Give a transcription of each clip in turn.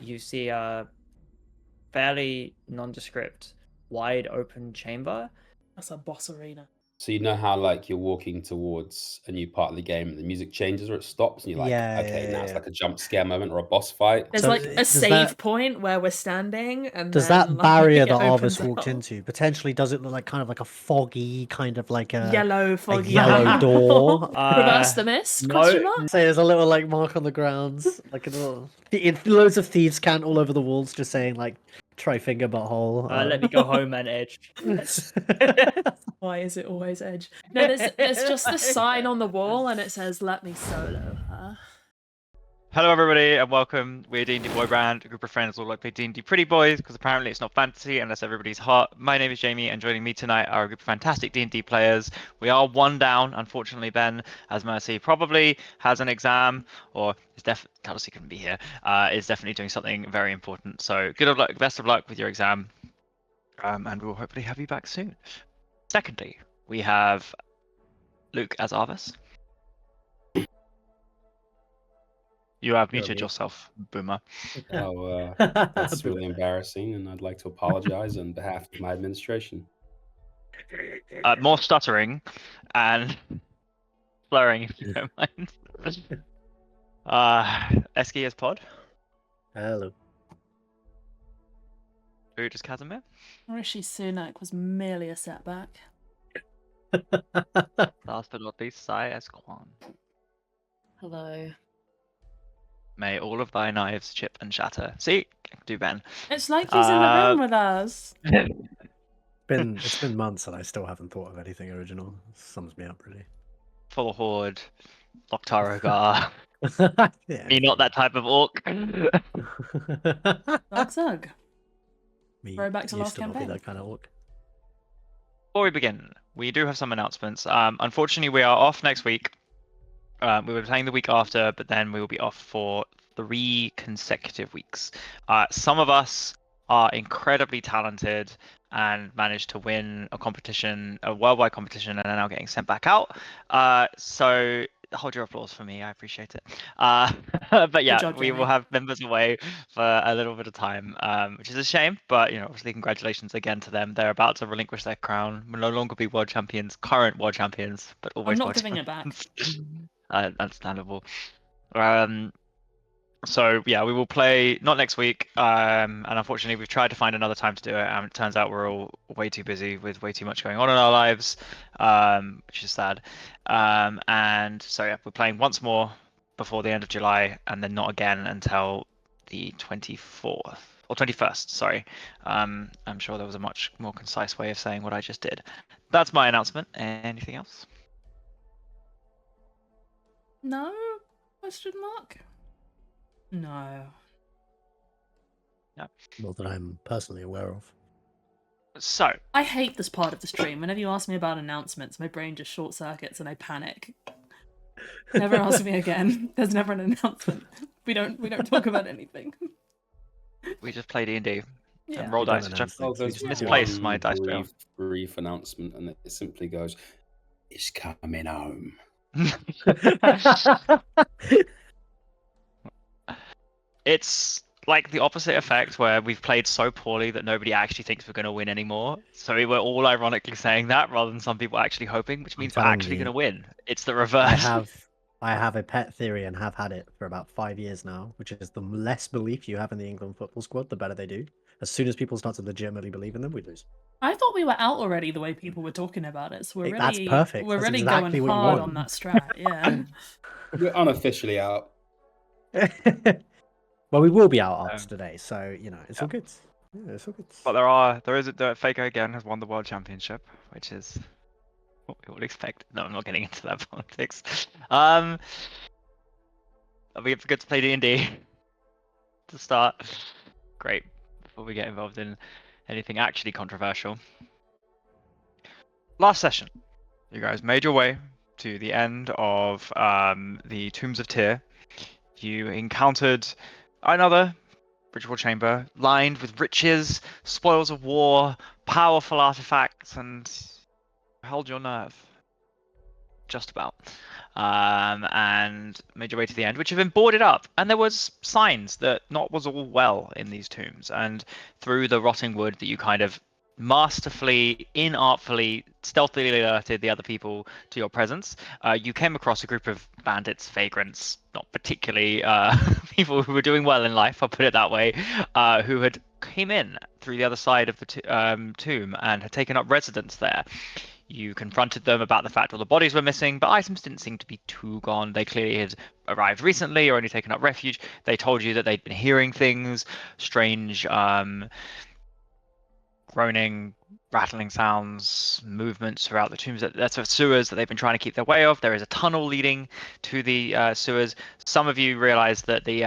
you see a fairly nondescript, wide open chamber. That's a boss arena. So you know how like you're walking towards a new part of the game and the music changes or it stops and you're like, okay, now it's like a jump scare moment or a boss fight. There's So like a does save that- point where we're standing, and Does then, that like, barrier it that opens Arvis walked up. into potentially does it look like kind of like a foggy kind of like a Yellow foggy yellow door? Reverse the mist? no. Question mark? Say there's a little like mark on the grounds, like a little loads of thieves' cant all over the walls, just saying like try finger butthole. Let me go home and edge. Why is it always Edge? No, there's just the sign on the wall, and it says "Let me solo her." Hello everybody and welcome. We're D&D Boyband, a group of friends all like play D&D Pretty Boys because apparently it's not fantasy unless everybody's hot. My name is Jamie and joining me tonight are a group of fantastic D&D players. We are one down. Unfortunately, Ben, as Mercy probably has an exam or is Kelsey couldn't be here, is definitely doing something very important. So good of luck, best of luck with your exam, and we'll hopefully have you back soon. Secondly, we have Luke as Arvis. You have muted yourself, Boomer. Oh, that's really embarrassing, and I'd like to apologize on behalf of my administration. More stuttering and slurring, if you don't mind. Eski as Pod. Hello. Food as Casimir. Rishi Sunak was merely a setback. Last but not least, Sai as Quan. Hello. May all of thy knives chip and shatter. See? I can do Ben. It's like he's in the room with us. It's been months and I still haven't thought of anything original. Sums me up really. Full Horde. Loktarogar. Yeah. Me not that type of orc. Dark Zug. Me Throwback to used last to not be campaign. that kind of orc. Before we begin, we do have some announcements. Unfortunately, we are off next week. We were playing the week after, but then we will be off for 3 consecutive weeks. Some of us are incredibly talented and managed to win a competition, a worldwide competition, and are now getting sent back out. So hold your applause for me. I appreciate it. But yeah, job, we Jamie. will have members away for a little bit of time, which is a shame. But obviously, congratulations again to them. They're about to relinquish their crown. Will no longer be world champions, current world champions, but always I'm not world giving it back. champions. Understandable. So yeah, we will play not next week. And unfortunately, we've tried to find another time to do it, and it turns out we're all way too busy with way too much going on in our lives, which is sad. And so yeah, we're playing once more before the end of July, and then not again until the 24th or 21st. Sorry. I'm sure there was a much more concise way of saying what I just did. That's my announcement. Anything else? No? Question mark? No. Not that I'm personally aware of. So I hate this part of the stream. Whenever you ask me about announcements, my brain just short circuits and I panic. Never ask me again. There's never an announcement. We don't talk about anything. we just play D&D Yeah. and roll We don't dice, which announce I've things, we there's just misplaced do my dice wheel. brief announcement, and it simply goes, "It's coming home." It's like the opposite effect where we've played so poorly that nobody actually thinks we're going to win anymore. So we're all ironically saying that rather than some people actually hoping, which means we're telling actually you. going to win. It's the reverse. I have a pet theory and have had it for about 5 years now, which is the less belief you have in the England football squad, the better they do. As soon as people start to legitimately believe in them, we lose. I thought we were out already the way people were talking about it. So we're That's really perfect. We're That's really exactly going what you hard want. on that strat, yeah. We're unofficially out. Well, we will be out after today, so it's all good. Yeah, it's all good. But there is Faker again has won the world championship, which is what we would expect. No, I'm not getting into that politics. We forgot to play D&D to start. Great. Before we get involved in anything actually controversial. Last session, you guys made your way to the end of the Tombs of Tyr. You encountered another ritual chamber lined with riches, spoils of war, powerful artifacts, and held your nerve. Just about. and made your way to the end, which have been boarded up. And there was signs that not was all well in these tombs. And through the rotting wood that you kind of masterfully, inartfully, stealthily alerted the other people to your presence, you came across a group of bandits, vagrants, not particularly people who were doing well in life, I'll put it that way, who had came in through the other side of the tomb and had taken up residence there. You confronted them about the fact all the bodies were missing, but items didn't seem to be too gone. They clearly had arrived recently or only taken up refuge. They told you that they'd been hearing things, strange groaning, rattling sounds, movements throughout the tombs. That's sewers that they've been trying to keep their way off. There is a tunnel leading to the sewers. Some of you realized that the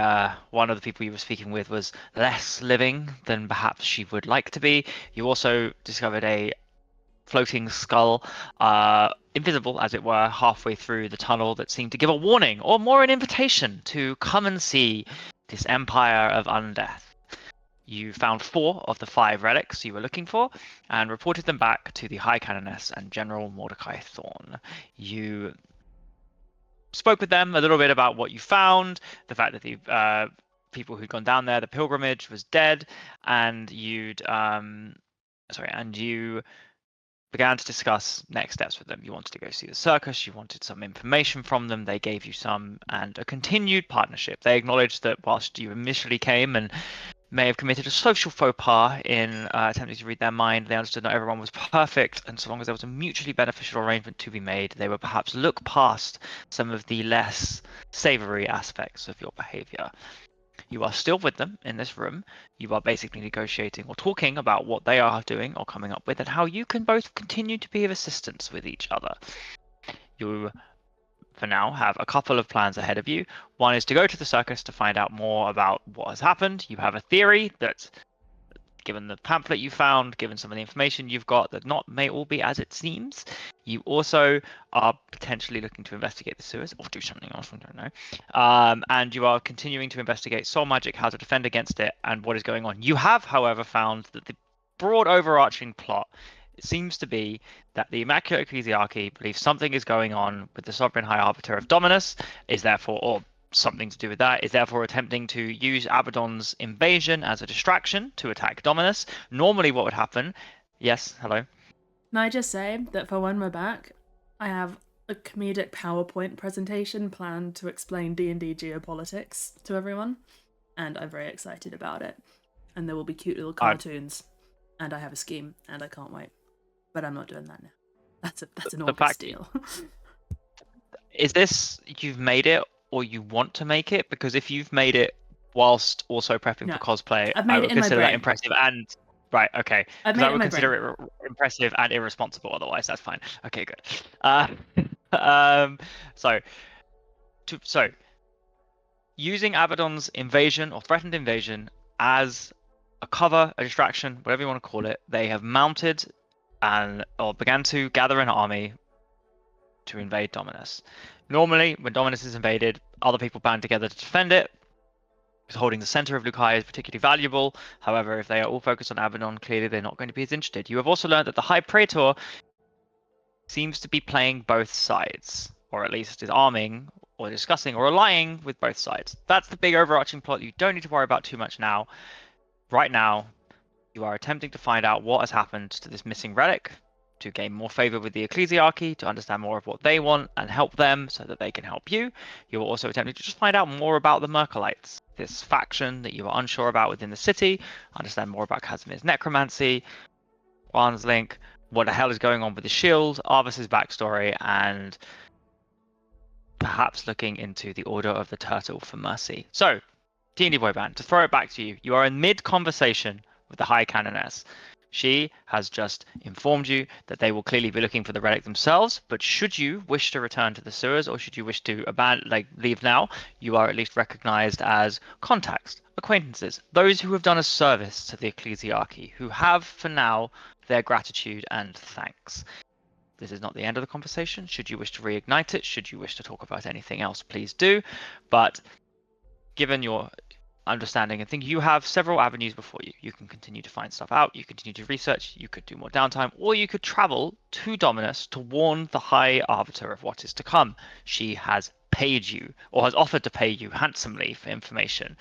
one of the people you were speaking with was less living than perhaps she would like to be. You also discovered a floating skull, invisible as it were, halfway through the tunnel that seemed to give a warning, or more an invitation to come and see this empire of undeath. You found 4 of the 5 relics you were looking for and reported them back to the High Canoness and General Mordecai Thorne. You spoke with them a little bit about what you found, the fact that the people who'd gone down there, the pilgrimage was dead, and you began to discuss next steps with them. You wanted to go see the circus, you wanted some information from them, they gave you some, and a continued partnership. They acknowledged that whilst you initially came and may have committed a social faux pas in attempting to read their mind, they understood not everyone was perfect, and so long as there was a mutually beneficial arrangement to be made, they would perhaps look past some of the less savoury aspects of your behaviour. You are still with them in this room. You are basically negotiating or talking about what they are doing or coming up with and how you can both continue to be of assistance with each other. You, for now, have a couple of plans ahead of you. One is to go to the circus to find out more about what has happened. You have a theory that, given the pamphlet you found, given some of the information you've got, that not may all be as it seems. You also are potentially looking to investigate the sewers or do something else, I don't know. And you are continuing to investigate soul magic, how to defend against it, and what is going on. You have, however, found that the broad overarching plot seems to be that the Immaculate Ecclesiarchy believes something is going on with the Sovereign High Arbiter of Dominus, is therefore, or something to do with that, is therefore attempting to use Abaddon's invasion as a distraction to attack Dominus. Normally what would happen... Yes, hello? Can I just say that for when we're back, I have a comedic PowerPoint presentation planned to explain D&D geopolitics to everyone, and I'm very excited about it. And there will be cute little cartoons, and I have a scheme, and I can't wait. But I'm not doing that now. That's an August deal. Is this, you've made it, or you want to make it? Because if you've made it whilst also prepping for cosplay, I would consider that impressive and... Right, okay. Because I would consider it impressive and irresponsible otherwise. That's fine. Okay, good. So, using Abaddon's invasion or threatened invasion as a cover, a distraction, whatever you want to call it, they have mounted or began to gather an army to invade Dominus. Normally, when Dominus is invaded, other people band together to defend it. Because holding the center of Lukai is particularly valuable. However, if they are all focused on Abaddon, clearly they're not going to be as interested. You have also learned that the High Praetor seems to be playing both sides, or at least is arming, or discussing, or allying with both sides. That's the big overarching plot you don't need to worry about too much now. Right now, you are attempting to find out what has happened to this missing relic, to gain more favor with the Ecclesiarchy, to understand more of what they want and help them so that they can help you. You are also attempting to just find out more about the Merkelites, this faction that you are unsure about within the city, understand more about Casimir's necromancy, Juan's link, what the hell is going on with the shield, Arvis's backstory, and perhaps looking into the Order of the Turtle for mercy. So, D&D Boyband, to throw it back to you, you are in mid-conversation with the High Canoness. She has just informed you that they will clearly be looking for the relic themselves, but should you wish to return to the sewers, or should you wish to leave now, you are at least recognized as contacts, acquaintances, those who have done a service to the Ecclesiarchy, who have, for now, their gratitude and thanks. This is not the end of the conversation. Should you wish to reignite it, should you wish to talk about anything else, please do. But given your understanding and think you have several avenues before you. You can continue to find stuff out, you continue to research, you could do more downtime, or you could travel to Dominus to warn the High Arbiter of what is to come. She has paid you, or has offered to pay you handsomely for information.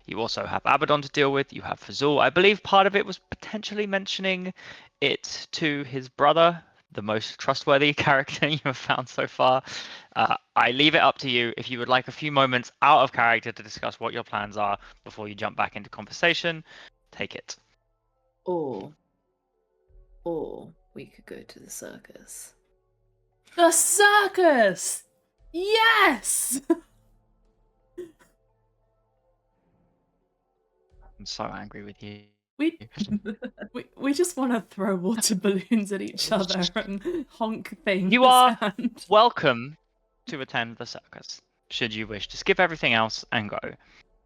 You also have Abaddon to deal with, you have Fazul. I believe part of it was potentially mentioning it to his brother, the most trustworthy character you have found so far. I leave it up to you if you would like a few moments out of character to discuss what your plans are before you jump back into conversation. Take it. Or we could go to the circus. The circus! Yes! I'm so angry with you. We just want to throw water balloons at each other and honk things. You are and... welcome to attend the circus, should you wish to skip everything else and go.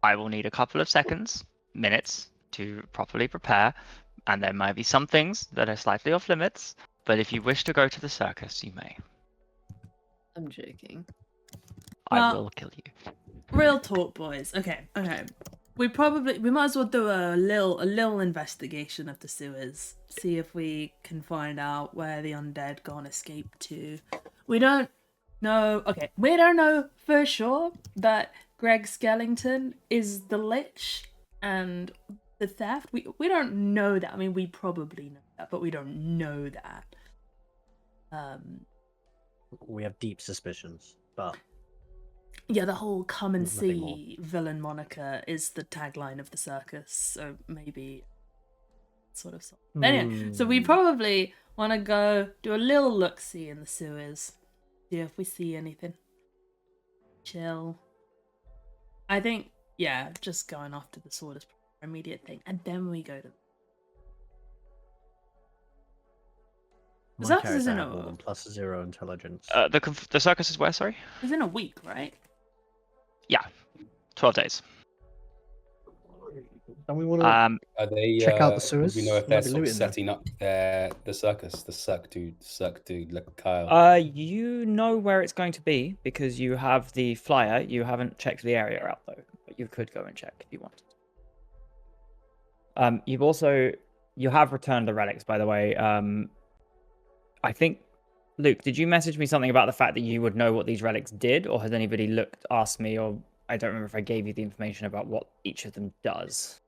I will need a couple of seconds, minutes, to properly prepare, and there might be some things that are slightly off limits, but if you wish to go to the circus, you may. I'm joking. I Well, will kill you. Real talk, boys. Okay. We might as well do a little investigation of the sewers. See if we can find out where the undead gone escape to. We don't know. Okay, we don't know for sure that Greg Skellington is the Lich and the theft. We don't know that. I mean, we probably know that, but we don't know that. We have deep suspicions, but Yeah, the whole "come and There's nothing more. see" villain moniker is the tagline of the circus, so maybe sort of. But anyway, so we probably want to go do a little look-see in the sewers, see if we see anything. Chill. I think, yeah, just going after the sword is our immediate thing, and then we go to. The my circus character is in had a more than +0 intelligence. The circus is where, sorry? it's in a week, right? Yeah, 12 days. And we want to Um, Are they? check out the Would sewers. we know if Might they're be sort of looting there. setting up the circus, the Cirque du Kyle? You know where it's going to be because you have the flyer. You haven't checked the area out though, but you could go and check if you wanted. You have returned the relics, by the way. I think, Luke, did you message me something about the fact that you would know what these relics did, or has anybody asked me, or I don't remember if I gave you the information about what each of them does.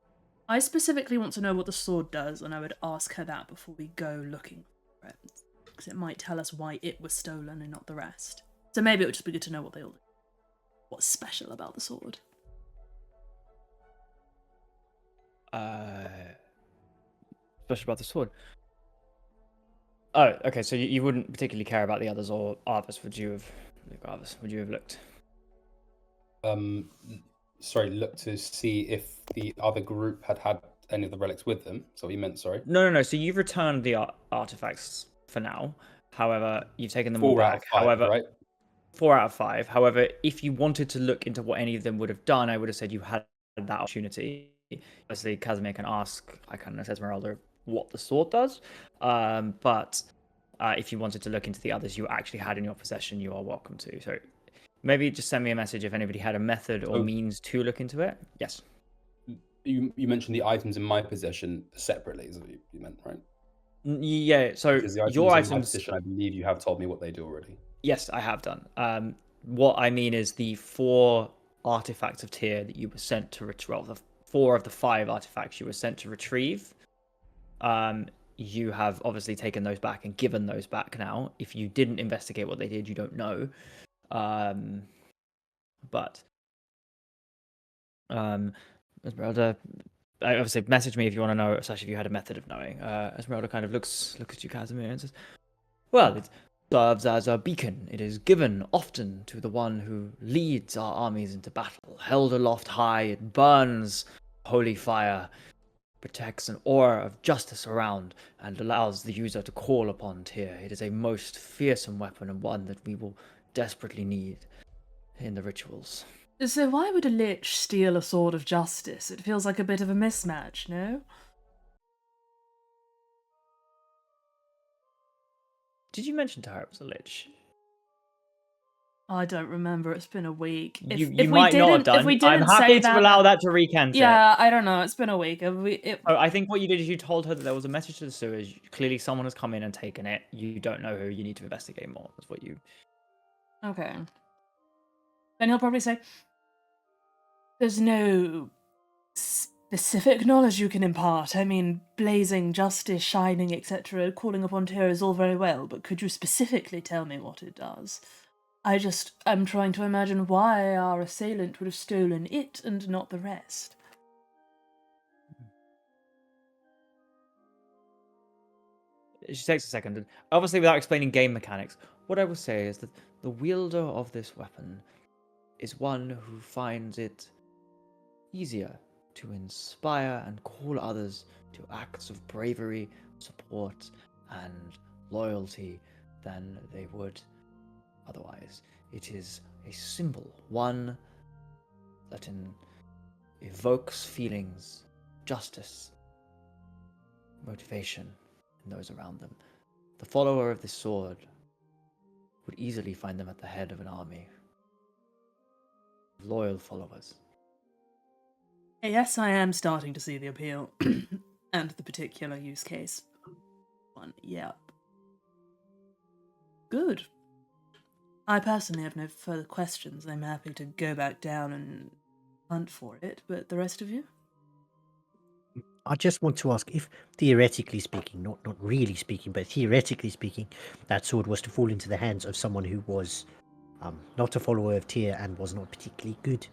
I specifically want to know what the sword does, and I would ask her that before we go looking for it, because it might tell us why it was stolen and not the rest. So maybe it would just be good to know what they all do. What's special about the sword? Special about the sword. Oh, okay. So you wouldn't particularly care about the others, or Arvis? Would you have looked? Sorry, look to see if the other group had any of the relics with them. So what you meant, sorry. No. So you've returned the artifacts for now. However, you've taken them all 4 out back. of 5, However, right? 4 out of 5. However, if you wanted to look into what any of them would have done, I would have said you had that opportunity. Obviously, Casimir can ask, I can't know, Esmeralda, what the sword does. But if you wanted to look into the others you actually had in your possession, you are welcome to. So maybe just send me a message if anybody had a method or means to look into it. Yes. You mentioned the items in my possession separately, is what you meant, right? Yeah, so Because the items your in my items... possession, I believe you have told me what they do already. Yes, I have done. What I mean is the 4 artifacts of Tyr that you were sent to retrieve, well, the 4 of the 5 artifacts you were sent to retrieve, you have obviously taken those back and given those back now. If you didn't investigate what they did, you don't know. But Esmeralda, obviously message me if you want to know, especially if you had a method of knowing. Esmeralda kind of looks at you, Casimir, and says, well, it serves as a beacon. It is given often to the one who leads our armies into battle. Held aloft high, it burns holy fire, protects an aura of justice around, and allows the user to call upon Tyr. It is a most fearsome weapon and one that we will desperately need in the rituals. So why would a lich steal a sword of justice? It feels like a bit of a mismatch, no? Did you mention to her it was a lich? I don't remember. It's been a week. You If we might not have didn't, if done. we I'm didn't happy say to that, allow that to recant it. yeah, I don't know. It's been a week. Oh, I think what you did is you told her that there was a message to the sewers. Clearly, someone has come in and taken it. You don't know who. You need to investigate more. That's what you. Okay. Then he'll probably say, "There's no specific knowledge you can impart. I mean, blazing justice, shining, etc., calling upon terror is all very well, but could you specifically tell me what it does? I'm trying to imagine why our assailant would have stolen it and not the rest." She takes a second, and obviously without explaining game mechanics, what I will say is that the wielder of this weapon is one who finds it easier to inspire and call others to acts of bravery, support, and loyalty than they would otherwise. It is a symbol, one that evokes feelings, justice, motivation in those around them. The follower of this sword would easily find them at the head of an army. Loyal followers. Yes, I am starting to see the appeal and the particular use case. One, yep. Good. I personally have no further questions. I'm happy to go back down and hunt for it, but the rest of you? I just want to ask if, theoretically speaking, not really speaking, but theoretically speaking, that sword was to fall into the hands of someone who was not a follower of Tyr and was not particularly good,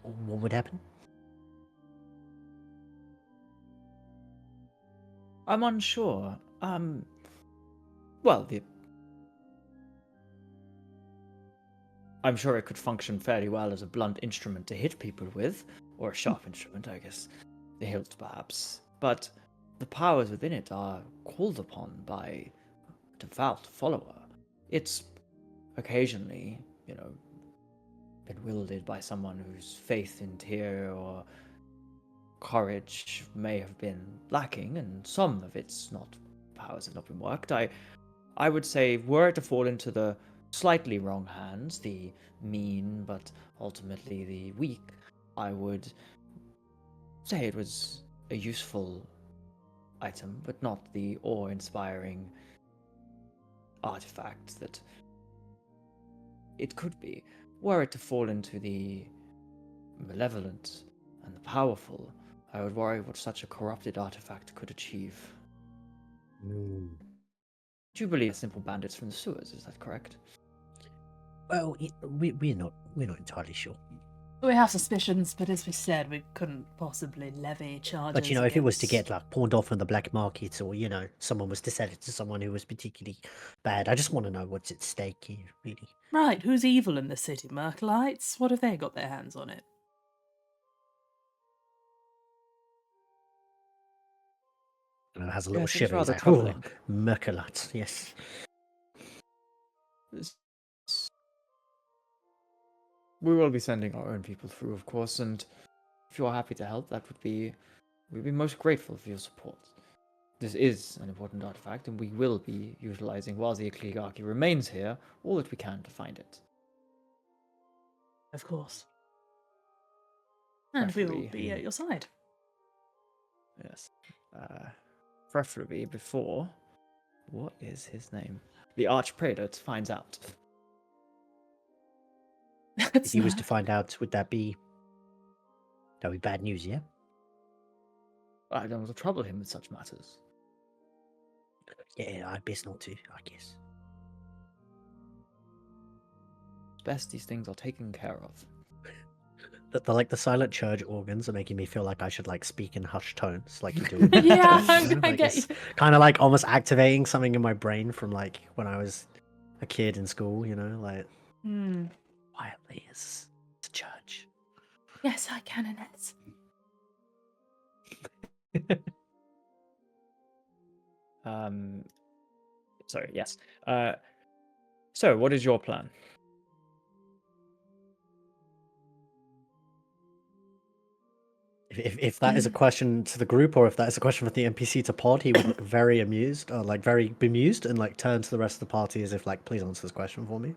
what would happen? I'm unsure. Well, I'm sure it could function fairly well as a blunt instrument to hit people with, or a sharp instrument, I guess. The hilt, perhaps. But the powers within it are called upon by a devout follower. It's occasionally, been wielded by someone whose faith in Tyr or courage may have been lacking, and some of its powers have not been worked. I would say, were it to fall into the slightly wrong hands, the mean but ultimately the weak, I would say it was a useful item, but not the awe-inspiring artifact that it could be. Were it to fall into the malevolent and the powerful, I would worry what such a corrupted artifact could achieve. Do you believe simple bandits from the sewers? Is that correct? Well, we're not entirely sure. We have suspicions, but as we said, we couldn't possibly levy charges. But if it was to against- get pawned off on the black market, or someone was to sell it to someone who was particularly bad, I just want to know what's at stake here, really. Right, who's evil in the city? Merkelites? What have they got their hands on it? And it has a little Yes, it's shiver. He's rather like, troubling. oh, Merkelites, yes. We will be sending our own people through, of course, and if you are happy to help, we'd be most grateful for your support. This is an important artifact, and we will be utilizing, while the Ecclesiarchy remains here, all that we can to find it. Of course. And we will Preferably. be at your side. Yes. Preferably before... What is his name? The Archprelate finds out. If he was to find out, that'd be bad news, yeah? I don't want to trouble him with such matters. Yeah, I'd best not to, I guess. It's best these things are taken care of. The silent church organs are making me feel like I should speak in hushed tones, like you do. Yeah, I get you. Kind of almost activating something in my brain from when I was a kid in school, quietly as a church. Yes, I can, Annette. Sorry, yes. So, what is your plan? If that is a question to the group, or if that is a question for the NPC to pod, he would look very amused, or very bemused, and turn to the rest of the party as if please answer this question for me.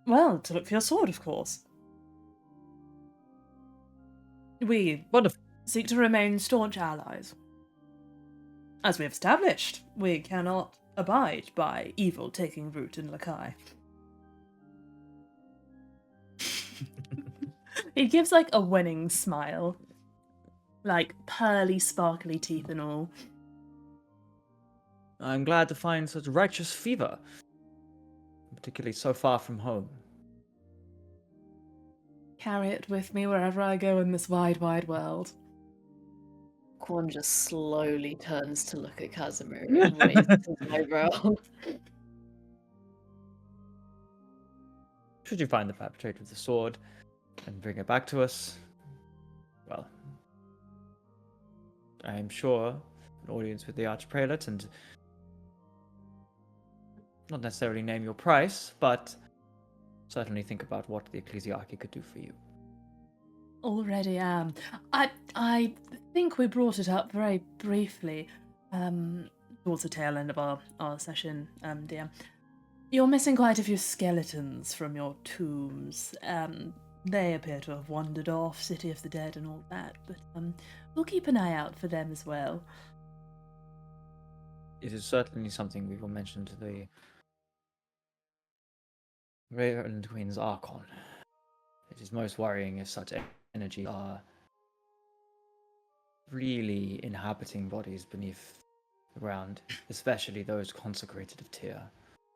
Well, to look for your sword, of course. We Wonderful. seek to remain staunch allies. As we have established, we cannot abide by evil taking root in Lakai. He gives like a winning smile. Like pearly, sparkly teeth and all. I'm glad to find such righteous fever, particularly so far from home. Carry it with me wherever I go in this wide, wide world. Quan just slowly turns to look at Casimir and raises his eyebrow. Should you find the perpetrator of the sword and bring it back to us, well, I am sure an audience with the Archprelate and not necessarily name your price, but certainly think about what the Ecclesiarchy could do for you. Already am. I think we brought it up very briefly towards the tail end of our session, DM. You're missing quite a few skeletons from your tombs. They appear to have wandered off, City of the Dead and all that, but we'll keep an eye out for them as well. It is certainly something we will mention to the Raven Queen's Archon. It is most worrying if such energy are really inhabiting bodies beneath the ground, especially those consecrated of Tyr.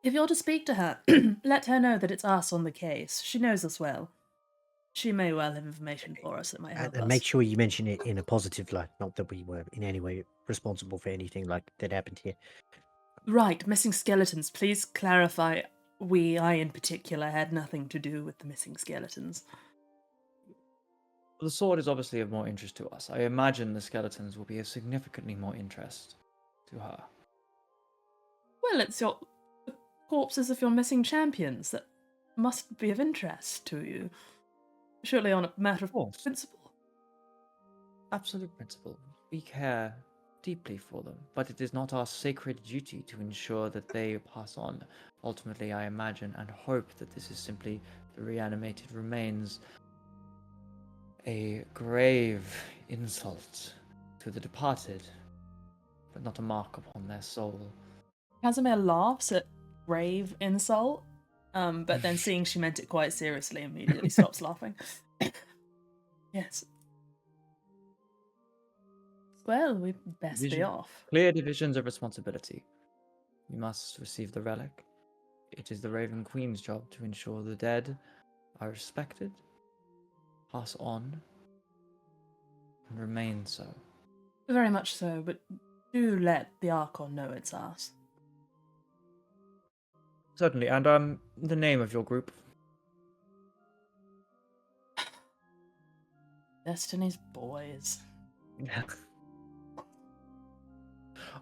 If you're to speak to her, let her know that it's us on the case. She knows us well. She may well have information for us that might help And us. make sure you mention it in a positive light, not that we were in any way responsible for anything like that happened here. Right, missing skeletons. Please clarify. I in particular, had nothing to do with the missing skeletons. The sword is obviously of more interest to us. I imagine the skeletons will be of significantly more interest to her. Well, it's your corpses of your missing champions that must be of interest to you. Surely on a matter of course. principle. Absolute principle. We care deeply for them, but it is not our sacred duty to ensure that they pass on. Ultimately, I imagine and hope that this is simply the reanimated remains, a grave insult to the departed, but not a mark upon their soul. Casimir laughs at grave insult, but then seeing she meant it quite seriously, immediately stops laughing. Yes. Well, we'd best be off. Clear divisions of responsibility. You must receive the relic. It is the Raven Queen's job to ensure the dead are respected, pass on, and remain so. Very much so, but do let the Archon know it's us. Certainly, and the name of your group. Destiny's Boys.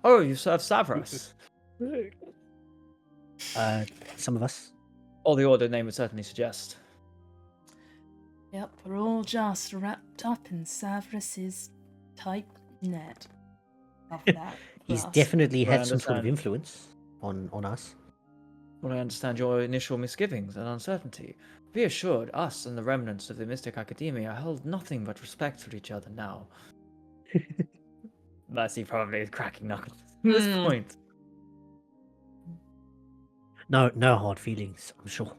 Oh, you serve Savros. Some of us. Or the order name would certainly suggest. Yep, we're all just wrapped up in Savras's tight net. Love that. He's for us. definitely Well, I had some sort of understand. influence on us. Well, I understand your initial misgivings and uncertainty. Be assured, us and the remnants of the Mystic Academia hold nothing but respect for each other now. Mercy probably is cracking knuckles at this point. No hard feelings, I'm sure.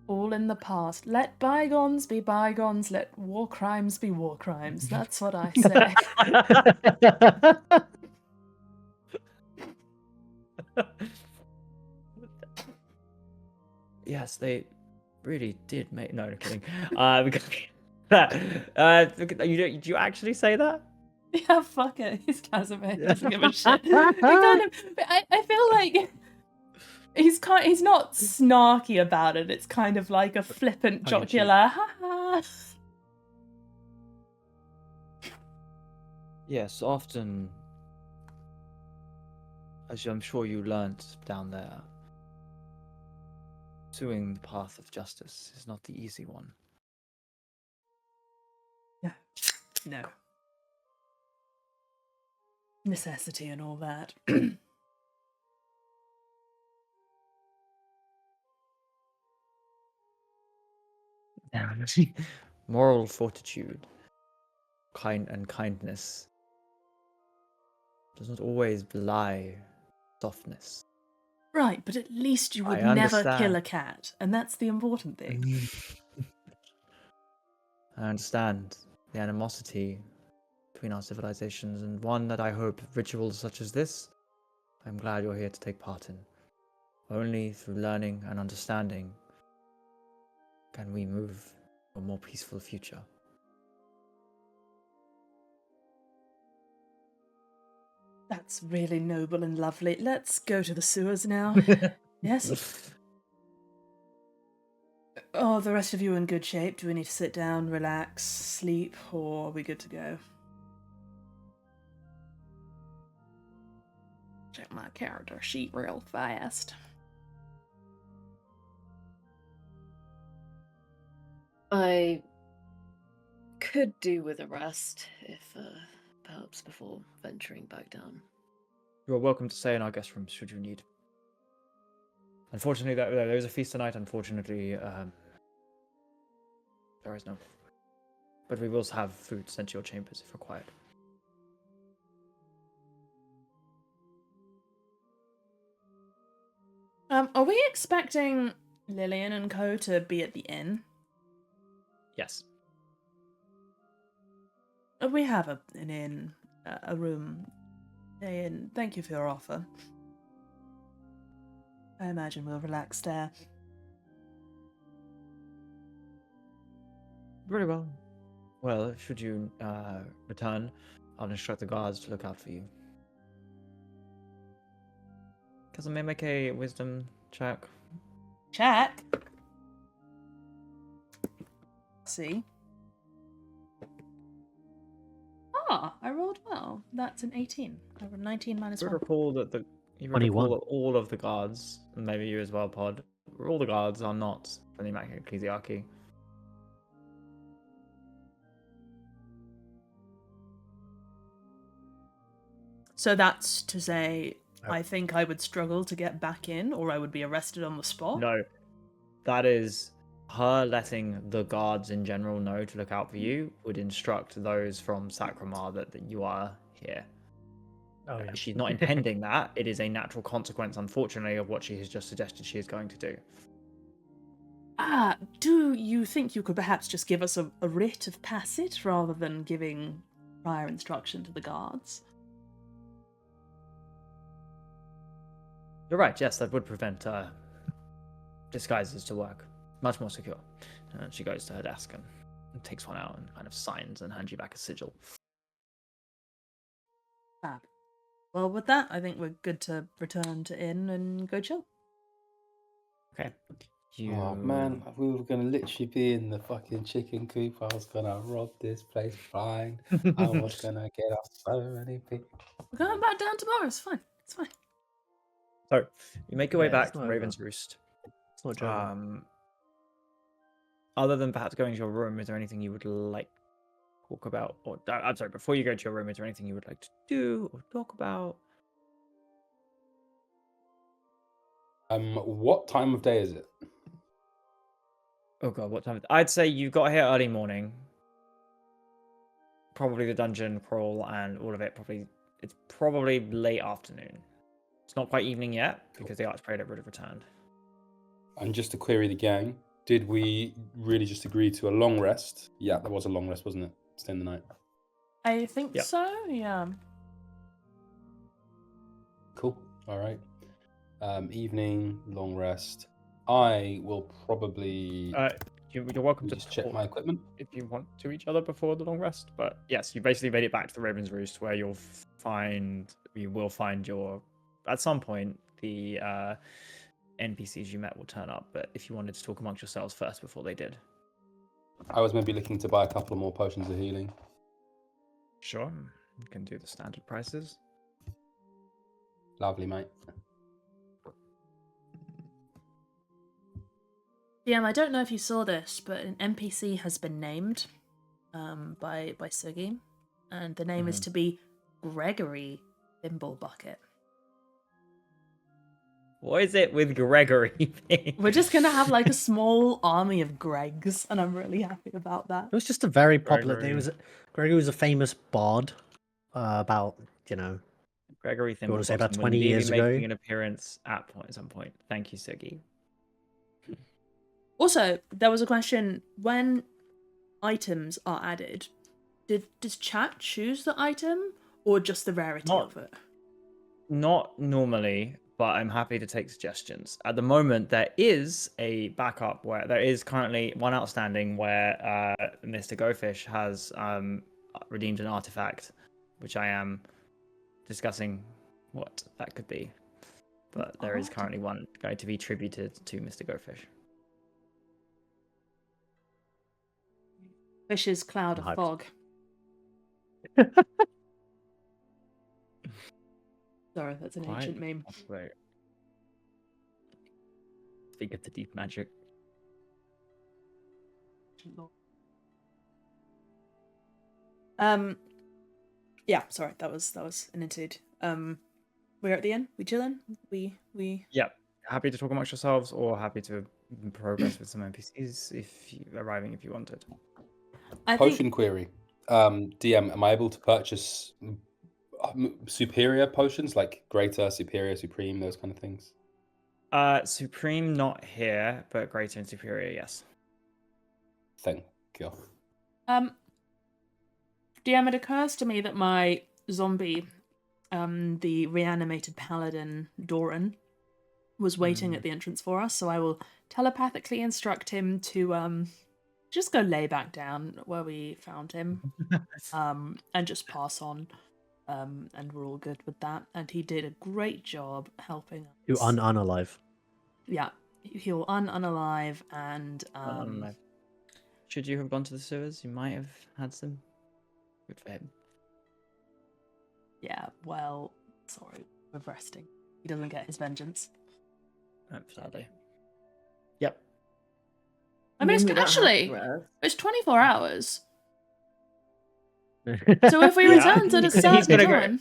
All in the past. Let bygones be bygones. Let war crimes be war crimes. That's what I say. Yes, they really did make. No, I'm kidding. Do you actually say that? Yeah, fuck it. He's Casimir. He doesn't give a shit. I feel like he's not snarky about it. It's kind of like a flippant, Tongue in cheek. jocular. Ha ha. Yes, often, as I'm sure you learnt down there, pursuing the path of justice is not the easy one. No. Necessity and all that. Moral fortitude, kindness does not always belie softness. Right, but at least you would I never kill understand. a cat, and that's the important thing. I understand the animosity between our civilizations, and one that I hope rituals such as this, I'm glad you're here to take part in. Only through learning and understanding can we move to a more peaceful future. That's really noble and lovely. Let's go to the sewers now. Yes? Oh, the rest of you in good shape? Do we need to sit down, relax, sleep, or are we good to go? Check my character sheet real fast. I could do with a rest, if perhaps before venturing back down. You are welcome to stay in our guest rooms should you need. Unfortunately, there is a feast tonight. Unfortunately, there is no. But we will have food sent to your chambers if required. Are we expecting Lillian and co to be at the inn? Yes. We have an inn, a room. And thank you for your offer. I imagine we'll relax there. Very well. Well, should you return, I'll instruct the guards to look out for you. Because I may make a wisdom check. Check. See. Ah, I rolled well. That's an 18. I rolled 19 minus You 1. recall that you 21. recall that all of the guards, and maybe you as well, Pod, all the guards are not from the Immaculate Ecclesiarchy. So that's to say, I think I would struggle to get back in, or I would be arrested on the spot? No, that is her letting the guards in general know to look out for you would instruct those from Sacramar that you are here. Oh, yeah. She's not intending that. It is a natural consequence, unfortunately, of what she has just suggested she is going to do. Ah, do you think you could perhaps just give us a writ of passage rather than giving prior instruction to the guards? You're right, yes, that would prevent disguises to work. Much more secure. And she goes to her desk and takes one out and kind of signs and hands you back a sigil. Fab. Well, with that, I think we're good to return to inn and go chill. Okay. Oh man, we were gonna literally be in the fucking chicken coop. I was gonna rob this place blind. I was gonna get off so many people. We're going back down tomorrow. It's fine. It's fine. So, you make your way Yeah, back it's to not Raven's over. Roost. It's not joking. Other than perhaps going to your room, is there anything you would like to talk about? Or I'm sorry, before you go to your room, is there anything you would like to do or talk about? What time of day is it? Oh god, what time? I'd say you got here early morning. Probably the dungeon crawl and all of it. It's probably late afternoon. It's not quite evening yet because the Archpraetor would have returned. And just to query the gang, did we really just agree to a long rest? Yeah, there was a long rest, wasn't it? Stay in the night. I think Yep. so, yeah. Cool. All right. Evening, long rest. I will probably You're welcome to just check talk my equipment. if you want to each other before the long rest. But yes, you basically made it back to the Raven's Roost, where you will find your at some point the NPCs you met will turn up. But if you wanted to talk amongst yourselves first before they did, I was maybe looking to buy a couple of more potions of healing. sure, you can do the standard prices. Lovely, mate. DM, I don't know if you saw this, but an NPC has been named by Sugi, and the name is to be Gregory Thimblebucket. What is it with Gregory? We're just gonna have like a small army of Gregs, and I'm really happy about that. It was just a very popular. Gregory. Gregory was a famous bard about Gregory you want to say Thimblebottom about will 20 indeed years be ago. making an appearance at some point. Thank you, Siggy. Also, there was a question: when items are added, does chat choose the item or just the rarity Not- of it? Not normally, but I'm happy to take suggestions. At the moment, there is a backup where there is currently one outstanding where Mr. Gofish has redeemed an artifact, which I am discussing what that could be. But there is currently one going to be tributed to Mr. Gofish. Fish's cloud I'm of hyped. fog. Sorry, that's an Quite ancient meme. Wait. Speak of the deep magic. Yeah, sorry, that was an interlude. We're at the end. We chilling. We. Yep. Happy to talk amongst yourselves, or happy to progress with some NPCs if you arriving if you wanted. I Potion think query. DM, am I able to purchase superior potions like greater, superior, supreme, those kind of things? Supreme not here, but greater and superior, yes. Thank you. DM, it occurs to me that my zombie, the reanimated paladin Doran, was waiting at the entrance for us, so I will telepathically instruct him to just go lay back down where we found him, and just pass on, and we're all good with that. And he did a great job helping us. You unalive. Yeah, he'll unalive and Should you have gone to the sewers? You might have had some. Good for him. yeah. Well, sorry, we're resting. He doesn't get his vengeance. Sadly. Yep. I mean, we it's don't have to actually rest. it's 24 hours. So if we Yeah. return to the He's certain gonna go- time,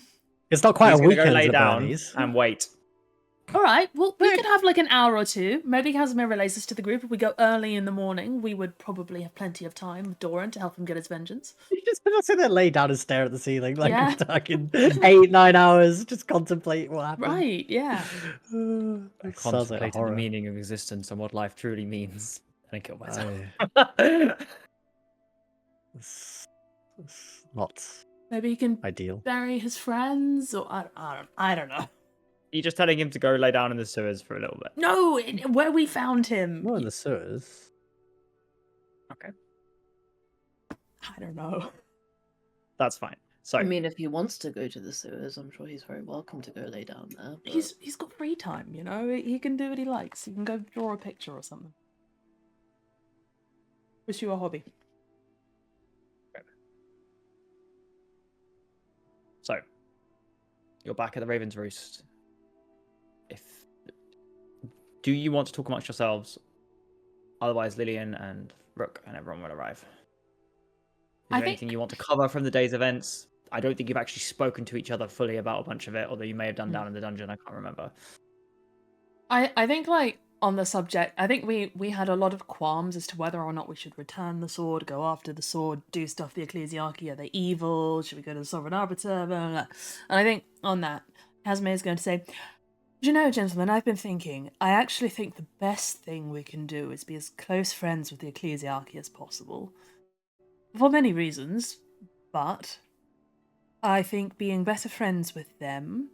It's not quite He's a gonna go weekend lay at down Bernie's. and wait. all right. Well, we could have like an hour or two. Maybe Casimir relays this to the group. If we go early in the morning, we would probably have plenty of time with Doran to help him get his vengeance. You just sit there, lay down and stare at the ceiling like Yeah. fucking 8-9 hours, just contemplate what happened. Right? Yeah. That sounds like a Contemplating the horror. meaning of existence and what life truly means. And I kill myself. It's not Maybe he can ideal. bury his friends, or I don't know. You're just telling him to go lay down in the sewers for a little bit. No, where we found him. More in the sewers. Okay. I don't know. That's fine. So I mean, if he wants to go to the sewers, I'm sure he's very welcome to go lay down there. But... He's got free time, you know. He can do what he likes. He can go draw a picture or something. Pursue a hobby. So, you're back at the Raven's Roost. Do you want to talk amongst yourselves? Otherwise, Lillian and Rook and everyone will arrive. Is there anything you want to cover from the day's events? I don't think you've actually spoken to each other fully about a bunch of it, although you may have done down in the dungeon. I can't remember. I think, like, on the subject, I think we had a lot of qualms as to whether or not we should return the sword, go after the sword, do stuff the Ecclesiarchy. Are they evil? Should we go to the Sovereign Arbiter? Blah, blah, blah. And I think on that, Casimir is going to say, you know, gentlemen, I've been thinking, I actually think the best thing we can do is be as close friends with the Ecclesiarchy as possible. For many reasons, but I think being better friends with them,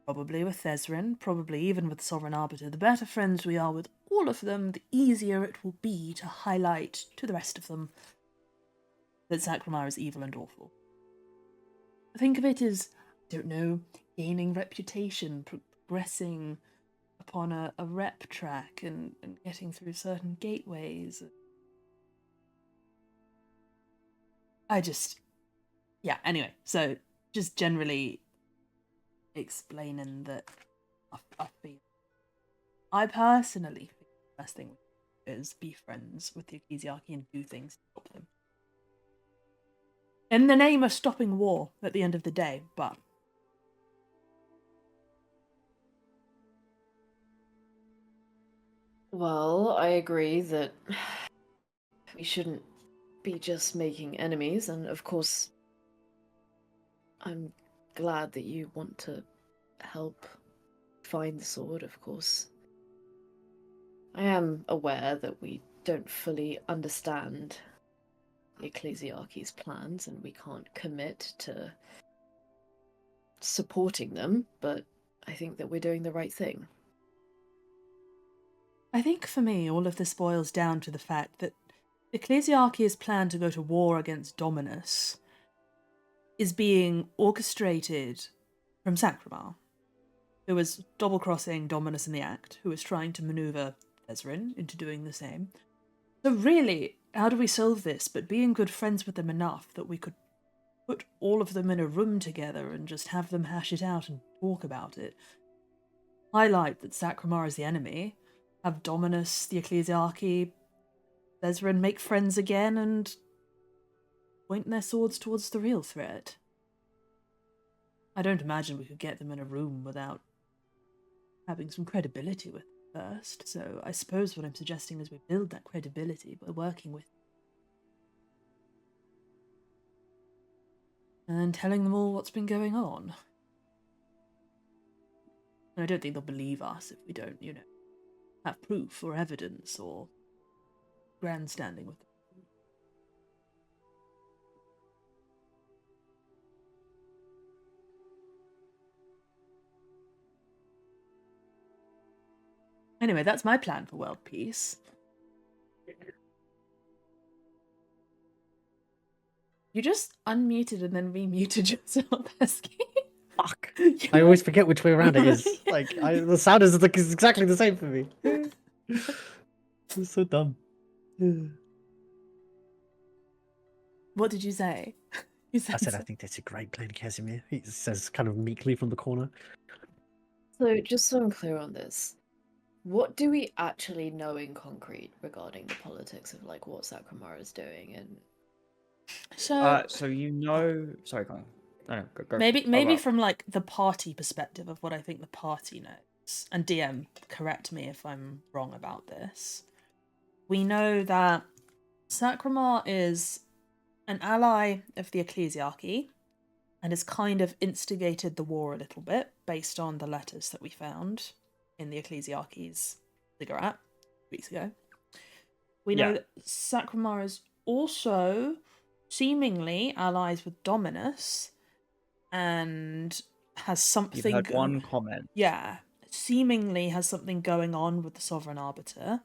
probably with Thezrin, probably even with the Sovereign Arbiter, the better friends we are with all of them, the easier it will be to highlight to the rest of them that Zakramar is evil and awful. Think of it as, I don't know, gaining reputation, progressing upon a rep track and getting through certain gateways. Anyway, so just generally explaining that I personally think the best thing is be friends with the Ecclesiarchy and do things to stop them. In the name of stopping war at the end of the day, but Well, I agree that we shouldn't be just making enemies, and of course, I'm glad that you want to help find the sword, of course. I am aware that we don't fully understand the Ecclesiarchy's plans, and we can't commit to supporting them, but I think that we're doing the right thing. I think for me, all of this boils down to the fact that Ecclesiarchy's plan to go to war against Dominus is being orchestrated from Sacramar, who is double-crossing Dominus in the act, who is trying to maneuver Ezrin into doing the same. So really, how do we solve this but being good friends with them enough that we could put all of them in a room together and just have them hash it out and talk about it? Highlight that Sacramar is the enemy, have Dominus, the Ecclesiarchy, Ezrin make friends again and point their swords towards the real threat. I don't imagine we could get them in a room without having some credibility with them first, so I suppose what I'm suggesting is we build that credibility by working with them and telling them all what's been going on. And I don't think they'll believe us if we don't, have proof or evidence or grandstanding with them. Anyway, that's my plan for world peace. You just unmuted and then remuted yourself, Esky. Fuck. I always forget which way around it is. Like, the sound is exactly the same for me. It's so dumb. What did you say? You I said, I so- think that's a great plan, Casimir. He says kind of meekly from the corner. So, just so I'm clear on this, what do we actually know in concrete regarding the politics of like what Sacramar is doing? And So So sorry, go on. No, go. maybe well. from like the party perspective of what I think the party knows, and DM, correct me if I'm wrong about this. We know that Sacramar is an ally of the Ecclesiarchy and has kind of instigated the war a little bit based on the letters that we found in the Ecclesiarchy's ziggurat weeks ago. We know that Sacramar is also seemingly allies with Dominus and has something. You've heard one comment. Yeah, seemingly has something going on with the Sovereign Arbiter.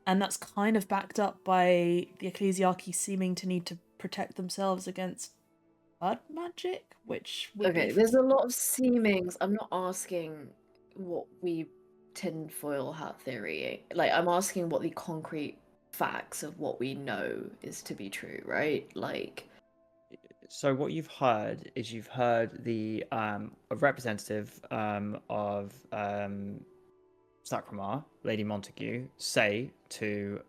And that's kind of backed up by the Ecclesiarchy seeming to need to protect themselves against blood magic, which would okay, be... there's a lot of seemings. I'm not asking what we tinfoil hat theory. Like, I'm asking what the concrete facts of what we know is to be true, right? Like, So what you've heard is the a representative of Sacramar, Lady Montague, say to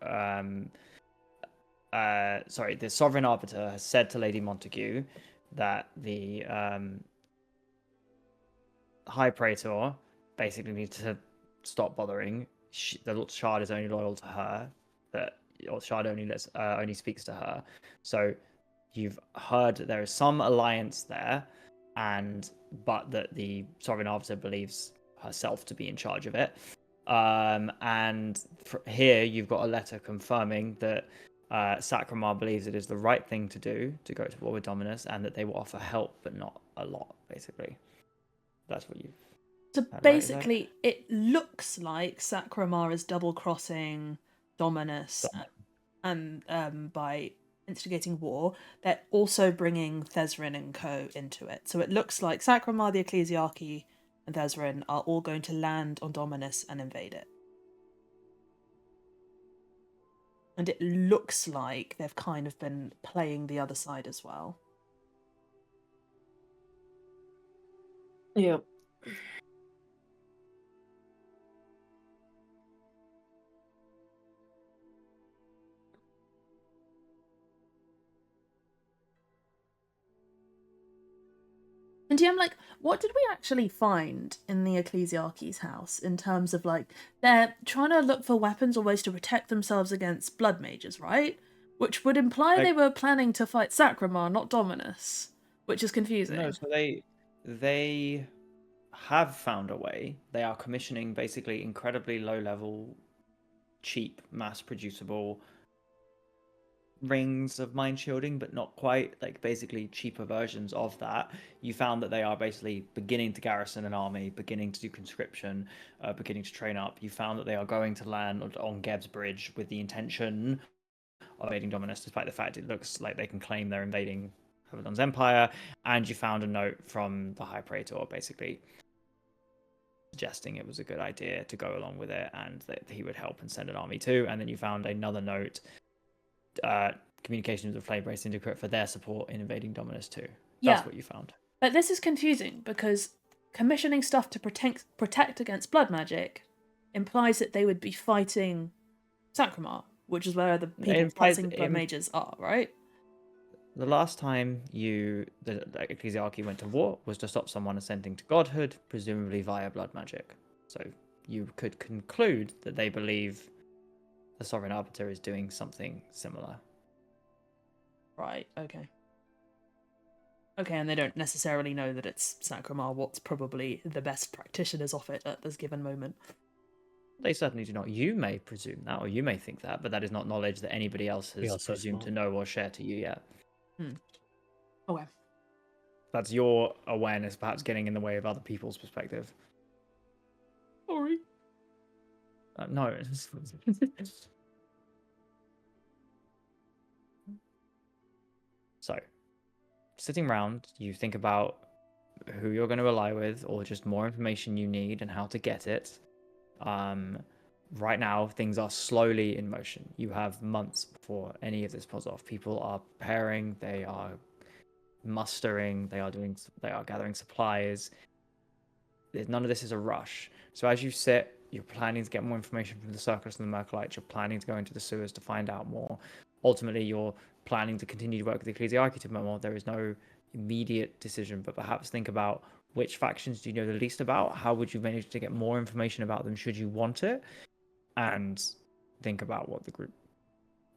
the Sovereign Arbiter has said to Lady Montague that the High Praetor basically needs to stop bothering. The Shard is only loyal to her. Or Shard only speaks to her. So you've heard that there is some alliance there, but that the Sovereign Arbiter believes herself to be in charge of it. Here you've got a letter confirming that Sacramar believes it is the right thing to do to go to war with Dominus, and that they will offer help, but not a lot, basically. That's what you've... So right, basically, it looks like Sacramar is double-crossing Dominus and by instigating war. They're also bringing Thezrin and co into it. So it looks like Sacramar, the Ecclesiarchy, and Thezrin are all going to land on Dominus and invade it. And it looks like they've kind of been playing the other side as well. yeah. And And DM, like, what did we actually find in the Ecclesiarchy's house in terms of, like, they're trying to look for weapons or ways to protect themselves against blood mages, right? Which would imply they were planning to fight Sacramar, not Dominus, which is confusing. No, so they have found a way. They are commissioning basically incredibly low-level, cheap, mass-producible rings of mind shielding, but not quite, like basically cheaper versions of that. You found that they are basically beginning to garrison an army, beginning to do conscription, beginning to train up. You found that they are going to land on Geb's Bridge with the intention of invading Dominus, despite the fact it looks like they can claim they're invading Abaddon's empire. And you found a note from the High Praetor, basically suggesting it was a good idea to go along with it, and that he would help and send an army too. And then you found another note, communications with the Flame-Ray Syndicate for their support in invading Dominus too. That's what you found. But this is confusing because commissioning stuff to protect against blood magic implies that they would be fighting Sacramar, which is where the people fighting blood mages are, right? The last time the Ecclesiarchy went to war was to stop someone ascending to godhood, presumably via blood magic. So you could conclude that they believe the Sovereign Arbiter is doing something similar. Right, okay. Okay, and they don't necessarily know that it's Sacramar, what's probably the best practitioners of it at this given moment. They certainly do not. You may presume that, or you may think that, but that is not knowledge that anybody else has presumed to know or share to you yet. Okay. That's your awareness perhaps getting in the way of other people's perspective. Sorry. No. So, sitting around, you think about who you're going to ally with, or just more information you need and how to get it. Right now, things are slowly in motion. You have months before any of this pulls off. People are preparing, they are mustering, they are gathering supplies. None of this is a rush. So as you sit, you're planning to get more information from the Circus and the Merkelites. You're planning to go into the sewers to find out more. Ultimately, you're planning to continue to work with the Ecclesiarchy to more. There is no immediate decision, but perhaps think about which factions do you know the least about? How would you manage to get more information about them should you want it? And think about what the group,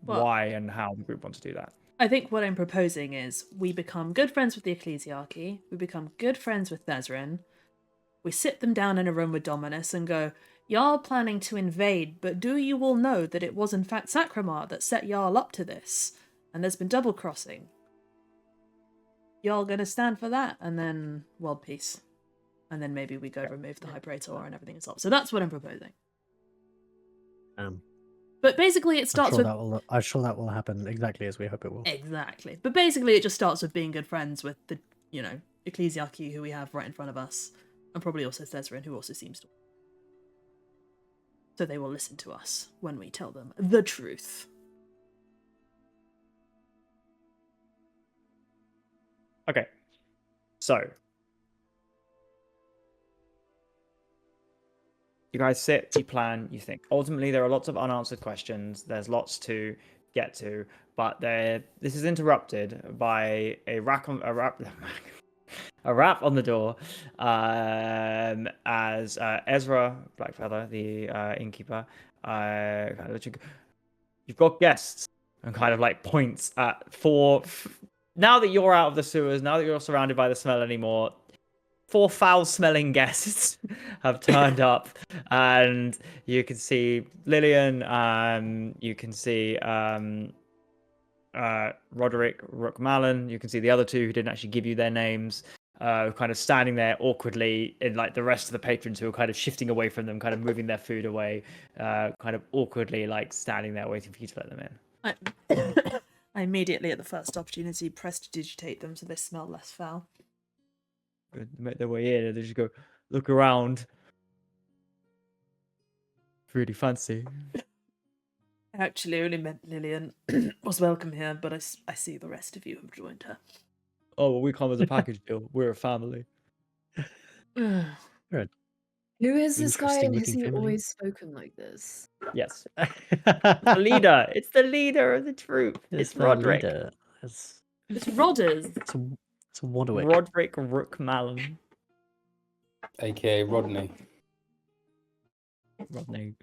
why and how the group want to do that. I think what I'm proposing is we become good friends with the Ecclesiarchy, we become good friends with Thezrin, we sit them down in a room with Dominus and go, y'all planning to invade, but do you all know that it was in fact Sacramar that set y'all up to this? And there's been double crossing. Y'all gonna stand for that? And then world peace. And then maybe we go remove the High Praetor and everything is up. So that's what I'm proposing. But basically it starts I'm sure that will happen exactly as we hope it will. Exactly. But basically it just starts with being good friends with the, Ecclesiarchy who we have right in front of us. And probably also Thezrin, who also seems to. So they will listen to us when we tell them the truth. Okay. So you guys sit, you plan, you think. Ultimately, there are lots of unanswered questions. There's lots to get to, but this is interrupted by a rap on the door as Ezra Blackfeather, the innkeeper, you've got guests, and kind of like points at four. Now that you're out of the sewers, now that you're surrounded by the smell anymore, 4 foul-smelling guests have turned up, and you can see Lillian, you can see Roderick Rookmallen, you can see the other two who didn't actually give you their names, kind of standing there awkwardly, in like the rest of the patrons who are kind of shifting away from them, kind of moving their food away, kind of awkwardly like standing there waiting for you to let them in. I immediately, at the first opportunity, prestidigitate them so they smell less foul. They make their way in and they just go look around. Really fancy. I actually only meant Lillian was welcome here, but I see the rest of you have joined her. Oh, well, we come as a package deal. We're a family. Who is this guy and has he family. always spoken like this? Yes. The leader. It's the leader of the troop. It's Roderick. It's It's Rodders. It's Wadwick. Roderick Rookmallen. AKA Rodney. Rodney.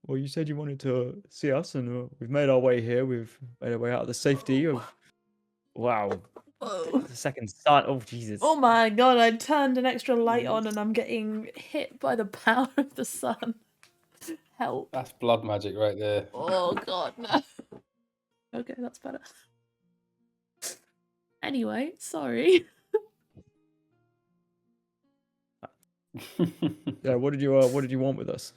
Well, you said you wanted to see us, and we've made our way here. We've made our way out of the safety of. Wow. Whoa. The second sun. Oh, Jesus. Oh my god, I turned an extra light on and I'm getting hit by the power of the sun. Help. That's blood magic right there. Oh god, no. Okay, that's better. Anyway, sorry. Yeah, what did you want with us?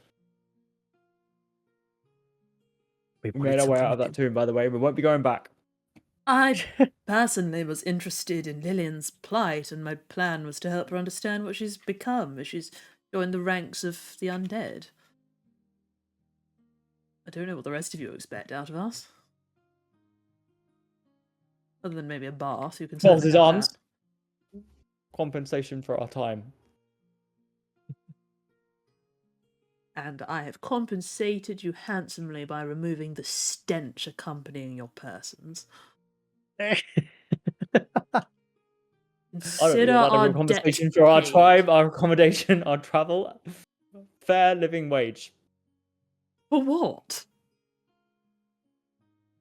We made our way out of that tomb, by the way. We won't be going back. I personally was interested in Lillian's plight, and my plan was to help her understand what she's become as she's joined the ranks of the undead. I don't know what the rest of you expect out of us. Other than maybe a bath, you can Folds certainly his have arms. that. Compensation for our time. And I have compensated you handsomely by removing the stench accompanying your persons. I don't Consider need that our real compensation debt for our paid. tribe, our accommodation, our travel. Fair living wage. For what?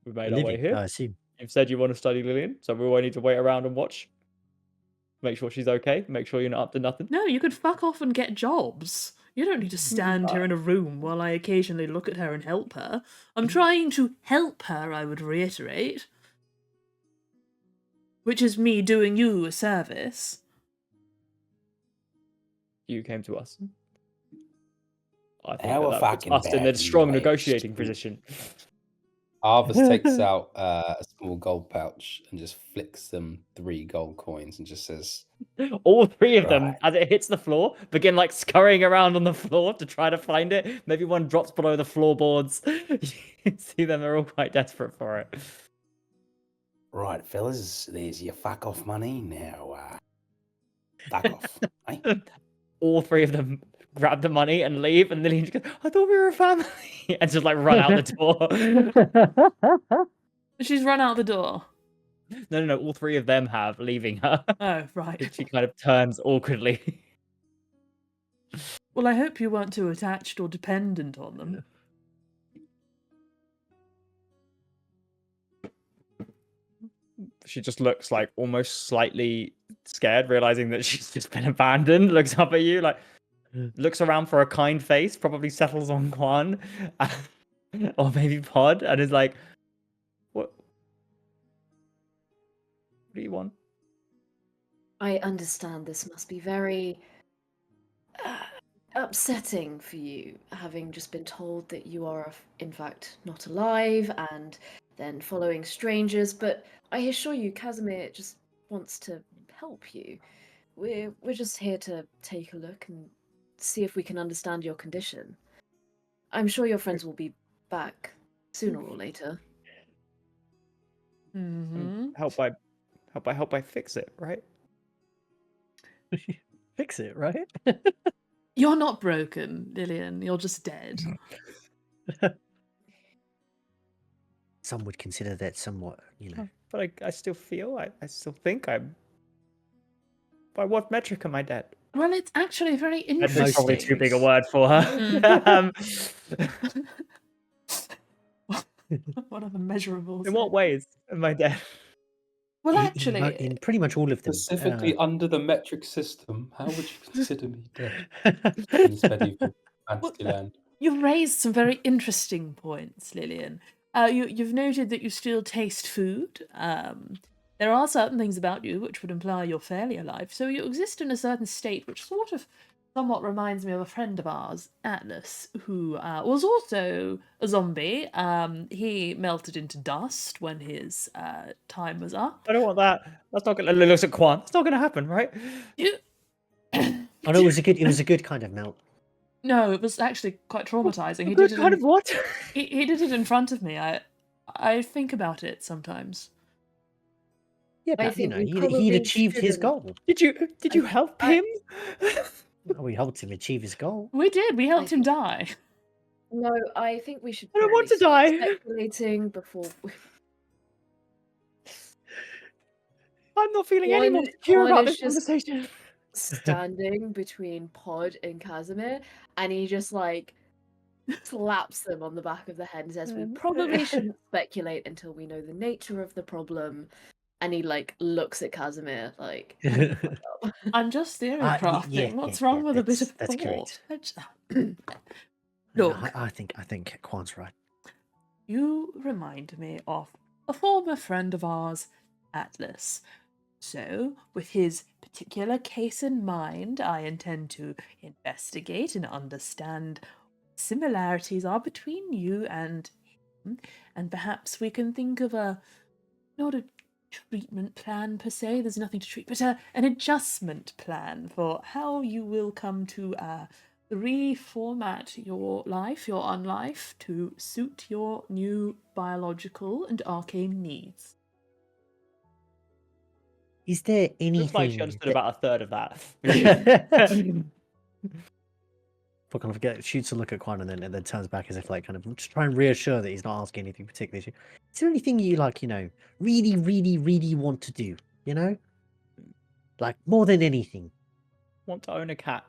We made our way Living, here. I assume. You've said you want to study Lillian, so we all need to wait around and watch. Make sure she's okay. Make sure you're not up to nothing. No, you could fuck off and get jobs. You don't need to stand here in a room while I occasionally look at her and help her. I'm trying to help her, I would reiterate. Which is me doing you a service. You came to us. I think Our that puts fucking us in a bad strong ways. negotiating position. Arvis takes out a small gold pouch and just flicks them 3 gold coins and just says, All 3 of them, Right. as it hits the floor, begin like scurrying around on the floor to try to find it. Maybe one drops below the floorboards. You can see them; they're all quite desperate for it. right, fellas, there's your fuck off money now. Fuck off. Eh? All 3 of them grab the money and leave, and Lillian just goes, "I thought we were a family," and just like run out the door. She's run out the door. No. All 3 of them have, leaving her. Oh, right. She kind of turns awkwardly. Well, I hope you weren't too attached or dependent on them. She just looks like almost slightly scared, realizing that she's just been abandoned. Looks up at you, like looks around for a kind face, probably settles on Quan or maybe Pod, and is like, "What? What do you want?" I understand this must be very upsetting for you, having just been told that you are, in fact, not alive, and then following strangers. But I assure you, Casimir just wants to help you. We're just here to take a look and see if we can understand your condition. I'm sure your friends will be back sooner or later. Mm-hmm. Help by fix it, right? Fix it, right? You're not broken, Lillian. You're just dead. Some would consider that somewhat, But I still feel, I still think I'm. By what metric am I dead? Well, it's actually very That's interesting. probably too big a word for her. What are the measurables? In what ways am I dead? Well, in actually, pretty much all of them. Specifically under the metric system, how would you consider me dead in this medieval fantasy land? you've raised some very interesting points, Lillian. You've noted that you still taste food. There are certain things about you which would imply you're fairly alive, so you exist in a certain state which sort of somewhat reminds me of a friend of ours, Atlas, who was also a zombie. He melted into dust when his time was up. I don't want that. That's not gonna. Looks at Quan. That's not gonna happen, right? Oh no, it was a good kind of melt. No, it was actually quite traumatizing. He Good did it. kind of what? He did it in front of me. I think about it sometimes. Yeah, I but think we he'd probably achieved his shouldn't. goal. Did you help him? We helped him achieve his goal. We did. We helped him die. No, I think we should I don't want probably to die. stop speculating before we... I'm not feeling any more One- secure one about is this just- conversation. standing between Pod and Casimir, and he just like slaps them on the back of the head and says, "We probably shouldn't speculate until we know the nature of the problem." And he like looks at Casimir like, "Fuck up." I'm just theory Yeah, crafting. What's wrong with a bit of that's thought? correct. Look, I think Quan's right. you remind me of a former friend of ours, Atlas. So, with his particular case in mind, I intend to investigate and understand what similarities are between you and him, and perhaps we can think of not a treatment plan per se, there's nothing to treat, but an adjustment plan for how you will come to reformat your life, your unlife, to suit your new biological and arcane needs. Is there anything? Looks like she understood about a third of that. For kind of shoots a look at Quan and then turns back as if like kind of just try and reassure that he's not asking anything particularly. Is there anything you like, really, really, really want to do? Like more than anything. Want to own a cat.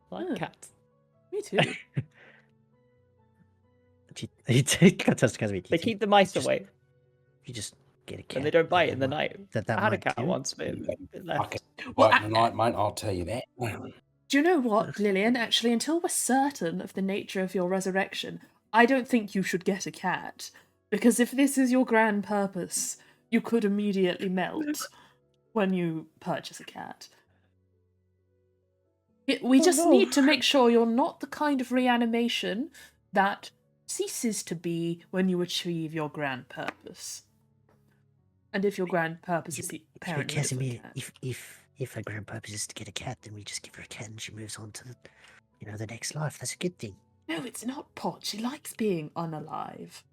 Like Hmm. cats. Me too. He turns to Casimir. They keep the mice just- away You just get a cat. and they don't bite in the might- night. That I had a might cat do. once, but it left. Well, Work tonight, mate, I'll tell you that. Do you know what, Lillian? Actually, until we're certain of the nature of your resurrection, I don't think you should get a cat. Because if this is your grand purpose, you could immediately melt when you purchase a cat. We Oh, just no. need to make sure you're not the kind of reanimation that ceases to be when you achieve your grand purpose. And if your grand purpose is the But parent Casimir, cat. if her grand purpose is to get a cat, then we just give her a cat and she moves on to the next life. That's a good thing. No, it's not Pod. She likes being unalive.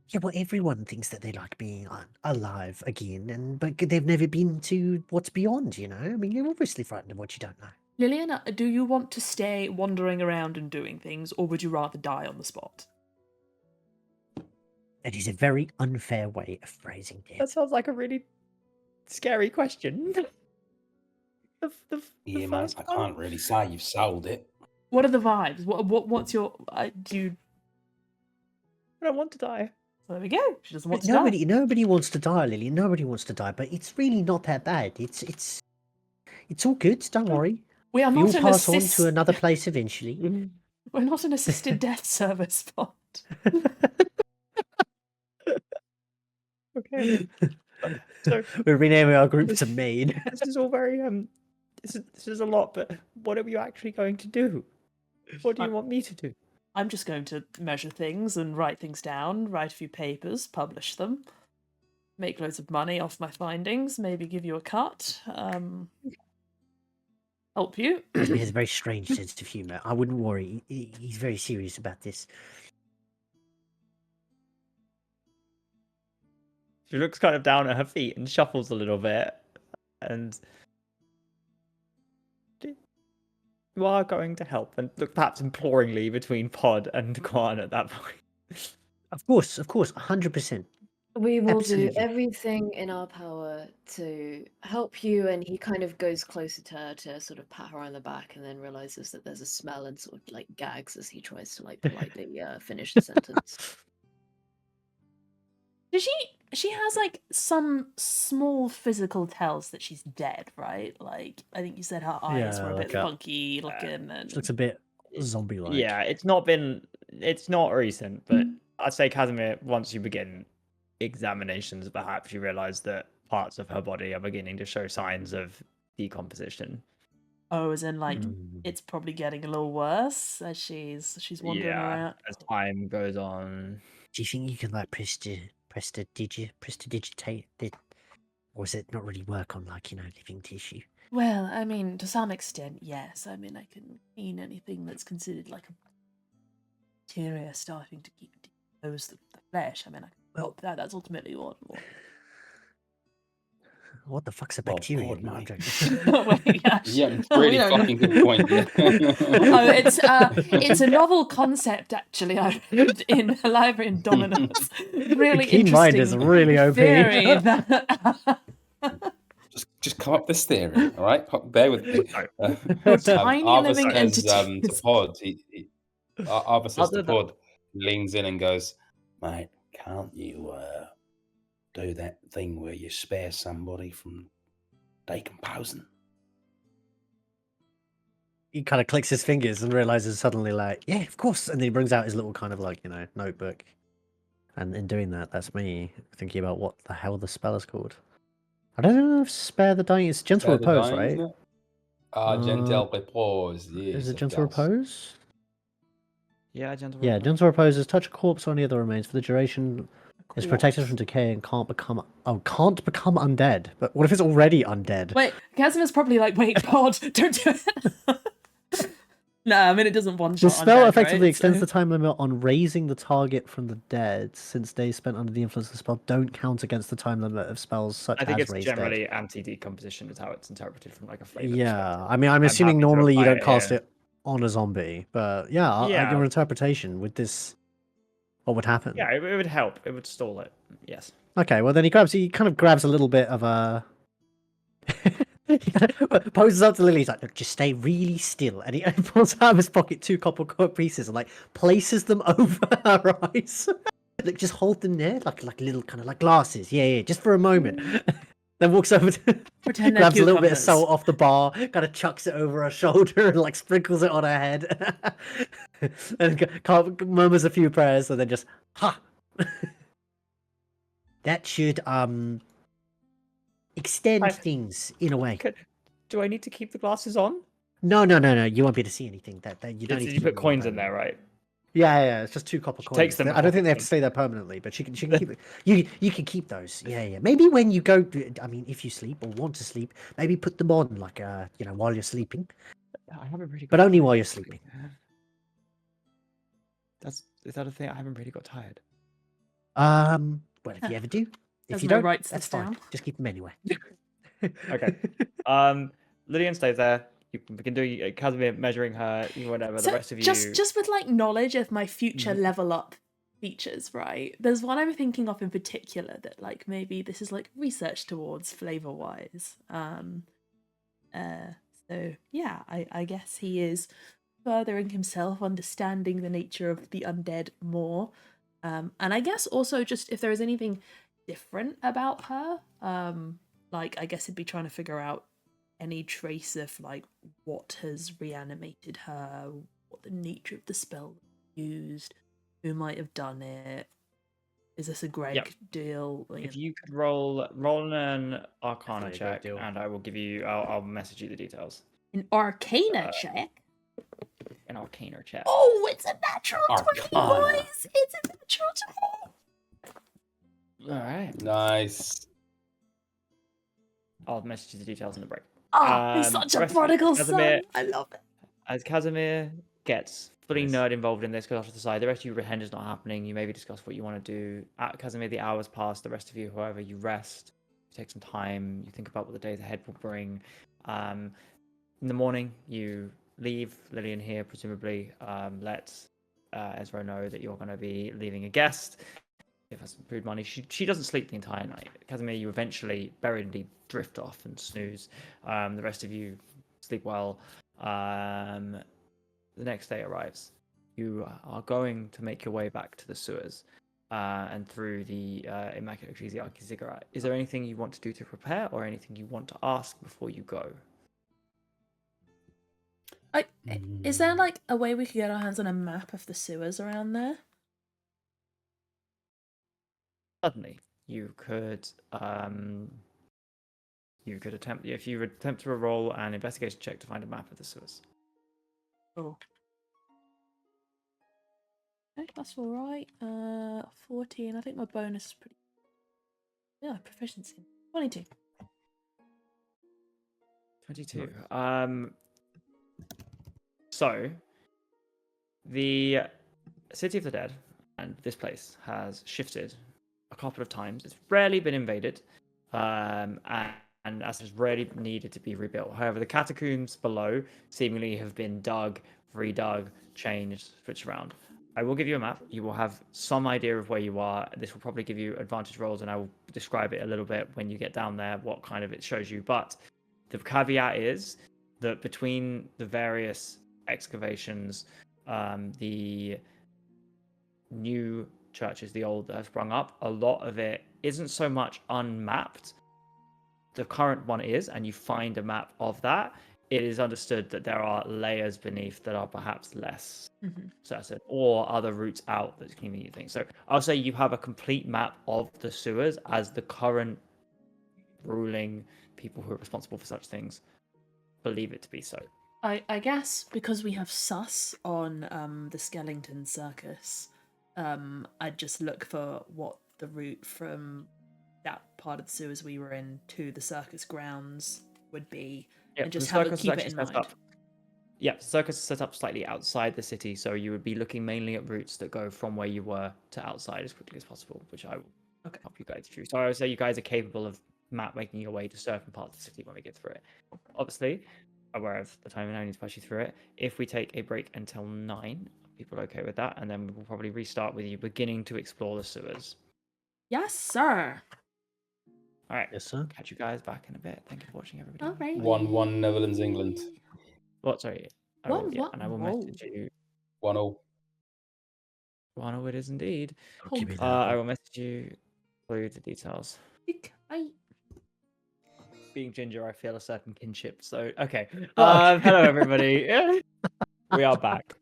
Yeah, well, everyone thinks that they like being alive again, but they've never been to what's beyond. I mean, you're obviously frightened of what you don't know. Lillian, do you want to stay wandering around and doing things, or would you rather die on the spot? That is a very unfair way of phrasing That death. sounds like a really scary question. The Yeah, mate, first I one? can't really say you've sold it. What are the vibes? What's your... do you... I don't want to die. So there we go. She doesn't want to Nobody wants to die, Lily. Nobody wants to die, but it's really not that bad. It's all good. Don't worry. die. We are You'll not an pass on to another place eventually. We're not an assisted death service Pod. Okay. So We're renaming our group to Maid. this is all very this is a lot, but what are you actually going to do? What do you want me to do? I'm just going to measure things and write things down, write a few papers, publish them, make loads of money off my findings, maybe give you a cut, help you. He has a very strange sense of humour. I wouldn't worry. He's very serious about this. She looks kind of down at her feet and shuffles a little bit, and you are going to help, and look perhaps imploringly between Pod and Quan at that point. Of course, 100%. We will Absolutely. do everything in our power to help you. And he kind of goes closer to her to sort of pat her on the back, and then realizes that there's a smell and sort of like gags as he tries to like politely finish the sentence. Does she has like some small physical tells that she's dead, right? Like I think you said her eyes Yeah, were a like bit a- funky looking, and She looks a bit zombie-like. Yeah, it's not recent, but I'd say Casimir, once you begin examinations, perhaps you realise that parts of her body are beginning to show signs of decomposition. oh, as in like Mm. it's probably getting a little worse as she's wandering Yeah, around. as time goes on. Do you think you can like prestidigitate it, or does it not really work on like living tissue? Well, I mean, to some extent, yes. I mean, I can clean anything that's considered like a bacteria starting to decompose the flesh. I mean, I can help that. That's ultimately what. What the fuck's a Well, bacteria? God, No, I'm mate. joking. Wait, yeah. Yeah, We really don't know. fucking good point. Yeah. Oh, it's a novel concept actually. I read in a library in Dominus. Really Keen mind is interesting really OP. theory that Just come up with this theory, all right? Bear with me. You're tiny Arthur living says to entities. Pod, Arthur says to Other than- Pod, leans in and goes, mate, can't you do that thing where you spare somebody from decomposing? He kind of clicks his fingers and realizes suddenly, like, yeah, of course. And then he brings out his little kind of like, notebook. And in doing that, that's me thinking about what the hell the spell is called. I don't know if spare the dying is gentle Spare the repose, dying, right? isn't it? Gentle repose, yes. Is it of gentle course. repose? Yeah, gentle. Yeah, repose. gentle repose is touch a corpse or any other remains for the duration. It's protected from Corpse. decay and can't become undead. But what if it's already undead? Wait, Casimir's probably like, wait, Pod, don't do it. No, I mean it doesn't one shot. The spell undead, effectively right? extends So- the time limit on raising the target from the dead, since days spent under the influence of the spell don't count against the time limit of spells such I think as it's raise generally dead. anti-decomposition is how it's interpreted from like a flavor. Yeah, I mean, I'm assuming happy to normally you apply don't cast here. it on a zombie, but yeah, Yeah. your interpretation with this, what would happen? Yeah, it would help. It would stall it. Yes. Okay, well then he kind of grabs a little bit of a. Poses up to Lily. He's like, "Look, just stay really still." And he pulls out of his pocket 2 copper pieces and like places them over her eyes. Look, just hold them there, like little kind of like glasses. Yeah, just for a moment. Then walks over to Pretend they're grabs a little bit of cucumbers. salt off the bar, kind of chucks it over her shoulder and like sprinkles it on her head, and murmurs a few prayers, and then just ha. That should extend things in a way. Do I need to keep the glasses on? No. You won't be able to see anything. That you don't need to You keep put them on coins in permanently. there, right? Yeah. It's just 2 copper coins. takes them I don't think they have to off. stay there permanently, but she can keep it. You can keep those. Yeah. Maybe when you go, I mean, if you sleep or want to sleep, maybe put them on like while you're sleeping. I haven't really. But only while you're sleeping. Is that a thing? I haven't really got tired. Well, if you ever do, if Has you no don't, rights that's this fine. down. Just keep them anyway. Okay. Lydian stays there. We can do Casimir measuring her, whatever. So the rest of you. just with like knowledge of my future Mhm. level up features, right? There's one I'm thinking of in particular that like maybe this is like research towards flavor wise. So yeah, I guess he is furthering himself, understanding the nature of the undead more. And I guess also just if there is anything different about her, like I guess he'd be trying to figure out any trace of like what has reanimated her, what the nature of the spell used, who might have done it. Is this a Greg deal? If you could roll an Arcana Definitely a Greg check, deal. and I will give you. I'll message you the details. An Arcana check. An Arcana check. Oh, it's a natural 20, Arcana. boys! It's a natural 20. All right. Nice. I'll message you the details in the break. Oh, he's such a rest- prodigal Casimir- son. I love it. As Casimir gets fully Nice. nerd involved in this, goes off to the side. The rest of you pretend it's not happening. You maybe discuss what you want to do. At Casimir, the hours pass. The rest of you, however, you rest. You take some time. You think about what the days ahead will bring. In the morning, you leave Lillian here, presumably. Let Ezra know that you're going to be leaving a guest. Give her some food money. She doesn't sleep the entire night. Casimir, you eventually buried indeed drift off and snooze. The rest of you sleep well. The next day arrives. You are going to make your way back to the sewers and through the Immaculate Ecclesiarchy Ziggurat. Is there anything you want to do to prepare or anything you want to ask before you go? Is there like a way we could get our hands on a map of the sewers around there? Suddenly, you could attempt, if you attempt to roll an investigation check to find a map of the sewers. Oh. Okay, that's all right. 14. I think my bonus is pretty. Yeah, proficiency. 22. 22. So, the City of the Dead and this place has shifted a couple of times. It's rarely been invaded, and as has rarely needed to be rebuilt. However, the catacombs below seemingly have been dug, redug, changed, switched around. I will give you a map. You will have some idea of where you are. This will probably give you advantage rolls, and I will describe it a little bit when you get down there, what kind of it shows you. But the caveat is that between the various excavations, the new churches, the old that have sprung up, a lot of it isn't so much unmapped. The current one is, and you find a map of that. It is understood that there are layers beneath that are perhaps less certain, or other routes out that can mean things. So I'll say you have a complete map of the sewers as the current ruling people who are responsible for such things believe it to be so. I guess because we have sus on the Skellington Circus, I'd just look for what the route from that part of the sewers we were in to the circus grounds would be, and just keep it in mind. Yeah, the circus is set up slightly outside the city, so you would be looking mainly at routes that go from where you were to outside as quickly as possible, which I will help you guys through. So I would say you guys are capable of map making your way to certain parts of the city when we get through it. Obviously, aware of the time and I need to push you through it. If we take a break until 9, people are okay with that, and then we'll probably restart with you beginning to explore the sewers. Yes, sir. All right. Yes, sir. Catch you guys back in a bit. Thank you for watching, everybody. All right. 1-1 Netherlands, England. What? Sorry. And I will message you. 1-0. 1-0 it is indeed. Give me that. I will message you through the details. Being ginger, I feel a certain kinship. So okay. Hello everybody. We are back.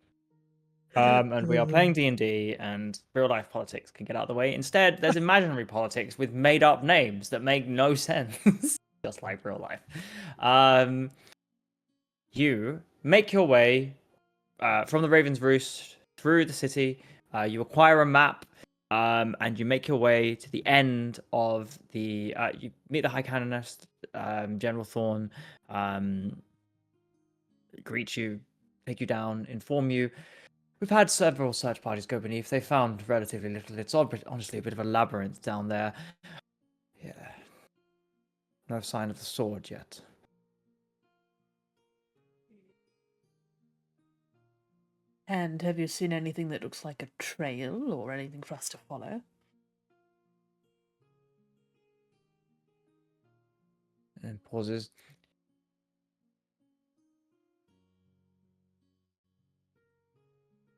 And we are playing D&D, and real life politics can get out of the way. Instead, there's imaginary politics with made up names that make no sense, just like real life. You make your way from the Raven's Roost through the city. You acquire a map, and you make your way to the end of the. You meet the High Canonist, General Thorn, greet you, take you down, inform you. We've had several search parties go beneath. They found relatively little. It's honestly a bit of a labyrinth down there. Yeah. No sign of the sword yet. And have you seen anything that looks like a trail or anything for us to follow? And pauses.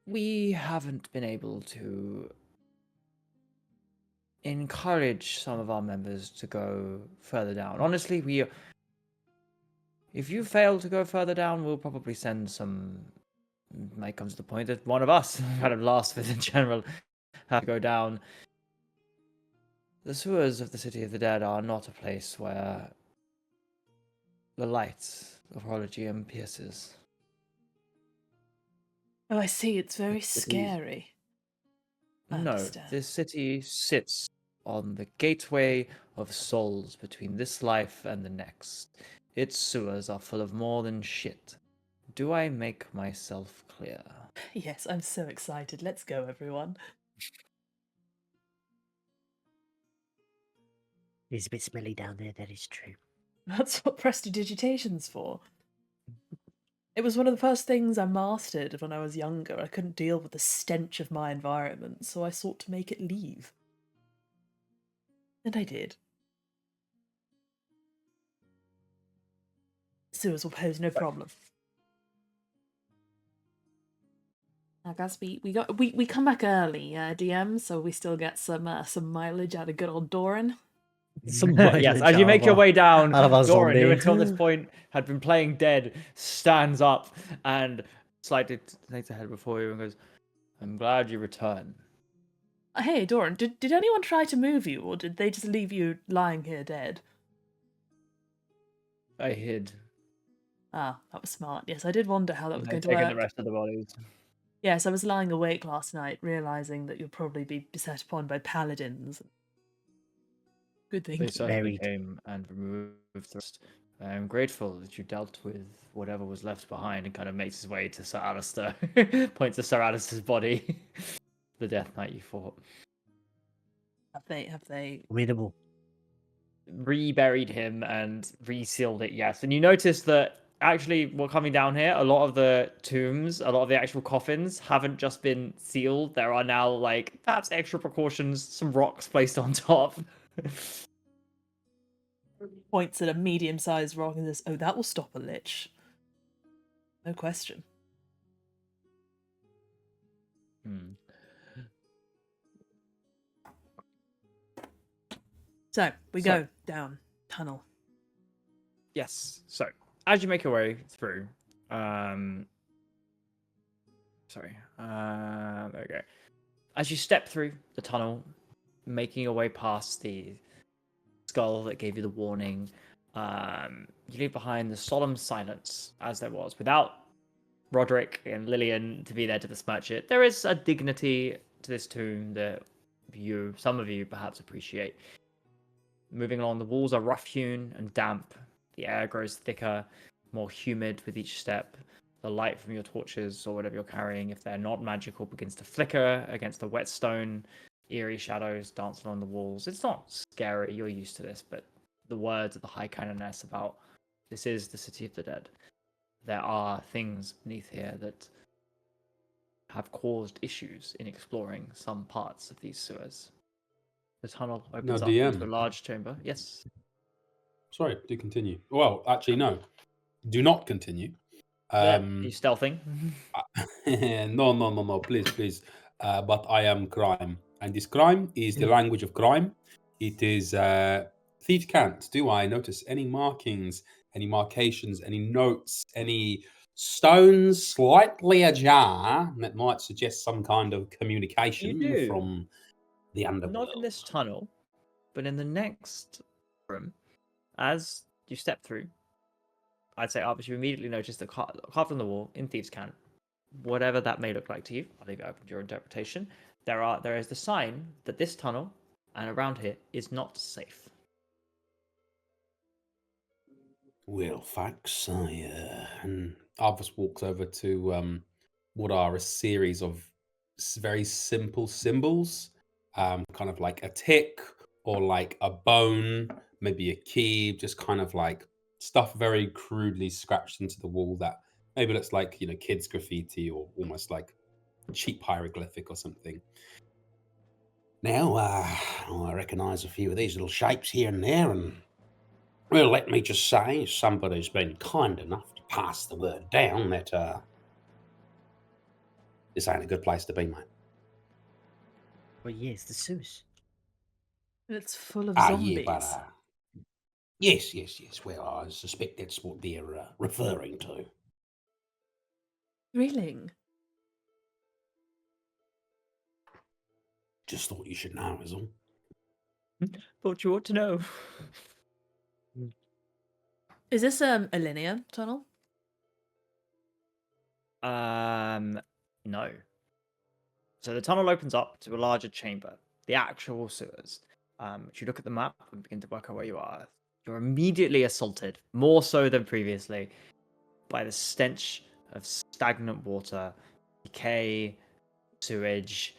We haven't been able to encourage some of our members to go further down. Honestly, if you fail to go further down, we'll probably send some. Might come to the point that one of us, kind of last with in general, have to go down. The sewers of the City of the Dead are not a place where the light of Hologium pierces. Oh, I see. It's very scary. No, this city sits on the gateway of souls between this life and the next. Its sewers are full of more than shit. Do I make myself clear? Yes, I'm so excited. Let's go, everyone. It's a bit smelly down there, that is true. That's what prestidigitation's for. It was one of the first things I mastered when I was younger. I couldn't deal with the stench of my environment, so I sought to make it leave. And I did. Sewers will pose no problem. I guess we come back early, DM, so we still get some mileage out of good old Doran. Yes, as you make your way down, Doran, zombie. who until this point had been playing dead, stands up and slightly takes a head before you and goes, "I'm glad you returned." Hey, Doran, did anyone try to move you, or did they just leave you lying here dead? I hid. Ah, that was smart. Yes, I did wonder how that was going to Taking work. the rest of the bodies. Yes, I was lying awake last night, realising that you'll probably be beset upon by paladins. Good They thing. certainly came and removed the rest. I'm grateful that you dealt with whatever was left behind and kind of makes his way to Sir Alistair. Points to Sir Alistair's body. The Death Knight you fought. Have they Formidable. Reburied him and resealed it, yes. And you notice that actually, what coming down here, a lot of the tombs, a lot of the actual coffins haven't just been sealed. There are now like perhaps extra precautions, some rocks placed on top. Points at a medium-sized rock and says, "Oh, that will stop a lich. No question." Hmm. So we go down tunnel. Yes. So as you make your way through, there we go. As you step through the tunnel, making your way past the skull that gave you the warning, you leave behind the solemn silence as there was, without Roderick and Lillian to be there to besmirch it. There is a dignity to this tomb that some of you perhaps appreciate. Moving along, the walls are rough-hewn and damp. The air grows thicker, more humid with each step. The light from your torches or whatever you're carrying, if they're not magical, begins to flicker against the wet stone. Eerie shadows dance along the walls. It's not scary, you're used to this, but the words of the High Canoness about this is the City of the Dead. There are things beneath here that have caused issues in exploring some parts of these sewers. The tunnel opens up into a large chamber. Yes. Sorry, do continue. Well, actually, no. Do not continue. You stealthing? No, please. But I am crime. And this crime is the language of crime. It is thieves can't. Do I notice any markings, any marcations, any notes, any stones slightly ajar that might suggest some kind of communication You do. from the underworld? Not in this tunnel, but in the next room. As you step through, I'd say, Arbus, you immediately notice that carved on the wall in Thieves' Cant, whatever that may look like to you, I'll leave it open to your interpretation. There is the sign that this tunnel and around here is not safe. Well, thanks. And Arbus walks over to what are a series of very simple symbols, kind of like a tick or like a bone, maybe a key, just kind of like stuff very crudely scratched into the wall that maybe looks like, kids graffiti or almost like cheap hieroglyphic or something. Now, I recognise a few of these little shapes here and there, and well, let me just say, somebody's been kind enough to pass the word down that this ain't a good place to be, mate. Well, yes, the sewers. It's full of Ah, zombies. yeah, but yes. Well, I suspect that's what they're referring to. Reeling. Just thought you should know, is all. Thought you ought to know. Is this a linear tunnel? No. So the tunnel opens up to a larger chamber, the actual sewers. If you look at the map and begin to work out where you are, you're immediately assaulted, more so than previously, by the stench of stagnant water, decay, sewage.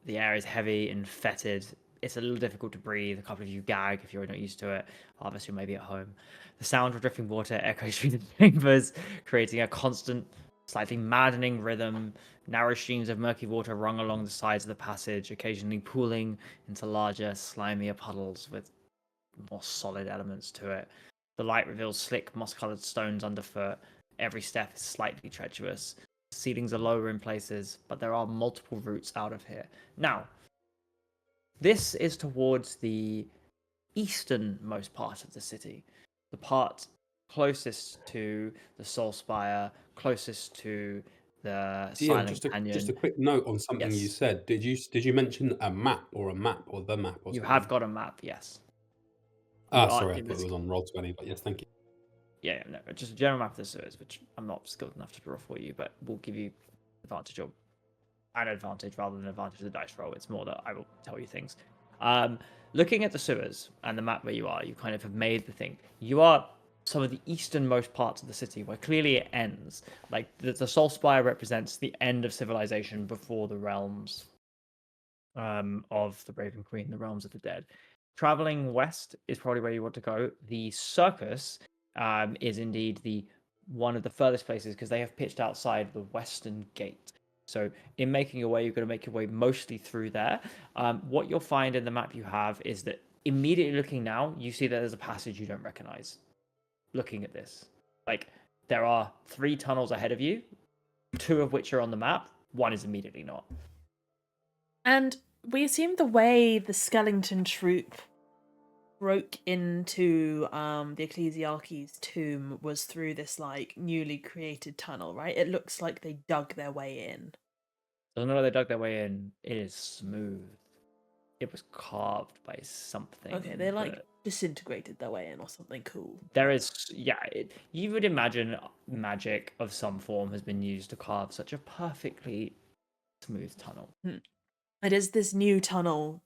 The air is heavy and fetid. It's a little difficult to breathe. A couple of you gag if you're not used to it. Obviously, maybe at home. The sound of drifting water echoes through the chambers, creating a constant, slightly maddening rhythm. Narrow streams of murky water run along the sides of the passage, occasionally pooling into larger, slimier puddles with more solid elements to it. The light reveals slick, moss-colored stones underfoot. Every step is slightly treacherous. The ceilings are lower in places, but there are multiple routes out of here. Now, this is towards the easternmost part of the city, the part closest to the Soul Spire, closest to the Silent Canyon. Just a quick note on something you said. Did you mention a map or the map or something? You have got a map, yes. Sorry, I thought it was on Roll20, but yes, thank you. Yeah, no, just a general map of the sewers, which I'm not skilled enough to draw for you, but will give you advantage or an advantage rather than advantage of the dice roll. It's more that I will tell you things. Looking at the sewers and the map where you are, you kind of have made the thing. You are some of the easternmost parts of the city where clearly it ends. Like the Soul Spire represents the end of civilization before the realms of the Raven Queen, the realms of the dead. Traveling west is probably where you want to go. The circus is indeed the one of the furthest places because they have pitched outside the western gate. So in making your way, you're going to make your way mostly through there. What you'll find in the map you have is that immediately looking now, you see that there's a passage you don't recognize. Looking at this, like there are 3 tunnels ahead of you, 2 of which are on the map. 1 is immediately not. And we assume the way the skeleton troop broke into the Ecclesiarchy's tomb was through this like newly created tunnel, right? It looks like they dug their way in. Doesn't know they dug their way in. It is smooth. It was carved by something. Okay, they like that- disintegrated their way in or something cool. There is, yeah. You would imagine magic of some form has been used to carve such a perfectly smooth tunnel. It is this new tunnel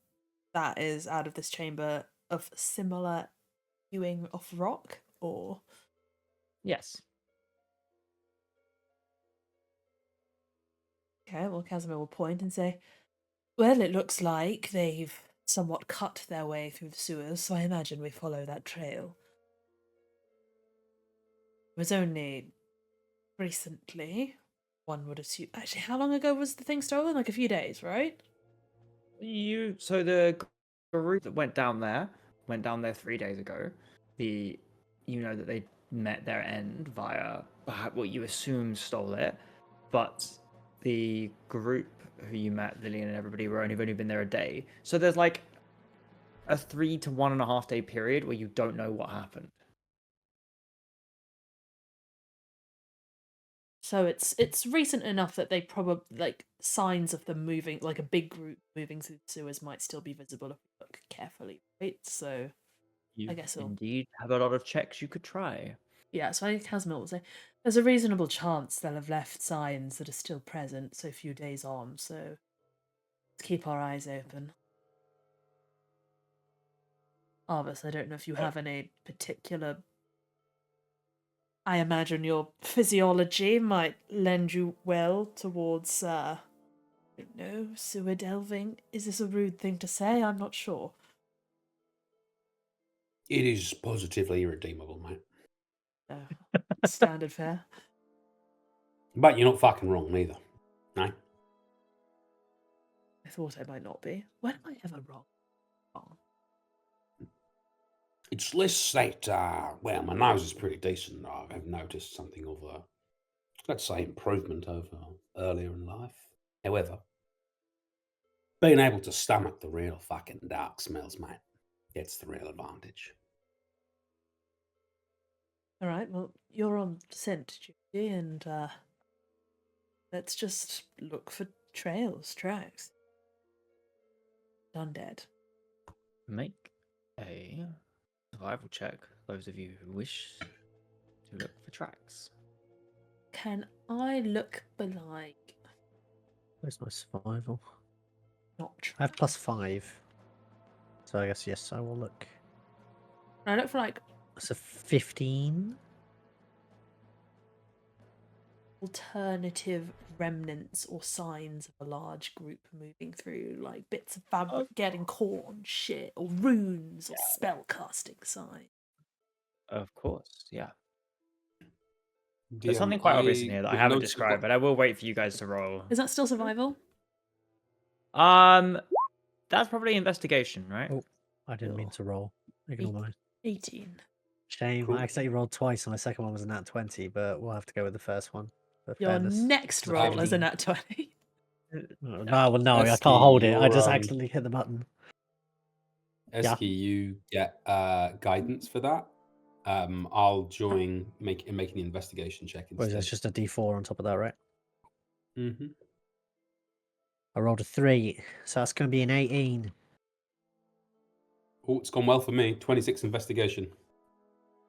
that is out of this chamber of similar hewing of rock, or Yes. okay, well, Casimir will point and say, well, it looks like they've somewhat cut their way through the sewers, so I imagine we follow that trail. It was only recently, one would assume. Actually, how long ago was the thing stolen? Like a few days, right? So the group that went down there 3 days ago. You know that they met their end via what you assume stole it, but the group who you met, Lillian and everybody, have only been there a day. So there's like a 3 to 1.5 day period where you don't know what happened. So it's recent enough that they probably like signs of them moving, like a big group moving through the sewers, might still be visible if you look carefully, right? So You I guess it'll... indeed have a lot of checks you could try. yeah. So I think Casimir will say there's a reasonable chance they'll have left signs that are still present so few days on. So let's keep our eyes open. Arvis, I don't know if you have any particular... I imagine your physiology might lend you well towards, I don't know, sewer delving. Is this a rude thing to say? I'm not sure. It is positively irredeemable, mate. Standard fare. But you're not fucking wrong neither. No? I thought I might not be. When am I ever wrong? It's less that, well, my nose is pretty decent. I've noticed something of a, let's say, improvement over earlier in life. However, being able to stomach the real fucking dark smells, mate, it's the real advantage. All right, well, you're on scent duty, and let's just look for tracks. Undead. Make a survival check, those of you who wish to look for tracks. Can I look like Where's my survival? not I have +5. So I guess, yes, I will look. Can I look for like That's a 15. alternative remnants or signs of a large group moving through, like bits of fabric getting caught on shit, or runes or spell casting signs? Of course, yeah. DM, There's something quite obvious in here that I haven't noticed described, but I will wait for you guys to roll. Is that still survival? That's probably investigation, right? Oh, I didn't mean to roll. Ignore mine. 18. Shame. Cool. I accidentally rolled twice, and my second one was a nat 20, but we'll have to go with the first one. For Your fairness. next roll is a nat 20. No, well, no, I Esky, can't hold it. I you're, just accidentally hit the button. Yeah. Esky, you get guidance for that. I'll join making the investigation check Whereas instead. that's just a d4 on top of that, right? Mm-hmm. I rolled a 3, so that's going to be an 18. Oh, it's gone well for me. 26 investigation.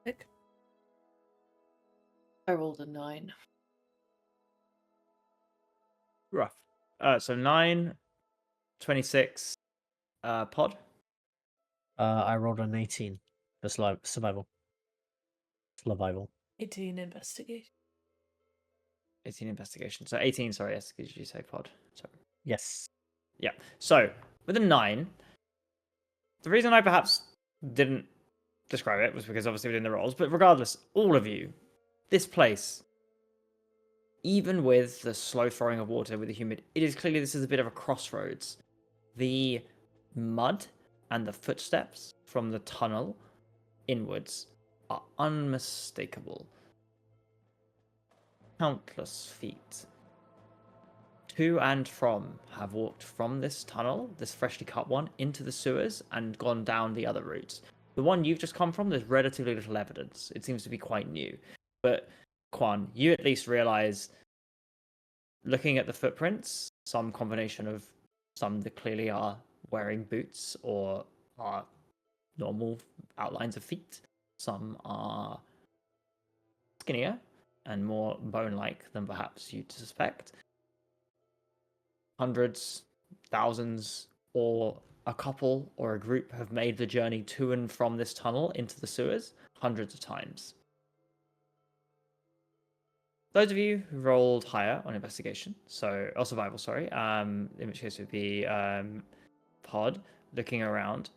Pick. I rolled a 9. Rough. So 9, 26, pod. I rolled an 18 for survival. Survival. 18 investigation. 18 investigation. So 18, sorry, yes, did you say pod? Sorry. Yes. Yeah. So with a 9, the reason I perhaps didn't describe it was because obviously within the rolls, but regardless, all of you this place, even with the slow throwing of water with the humid, it is clearly this is a bit of a crossroads. The mud and the footsteps from the tunnel inwards are unmistakable. Countless feet to and from have walked from this tunnel, this freshly cut one, into the sewers and gone down the other routes. The one you've just come from, there's relatively little evidence. It seems to be quite new. But Quan, you at least realize, looking at the footprints, some combination of some that clearly are wearing boots or are normal outlines of feet. Some are skinnier and more bone-like than perhaps you'd suspect. Hundreds, thousands, or a couple or a group have made the journey to and from this tunnel into the sewers hundreds of times. Those of you who rolled higher on investigation, or survival, sorry, in which case it would be Pod, looking around,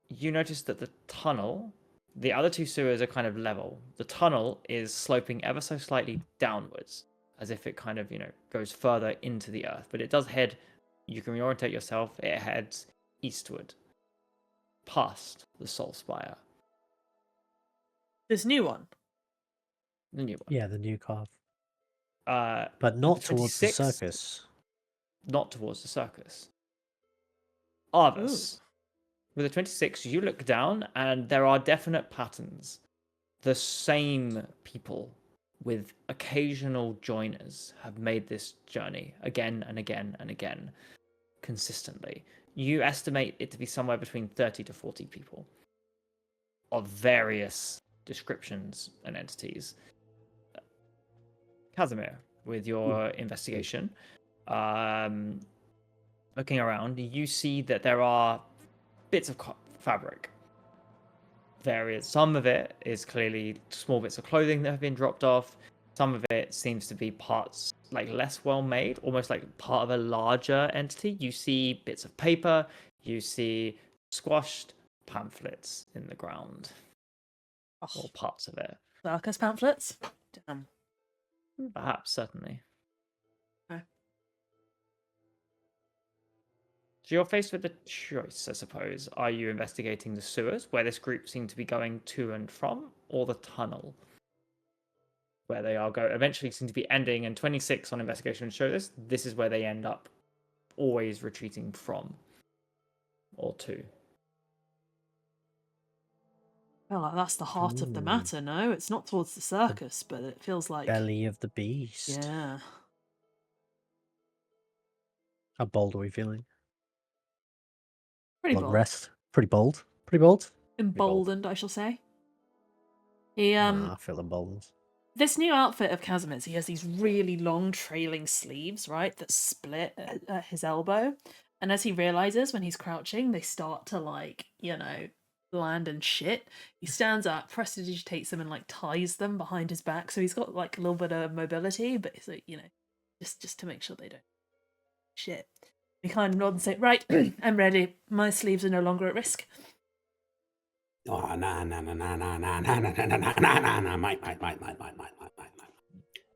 you notice that the tunnel, the other two sewers are kind of level. The tunnel is sloping ever so slightly downwards, as if it kind of, goes further into the earth. But it does head, you can reorientate yourself, it heads eastward, past the Soul Spire. This new one. The new one. Yeah, the new carve. But not towards the circus. Not towards the circus. Arvis, with a 26, you look down and there are definite patterns. The same people with occasional joiners have made this journey again and again and again, consistently. You estimate it to be somewhere between 30 to 40 people of various descriptions and entities. Casimir, with your investigation, looking around, you see that there are bits of fabric. Some of it is clearly small bits of clothing that have been dropped off. Some of it seems to be parts like less well made, almost like part of a larger entity. You see bits of paper, you see squashed pamphlets in the ground, or parts of it. Circus pamphlets? Damn. Perhaps, certainly. Okay. So you're faced with a choice, I suppose. Are you investigating the sewers, where this group seemed to be going to and from, or the tunnel, where they are eventually seem to be ending? And 26 on investigation show this is where they end up, always retreating from, or to. Well, that's the heart of the matter, no? It's not towards the circus, but it feels like... Belly of the beast. Yeah. How bold are we feeling? Pretty Long bold. rest. Pretty bold. Pretty bold. Emboldened, I shall say. He, I feel emboldened. This new outfit of Casimir's, he has these really long trailing sleeves, right, that split at his elbow. And as he realizes when he's crouching, they start to, land and shit. He stands up, prestidigitates them, and, ties them behind his back. So he's got, a little bit of mobility, but it's, just to make sure they don't shit. He kind of nods and say, right, I'm ready. My sleeves are no longer at risk. Oh, no, mate.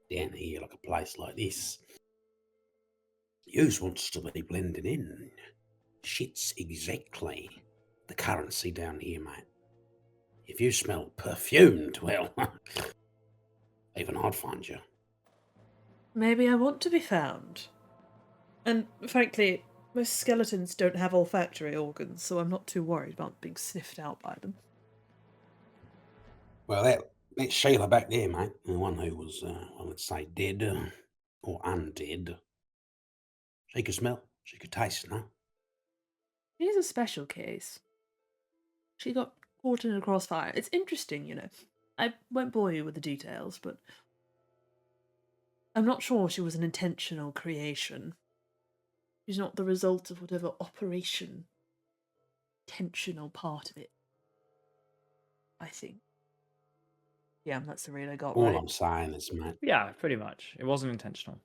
Down here, like a place like this, yous wants to be blending in. Shit's exactly the currency down here, mate. If you smell perfumed, well, even I'd find you. Maybe I want to be found. And frankly, most skeletons don't have olfactory organs, so I'm not too worried about being sniffed out by them. Well, that Sheila back there, mate, the one who was, I would say, dead or undead, she could smell, she could taste, no? She's a special case. She got caught in a crossfire. It's interesting, I won't bore you with the details, but I'm not sure she was an intentional creation. She's not the result of whatever operation, intentional part of it, I think. Yeah, that's the read I got, All right? I'm saying is, mate, Yeah, pretty much. It wasn't intentional.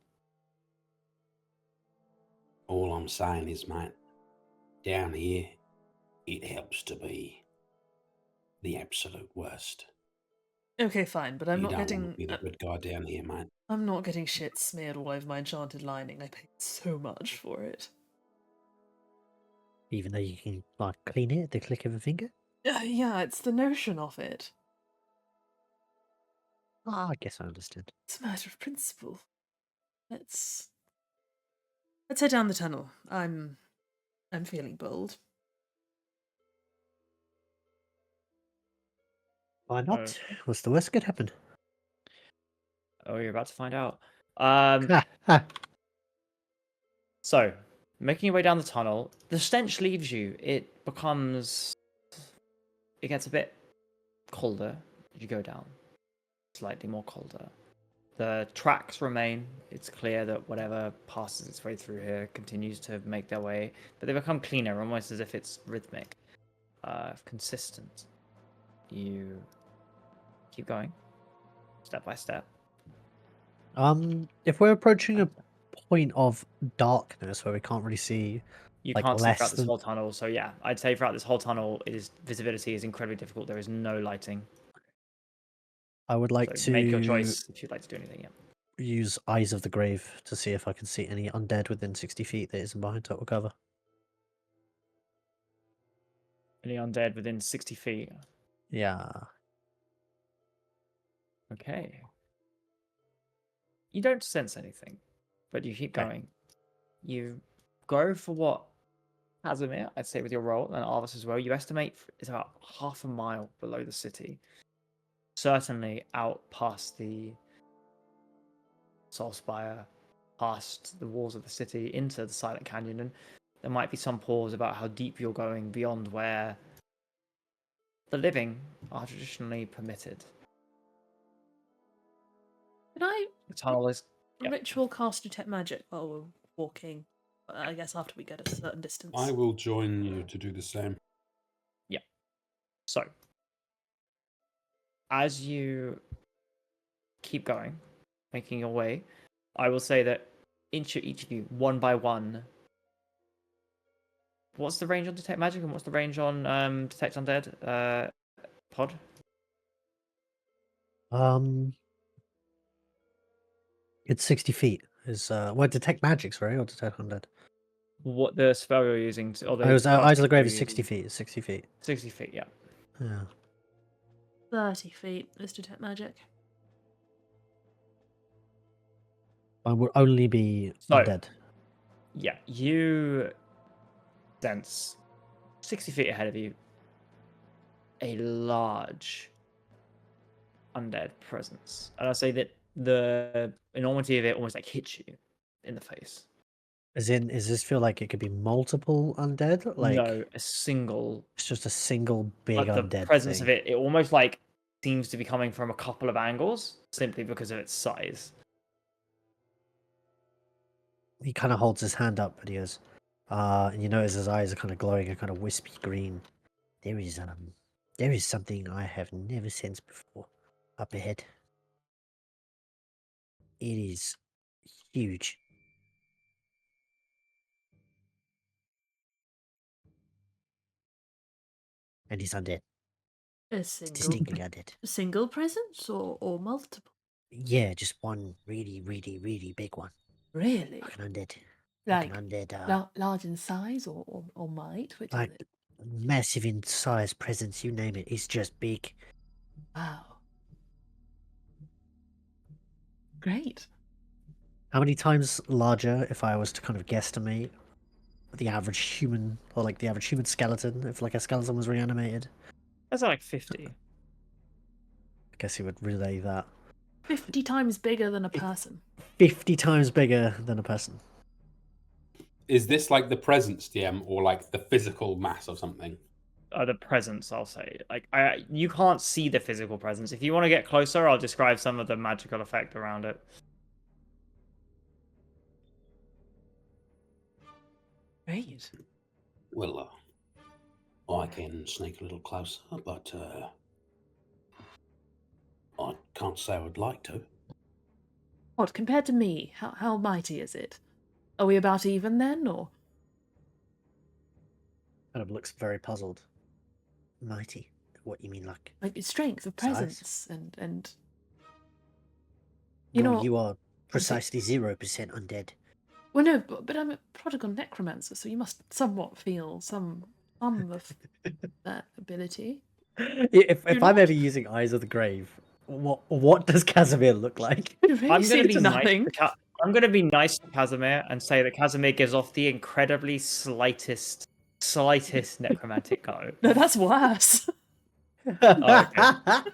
all I'm saying is, mate, down here, it helps to be the absolute worst. Okay, fine, but I'm You not don't want getting. to be the good guy down here, mate. I'm not getting shit smeared all over my enchanted lining. I paid so much for it. Even though you can like clean it at the click of a finger. Yeah, it's the notion of it. Ah, I guess I understand. It's a matter of principle. Let's head down the tunnel. I'm feeling bold. Why not? Okay. What's the worst that could happen? Oh, you're about to find out. Ha. So, making your way down the tunnel, the stench leaves you. It gets a bit colder as you go down. Slightly more colder. The tracks remain. It's clear that whatever passes its way through here continues to make their way, but they become cleaner, almost as if it's rhythmic, consistent. You keep going, step by step. If we're approaching a point of darkness where we can't really see, You like, can't see less throughout this than- whole tunnel, so yeah, I'd say throughout this whole tunnel, visibility is incredibly difficult. There is no lighting. I would like So to make your choice if you'd like to do anything. Yeah. use Eyes of the Grave to see if I can see any undead within 60 feet that isn't behind total cover. Any undead within 60 feet. Yeah. Okay. You don't sense anything, but you keep Okay. going. You go for what, Casimir, I'd say with your roll, and Arvis as well, you estimate it's about half a mile below the city. Certainly out past the Soul Spire, past the walls of the city, into the Silent Canyon, and there might be some pause about how deep you're going beyond where the living are traditionally permitted. Can I The tunnel is... Yep. ritual cast detect magic while we're walking? I guess after we get a certain distance. I will join you to do the same. Yeah. So, as you keep going, making your way, I will say that each of you, one by one. What's the range on detect magic and what's the range on detect undead? Pod. It's 60 feet. Is well, detect magics, right? Or detect undead. What the spell you're using? Or the Eyes of the casting Grave you're is 60 using. feet. It's 60 feet. 60 feet. Yeah. Yeah. 30 feet is detect magic. I would only be So, undead. yeah, you sense 60 feet ahead of you a large undead presence, and I'll say that the enormity of it almost like hits you in the face. As in, does this feel like it could be multiple undead? Like, No, a single. it's just a single big But the undead presence thing. of it almost like seems to be coming from a couple of angles simply because of its size. He kind of holds his hand up, but he goes, and you notice his eyes are kind of glowing a kind of wispy green. There is something I have never sensed before up ahead. It is huge. And he's undead. A It's single distinctly undead. single presence or multiple? Yeah, just one really, really, really big one. Really? Like an undead. Like an undead, large in size or might? Which is like it? massive in size, presence, you name it. It's just big. Wow. Great. How many times larger, if I was to kind of guesstimate, the average human, or like the average human skeleton, if like a skeleton was reanimated? That's like 50. I guess he would relay that. 50 times bigger than a person. 50 times bigger than a person. Is this like the presence, DM, or like the physical mass of something? The presence, I'll say. Like, you can't see the physical presence. If you want to get closer, I'll describe some of the magical effect around it. Great. Well, I can sneak a little closer, but I can't say I would like to. What, compared to me, how mighty is it? Are we about even then, or? Kind of looks very puzzled. Mighty. What you mean, like? Like its strength of Size? presence and you Well, know. you are precisely 0% undead. Well, no, but I'm a prodigal necromancer, so you must somewhat feel some of that ability. If You're I'm not. ever using Eyes of the Grave, what does Casimir look like? You really I'm see gonna be nothing. nice. I'm gonna be nice to Casimir and say that Casimir gives off the incredibly slightest necromantic glow. No, that's worse. Okay.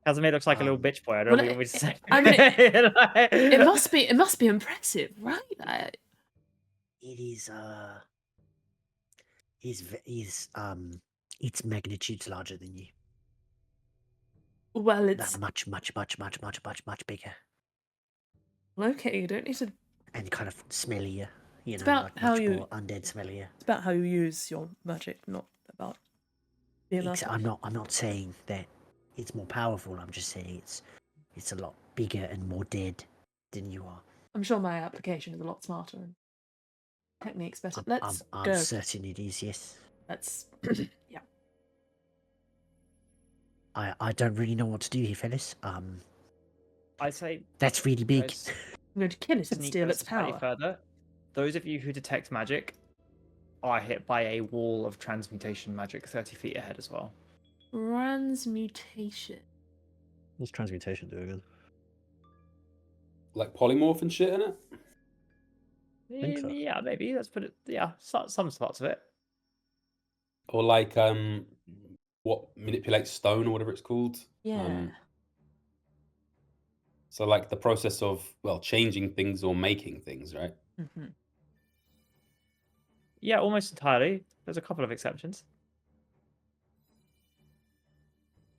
Casimir looks like a little Um, bitch boy. I don't know Well, what you want me to say. I mean, Like- it must be impressive, right? It is its magnitude's larger than you. Well, That it's much bigger okay. You don't need to. and kind of smellier. You It's know, about like how much you. more undead smellier. It's about how you use your magic, not about the amount. I'm not saying that it's more powerful. I'm just saying it's a lot bigger and more dead than you are. I'm sure my application is a lot smarter and techniques better. I'm, Let's I'm go. certain it is. Yes. Let's. Yeah. I don't really know what to do here, fellas. I say That's really big. guys, I'm going to kill it and sneak steal us its slightly power. further. Those of you who detect magic are hit by a wall of transmutation magic 30 feet ahead as well. Transmutation. What's transmutation doing again? Like polymorph and shit in it. Think so. Yeah, maybe. Let's put it. Yeah, some parts of it. Or like what manipulates stone or whatever it's called. Yeah. So like the process of changing things or making things, right? Mm-hmm. Yeah, almost entirely. There's a couple of exceptions.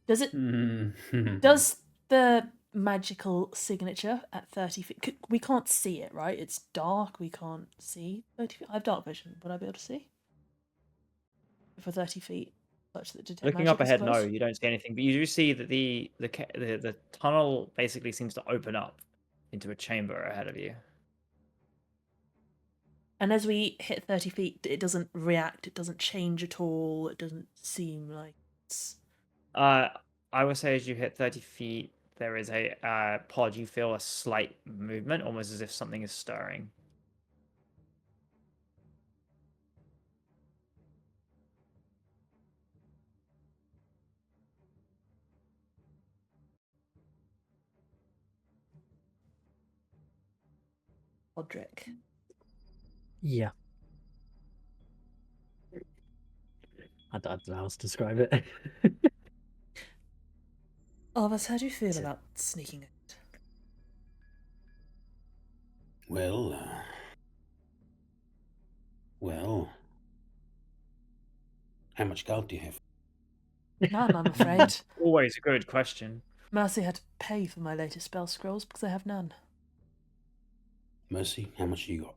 Does it? Mhm. Does the magical signature at 30 feet? We can't see it, right? It's dark. We can't see 30 feet. I have dark vision. Would I be able to see? For 30 feet, such that detect Looking magic up is ahead, no, close? you don't see anything, but you do see that the tunnel basically seems to open up into a chamber ahead of you. And as we hit 30 feet, it doesn't react. It doesn't change at all. It doesn't seem like it's. I would say as you hit 30 feet, there is a pod. You feel a slight movement, almost as if something is stirring. Podrick. Yeah. I don't know how else to describe it. Arvas, how do you feel It's a- about sneaking out? Well, how much gold do you have? None, I'm afraid. Always a good question. Mercy had to pay for my latest spell scrolls because I have none. Mercy, how much you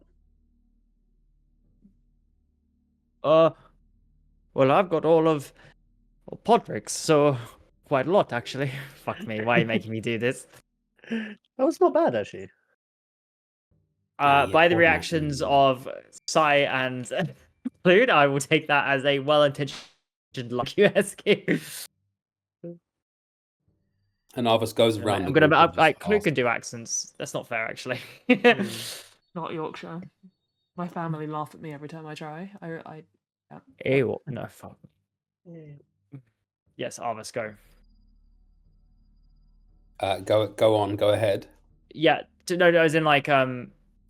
got? Well, I've got all of Podrick's, so quite a lot actually. Fuck me, why are you making me do this? That was not bad, actually. Yeah, By the Podrick, reactions of Sai and Clued, I will take that as a well-intentioned like you asking. And Arvis goes around I'm the gonna. group and just Clued asks, can do accents. That's not fair, actually. Not Yorkshire. My family laugh at me every time I try. Yeah. Ew, no fuck. Yes, Arvis, go. go on, go ahead. Yeah, no, as in like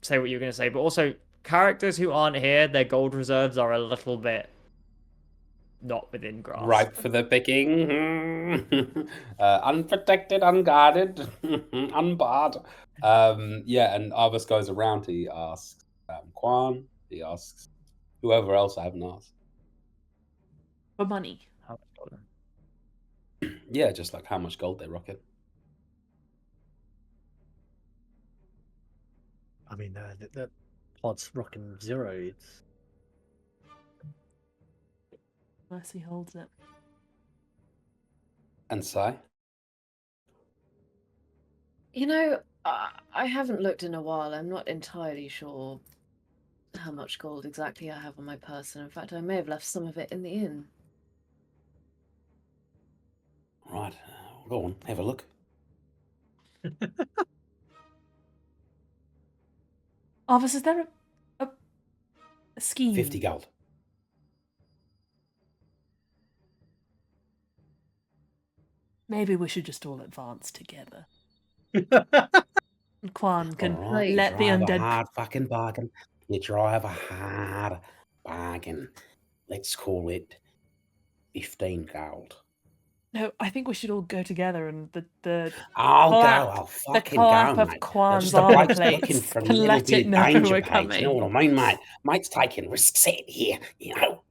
say what you were gonna say, but also characters who aren't here, their gold reserves are a little bit not within grasp. Ripe for the picking. Unprotected, unguarded, unbarred. Yeah, and Arvis goes around. He asks Quan. He asks whoever else I haven't asked. For money. How much gold? Yeah, just like how much gold they rocket. I mean, the pod's rocking 0. It's Mercy holds it. And Sai? You know, I haven't looked in a while. I'm not entirely sure how much gold exactly I have on my person. In fact, I may have left some of it in the inn. Right, go on, have a look. Arvis, is there a scheme? 50 gold. Maybe we should just all advance together. Quan can All right, let the you drive a undead. hard fucking bargain. You drive a hard bargain. Let's call it 15 gold. No, I think we should all go together, and the I'll clap- go. I'll the fucking clap go, of mate. Quan's Just the armor bloke's looking plates for a can little let bit it of know danger, we're Paige. You know coming. what I mean, mate? Mate's taking risks out here. You know,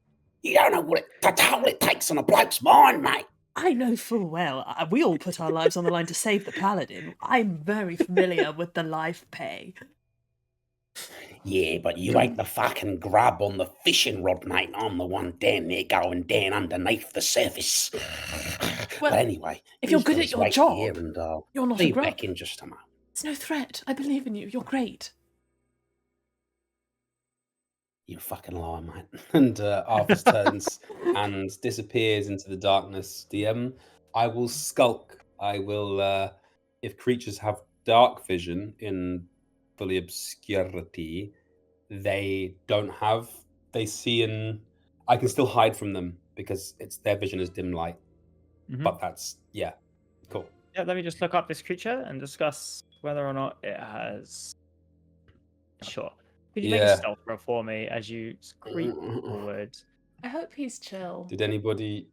you don't know what the toll it takes on a bloke's mind, mate. I know full well we all put our lives on the line to save the paladin. I'm very familiar with the life pay. Yeah, but you ain't the fucking grub on the fishing rod, mate. I'm the one down there going down underneath the surface. Well, but anyway, if you're he's good got at his your weight job, here and you're not be a grub. back in just a moment. It's no threat. I believe in you. You're great. You fucking liar, mate. And Arthas turns and disappears into the darkness. DM, I will skulk. I will, if creatures have dark vision in fully obscurity, they don't have, they see in, I can still hide from them because it's their vision is dim light. Mhm. But that's, yeah, cool. Yeah, let me just look up this creature and discuss whether or not it has. Sure. Could you make a Yeah. stealth roll for me as you creep forward? I hope he's chill. Did anybody,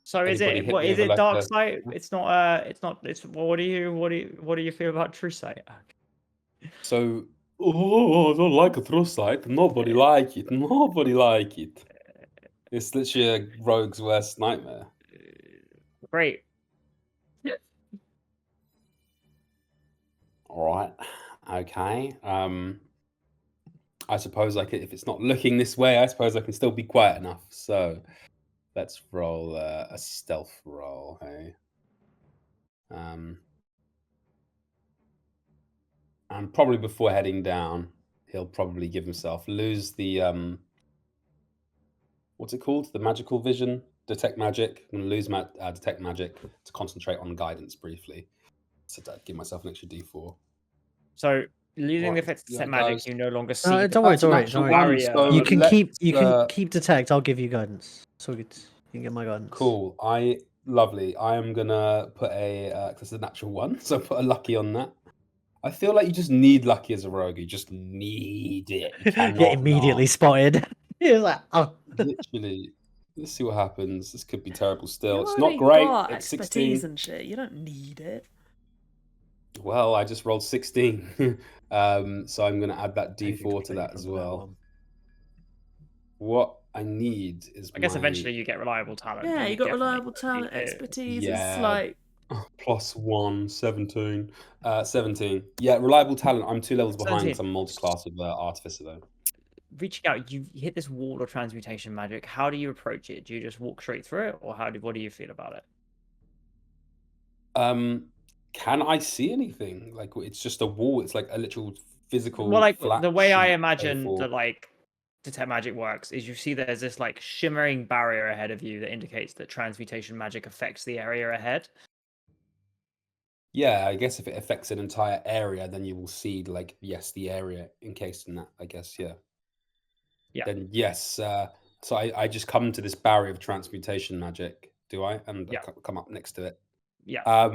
So is Anybody it hit what me is with, it like, dark a- sight? It's not it's what do you feel about true sight? so, I don't like a throw sight. Nobody like it. Nobody like it. It's literally a rogue's worst nightmare. Great. All right. Okay. I suppose I could, if it's not looking this way, I suppose I can still be quiet enough. So let's roll a stealth roll. Hey. And probably before heading down, he'll probably give himself lose the what's it called? The magical vision, detect magic. I'm gonna lose detect magic to concentrate on guidance briefly. So I'd give myself an extra D4. So losing the Right, effects of yeah, set magic, guys. you no longer see. No, the don't worry, That's a don't worry, natural don't worry. one, barrier. so You can let's, keep detect. I'll give you guidance. So good. You can get my guidance. Cool. Lovely. I am gonna put a because it's a natural one, so put a lucky on that. I feel like you just need lucky as a rogue. You just need it. You cannot Get immediately not. spotted. He was like, oh. Literally. Let's see what happens. This could be terrible still. You It's already not great. got It's expertise 16. and shit. You don't need it. Well, I just rolled 16. So I'm gonna add that I think D4 to completely that as forgot well. one. What I need is I guess my eventually you get reliable talent. Yeah, and you got definitely reliable don't talent, need it. expertise. Yeah. It's like +1, 17. 17. Yeah, reliable talent. I'm 2 levels behind 17. because I'm multi-class with Artificer though. Reaching out, you hit this wall of transmutation magic. How do you approach it? Do you just walk straight through it, or what do you feel about it? Can I see anything? Like it's just a wall. It's like a literal physical Well, like flat the way I sheet imagine A4. that like detect magic works is you see there's this like shimmering barrier ahead of you that indicates that transmutation magic affects the area ahead. Yeah, I guess if it affects an entire area, then you will see like yes, the area encased in that. I guess yeah. Yeah. Then yes. So I just come to this barrier of transmutation magic. Do I? And Yeah. I come up next to it. Yeah.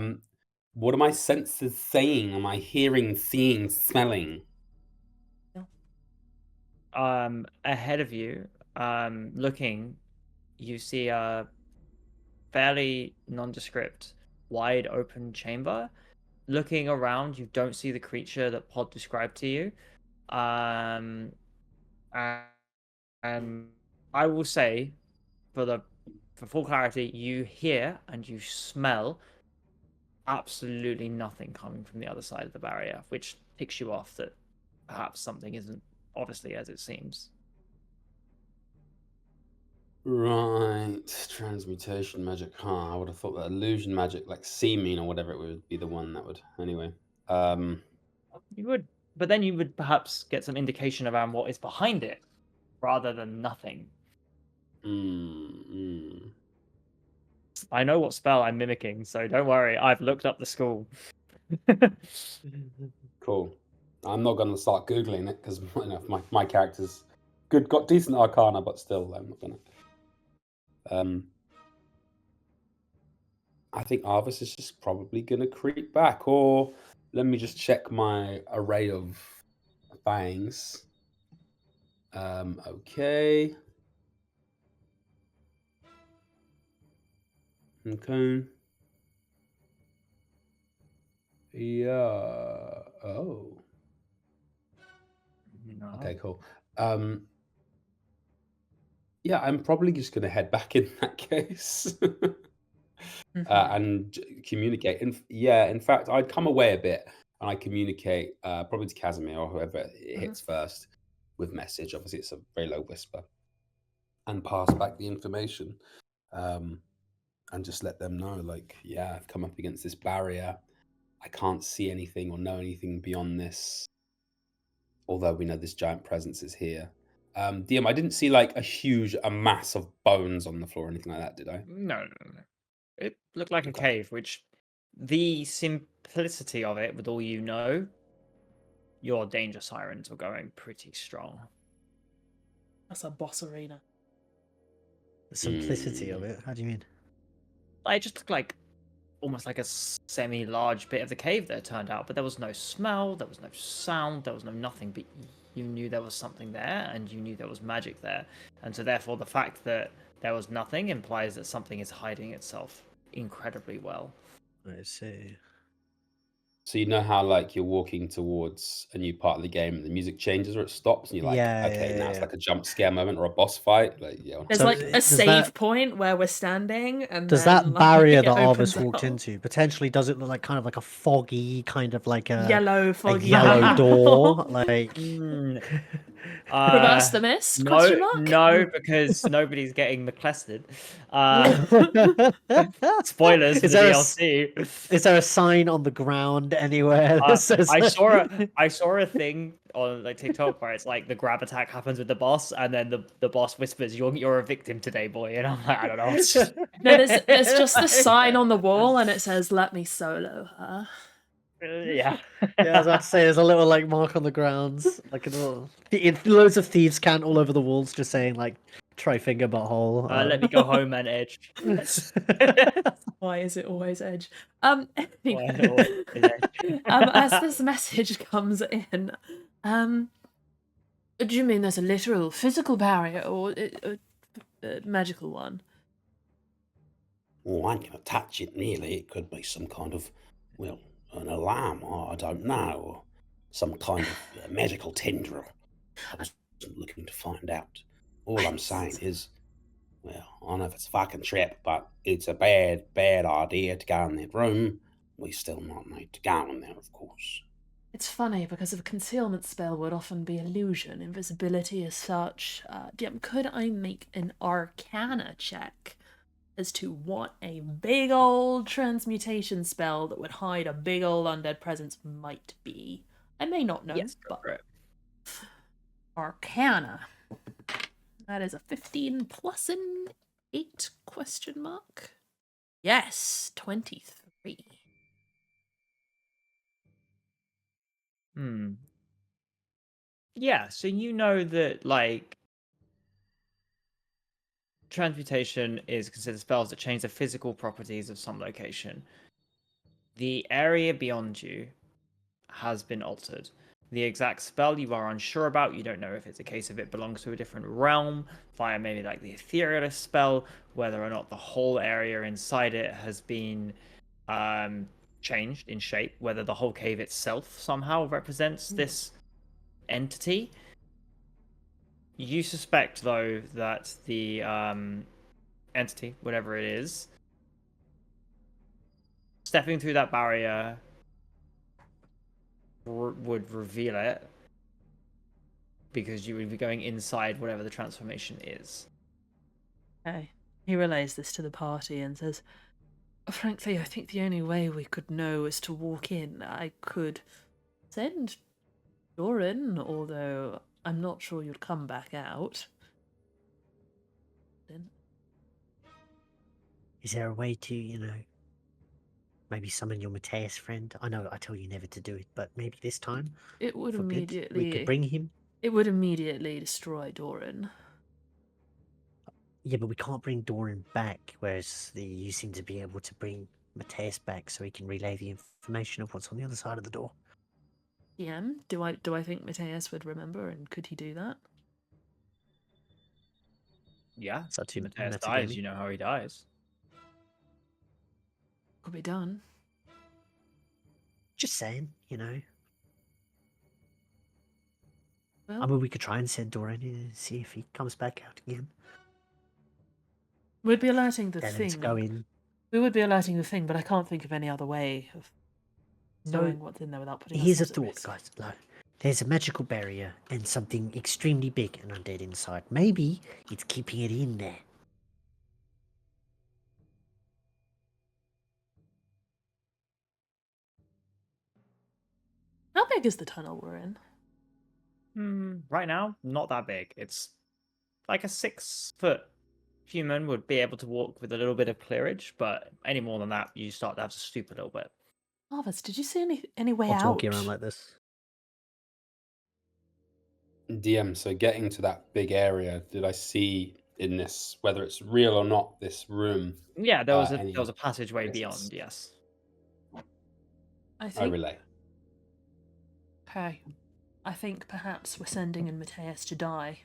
What are my senses saying? Am I hearing, seeing, smelling? Ahead of you, looking, you see a fairly nondescript, wide open chamber. Looking around, you don't see the creature that Pod described to you. And I will say, for full clarity, you hear and you smell absolutely nothing coming from the other side of the barrier, which ticks you off that perhaps something isn't obviously as it seems. Right, transmutation magic. Huh, I would have thought that illusion magic, like seeming or whatever it would be the one that would. Anyway, You would but then you would perhaps get some indication around what is behind it, rather than nothing. I know what spell I'm mimicking, so don't worry. I've looked up the school. Cool. I'm not going to start Googling it because my character's good, got decent arcana, but still, I'm not going to. I think Arvis is just probably going to creep back, or let me just check my array of fangs. Okay. Okay. Yeah. Oh. No. Okay, cool. Yeah, I'm probably just going to head back in that case. And communicate. In fact, I'd come away a bit and I communicate probably to Casimir or whoever it hits first with message. Obviously, it's a very low whisper, and pass back the information, and just let them know, like, yeah, I've come up against this barrier. I can't see anything or know anything beyond this, although we know this giant presence is here. DM, I didn't see like a mass of bones on the floor or anything like that, did I? No. It looked like a Okay. cave, which the simplicity of it, with all you know, your danger sirens were going pretty strong. That's a boss arena. The simplicity of it. How do you mean? It just looked like almost like a semi-large bit of the cave that turned out, but there was no smell, there was no sound, there was no nothing, but you knew there was something there, and you knew there was magic there. And so therefore the fact that there was nothing implies that something is hiding itself incredibly well. I see. So you know how like you're walking towards a new part of the game and the music changes or it stops and you're like, Yeah, okay, yeah, now it's yeah. like a jump scare moment or a boss fight. Like, yeah. There's So like a does save that- point where we're standing, and Does then, that barrier like, that it opens Arvis walked up. into potentially, does it look like kind of like a foggy, kind of like a Yellow foggy yellow door? door. Like Reverse the mist? Question mark? No, because nobody's getting McClested. Spoilers for Is the there DLC. Is there a sign on the ground anywhere that says I saw a thing on like TikTok where it's like the grab attack happens with the boss, and then the boss whispers, "You're a victim today, boy," and I'm like, I don't know. No, there's just the sign on the wall, and it says, "Let me solo her." Yeah. Yeah, I was about to say there's a little like mark on the grounds, like a little loads of thieves' cant all over the walls, just saying like "try finger butthole." Let me go home and edge. Why is it always edge? Why is it always edge? As this message comes in, do you mean there's a literal physical barrier or a magical one? Oh, I ain't going to touch it nearly. It could be some kind of, well, an alarm, or I don't know, or some kind of magical tendril. I wasn't looking to find out. All I'm saying is, well, I don't know if it's a fucking trap, but it's a bad idea to go in that room. We still not need to go in there, of course. It's funny because a concealment spell would often be illusion, invisibility as such. Could I make an Arcana check as to what a big old transmutation spell that would hide a big old undead presence might be? I may not know, Yes, go but for it. Arcana. That is a 15 plus an 8 question mark. Yes, 23. Yeah, so you know that like transmutation is considered spells that change the physical properties of some location. The area beyond you has been altered. The exact spell you are unsure about. You don't know if it's a case of it belongs to a different realm via maybe like the etherealist spell, whether or not the whole area inside it has been changed in shape, whether the whole cave itself somehow represents this entity. You suspect, though, that the entity, whatever it is, stepping through that barrier would reveal it, because you would be going inside whatever the transformation is. Okay. He relays this to the party and says, frankly, I think the only way we could know is to walk in. I could send You're in, although I'm not sure you'd come back out. Is there a way to, maybe summon your Mateus friend? I know I tell you never to do it, but maybe this time, It would for good, we immediately. could bring him. It would immediately destroy Doran. Yeah, but we can't bring Doran back, whereas you seem to be able to bring Mateus back so he can relay the information of what's on the other side of the door. DM, do I think Mateus would remember, and could he do that? Yeah. So to Mateus dies, you know how he dies. Could be done. Just saying, Well, I mean, we could try and send Doran in and see if he comes back out again. we'd be alerting the Tell him thing. to go in. We would be alerting the thing, but I can't think of any other way of No, knowing what's in there without putting Here's a ourselves at thought, risk. guys. Like, there's a magical barrier and something extremely big and undead inside. Maybe it's keeping it in there. How big is the tunnel we're in? Right now, not that big. It's like a 6-foot human would be able to walk with a little bit of clearage, but any more than that, you start to have to stoop a little bit. Marvis, did you see any way Or out? talking around like this. DM, so getting to that big area, did I see in this, whether it's real or not, this room? Yeah, there was any a passageway exits? beyond. Yes. I I think. relay. Okay. I think perhaps we're sending in Mateus to die.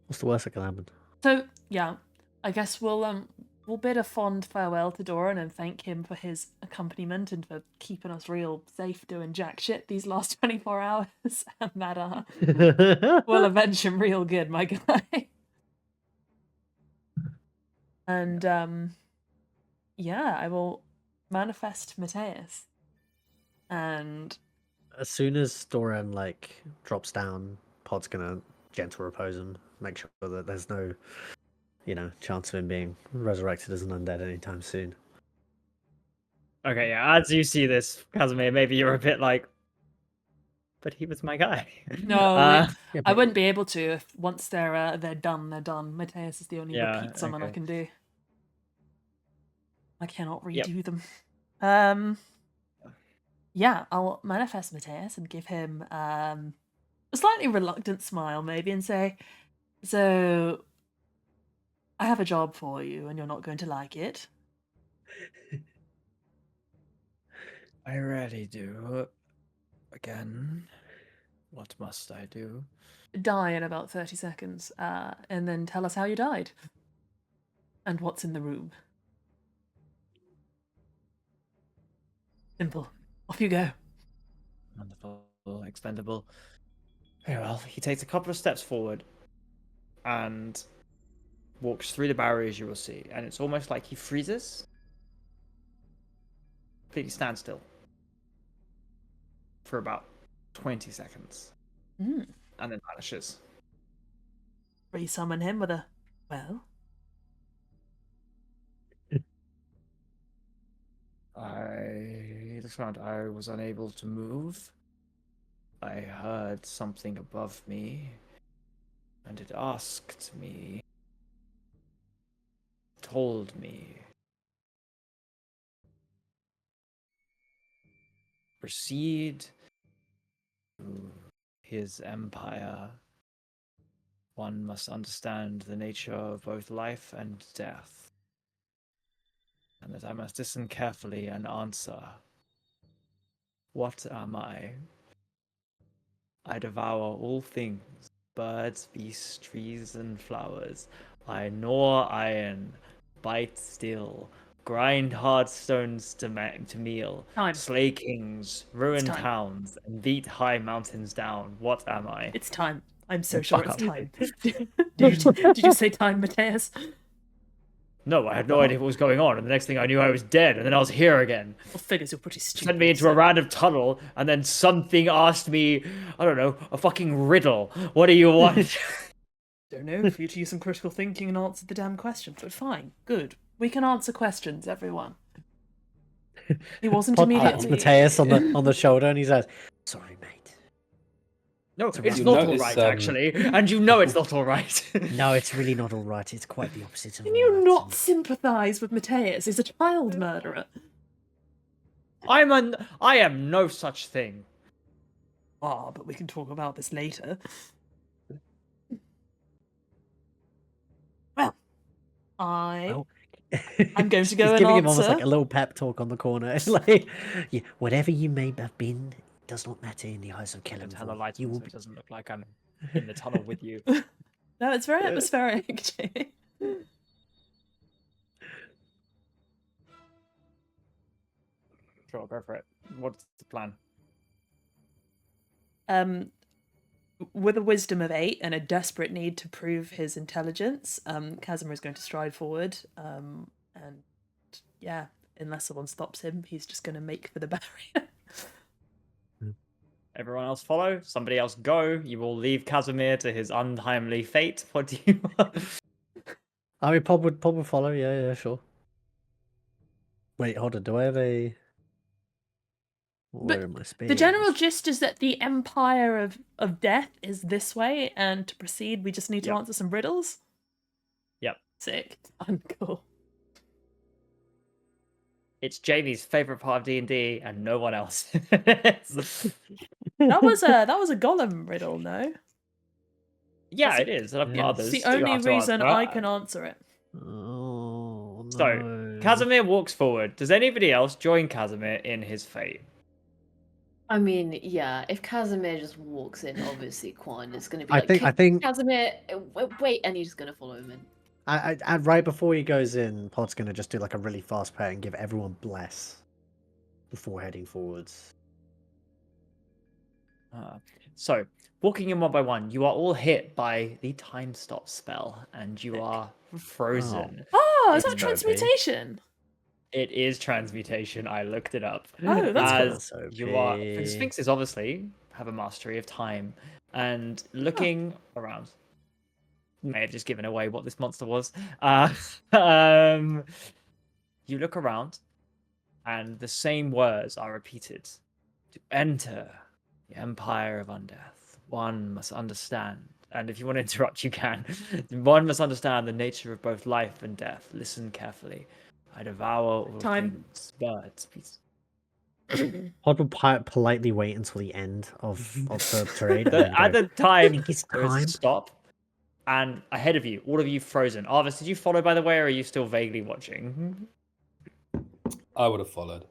What's the worst that can happen? So yeah, I guess we'll bid a fond farewell to Doran and thank him for his accompaniment and for keeping us real safe doing jack shit these last 24 hours, and that will avenge him real good, my guy. And yeah, I will manifest Mateus. And As soon as Doran drops down, Pod's gonna gentle repose him, make sure that there's no, chance of him being resurrected as an undead anytime soon. Okay, yeah. As you see this, Casimir, maybe you're a bit like, but he was my guy. no, Yeah, I but wouldn't be able to if once they're done, they're done. Mateus is the only Yeah, repeat summon I okay. can do. I cannot Yep. redo them. Yeah, I'll manifest Mateus and give him a slightly reluctant smile, maybe, and say, "So, I have a job for you, and you're not going to like it." I rarely do. Again, what must I do? Die in about 30 seconds, and then tell us how you died and what's in the room. Simple. Off you go. Wonderful, expendable. Very well. He takes a couple of steps forward and walks through the barriers you will see, and it's almost like he freezes. Completely stands still for about 20 seconds Mm. and then vanishes. Resummon him with a, well, I looked around. I was unable to move. I heard something above me, and it asked me, told me, proceed to his empire. One must understand the nature of both life and death, and that I must listen carefully and answer. What am I? I devour all things, birds, beasts, trees, and flowers. I gnaw iron, bite steel, grind hard stones to meal, Time. slay kings, ruin time. towns, and beat high mountains down. What am I? It's time. I'm so Oh, sure fuck it's up. time. Did you say time, Mateus? No, I had no idea what was going on, and the next thing I knew I was dead, and then I was here again. Well, figures you're pretty stupid. Sent me into a random tunnel, and then something asked me, I don't know, a fucking riddle. What do you want? Don't know, for you to use some critical thinking and answer the damn questions, but fine, good. We can answer questions, everyone. He wasn't Pod pats immediately. Mateus on the shoulder, and he says, "Sorry, mate. No, It's it's You'll not all notice, right, actually. And you know it's not all right. No, it's really not all right. It's quite the opposite of Can all you right. not sympathise with Mateus? He's a child murderer. I am no such thing. Ah, but we can talk about this later. Well, Well, I'm going to go He's and giving him almost answer. like a little pep talk on the corner. It's like, yeah, whatever you may have been, it does not matter in the eyes of Turn the Kellenvor. lights You on will so it doesn't look like I'm in the tunnel with you. No, it's very atmospheric, Jamie. Sure, go for it. What's the plan? With a wisdom of 8 and a desperate need to prove his intelligence, Casimir is going to stride forward. And yeah, unless someone stops him, he's just going to make for the barrier. Everyone else follow. Somebody else go. You will leave Casimir to his untimely fate. What do you want? I mean, Pod would follow. Yeah, sure. Wait, hold on. Do I have a? Where are my spears? The general gist is that the Empire of Death is this way, and to proceed, we just need to Yep. answer some riddles. Yep. Sick. Uncool. It's Jamie's favorite part of D&D and no one else. That was a Gollum riddle, no? Yeah, it is. And I've got Yeah. others. It's the that you only have to reason answer. I can answer it. Oh no. So, Casimir walks forward. Does anybody else join Casimir in his fate? I mean, yeah, if Casimir just walks in, obviously Quan is going to be I like, think Casimir, wait, and he's just going to follow him in. I right before he goes in, Pod's gonna just do like a really fast prayer and give everyone bless before heading forwards. So, walking in one by one, you are all hit by the time stop spell, and you are frozen. Oh, is that It's transmutation? It is transmutation. I looked it up. Oh, that's cool. As So you are, big. Sphinxes obviously have a mastery of time, and looking around, may have just given away what this monster was. You look around, and the same words are repeated: to enter the Empire of Undeath, one must understand. And if you want to interrupt, you can. One must understand the nature of both life and death. Listen carefully. I devour all Time. things, birds, beasts. Pod will politely wait until the end of the parade. and then At go, the time, think it's there is a time. stop, and ahead of you, all of you frozen. Arvis, did you follow, by the way, or are you still vaguely watching? I would have followed.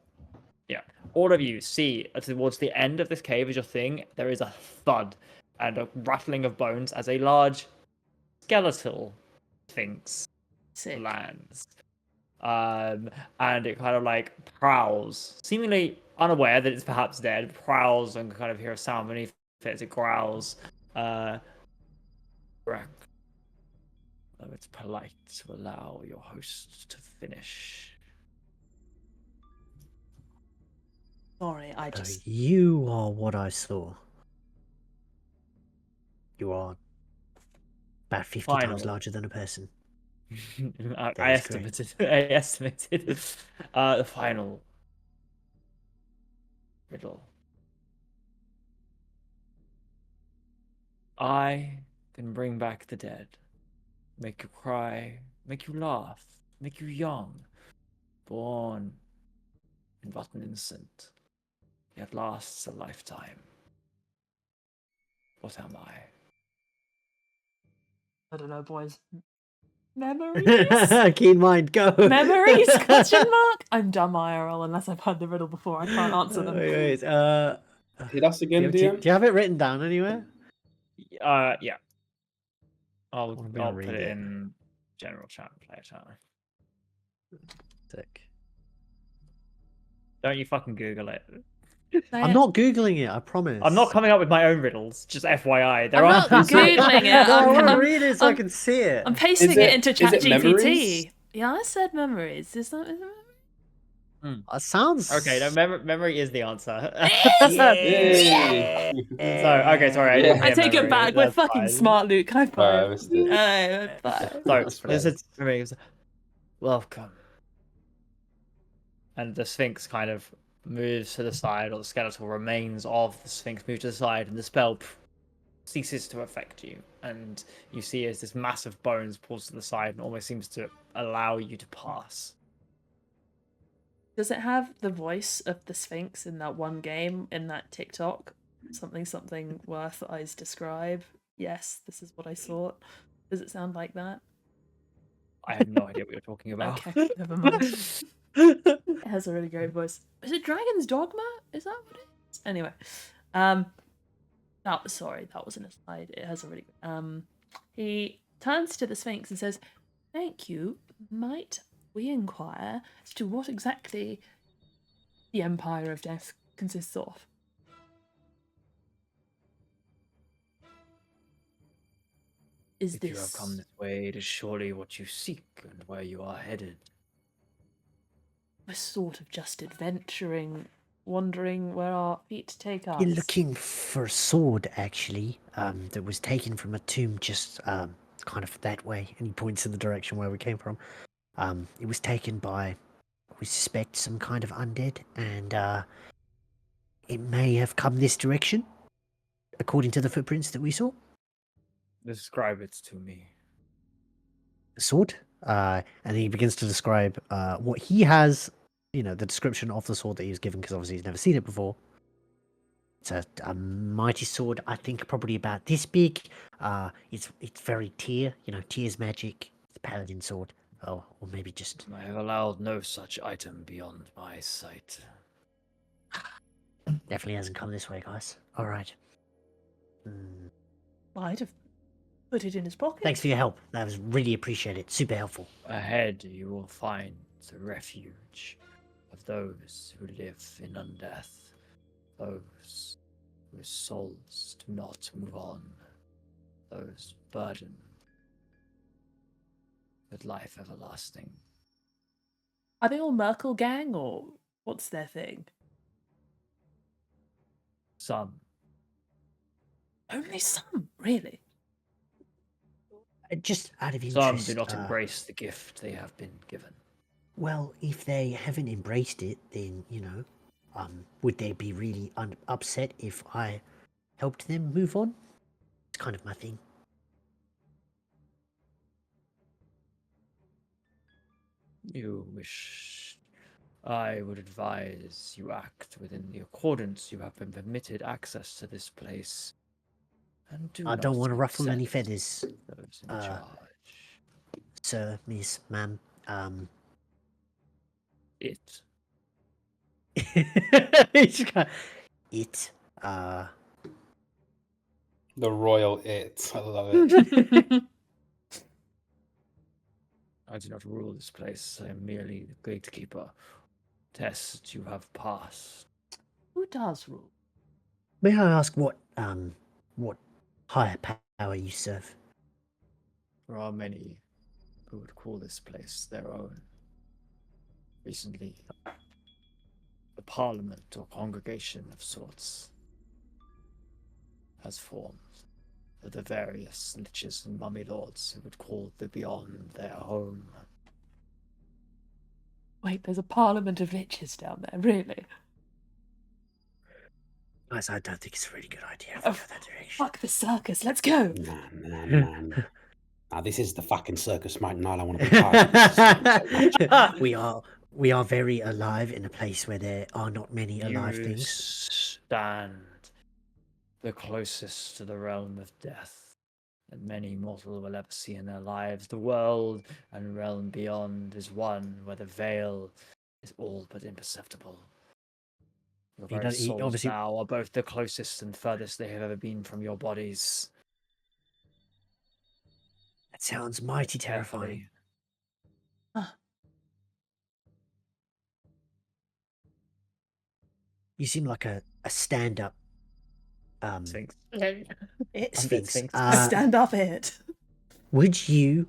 Yeah. All of you see towards the end of this cave as your thing, there is a thud and a rattling of bones as a large skeletal sphinx Sick. lands. And it kind of like prowls, seemingly unaware that it's perhaps dead, prowls and kind of hear a sound beneath it as it growls. Though it's polite to allow your host to finish. Sorry, I just. You are what I saw. You are about 50 times Final. larger than a person. I That is estimated. I estimated. The final riddle. I can bring back the dead, make you cry, make you laugh, make you young, born and but an innocent, yet lasts a lifetime. What am I? I don't know, boys. Memories? Keen mind, go. Memories? Question mark? I'm dumb IRL unless I've heard the riddle before. I can't answer them. Wait, Hit us again, do you DM. have it written down anywhere? Yeah. I'll I'm gonna put read it it. in general chat, player chat. Sick. Don't you fucking Google it. I'm not googling it. I promise. I'm not coming up with my own riddles. Just FYI, there I'm are not Googling it. No, I want to I'm, read it so I I'm- can see it. I'm pasting Is it it- into is it ChatGPT. memories? Yeah, I said memories. Is that Sounds okay. No, memory is the answer. Yay! So okay, sorry. I, didn't I hear take it memory, back. We're that's fucking fine. smart, Luke. High I five. missed it. High five. So That's this fine. is memory. Welcome. and the Sphinx kind of moves to the side, or the skeletal remains of the Sphinx move to the side, and the spell ceases to affect you. And you see as this mass of bones pulls to the side and almost seems to allow you to pass. Does it have the voice of the Sphinx in that one game, in that TikTok? Something worth eyes describe. Yes, this is what I thought. Does it sound like that? I have no idea what you're talking about. Okay, never mind. It has a really great voice. Is it Dragon's Dogma? Is that what it is? Anyway, sorry, that was an aside. It has a really good. He turns to the Sphinx and says, "Thank you. Might we inquire as to what exactly the Empire of Death consists of?" If you have come this way, it is surely what you seek and where you are headed. We're sort of just adventuring, wandering where our feet take us. You're looking for a sword, actually, that was taken from a tomb just kind of that way, and he points in the direction where we came from. It was taken by, we suspect, some kind of undead, and it may have come this direction, according to the footprints that we saw. Describe it to me. The sword, and he begins to describe what he has, the description of the sword that he was given, because obviously he's never seen it before. It's a mighty sword, I think probably about this big. It's very Tyr, Tyr's magic. It's a paladin sword, or maybe just. I have allowed no such item beyond my sight. Definitely hasn't come this way, guys. All right. Might have put it in his pocket. Thanks for your help. That was really appreciated. Super helpful. Ahead, you will find the refuge of those who live in undeath, those whose souls do not move on, those burdened with life everlasting. Are they all Merkel gang, or what's their thing? Some. Only some, really? Just out of Some interest. do not embrace the gift they have been given. Well, if they haven't embraced it, then, would they be really upset if I helped them move on? It's kind of my thing. You wish. I would advise you act within the accordance. You have been permitted access to this place. And I don't want to ruffle any upset feathers, those in charge. sir, miss, ma'am. It. It. The royal it. I love it. I do not rule this place. I am merely the gatekeeper. Test you have passed. Who does rule? May I ask what higher power you serve? There are many who would call this place their own. Recently, the parliament or congregation of sorts has formed of the various liches and mummy lords who would call the beyond their home. Wait, there's a parliament of liches down there, really? Guys, I don't think it's a really good idea if we go that direction. Fuck the circus, let's go! Man. Now, this is the fucking circus, mate, and I don't want to be part of this. We are very alive in a place where there are not many alive You things. stand the closest to the realm of death that many mortal will ever see in their lives. The world and realm beyond is one where the veil is all but imperceptible. Your He very does- he souls obviously- now are both the closest and furthest they have ever been from your bodies. That sounds mighty terrifying. You seem like a stand-up Sphinx. Sphinx. Sphinx. Stand up it. Would you,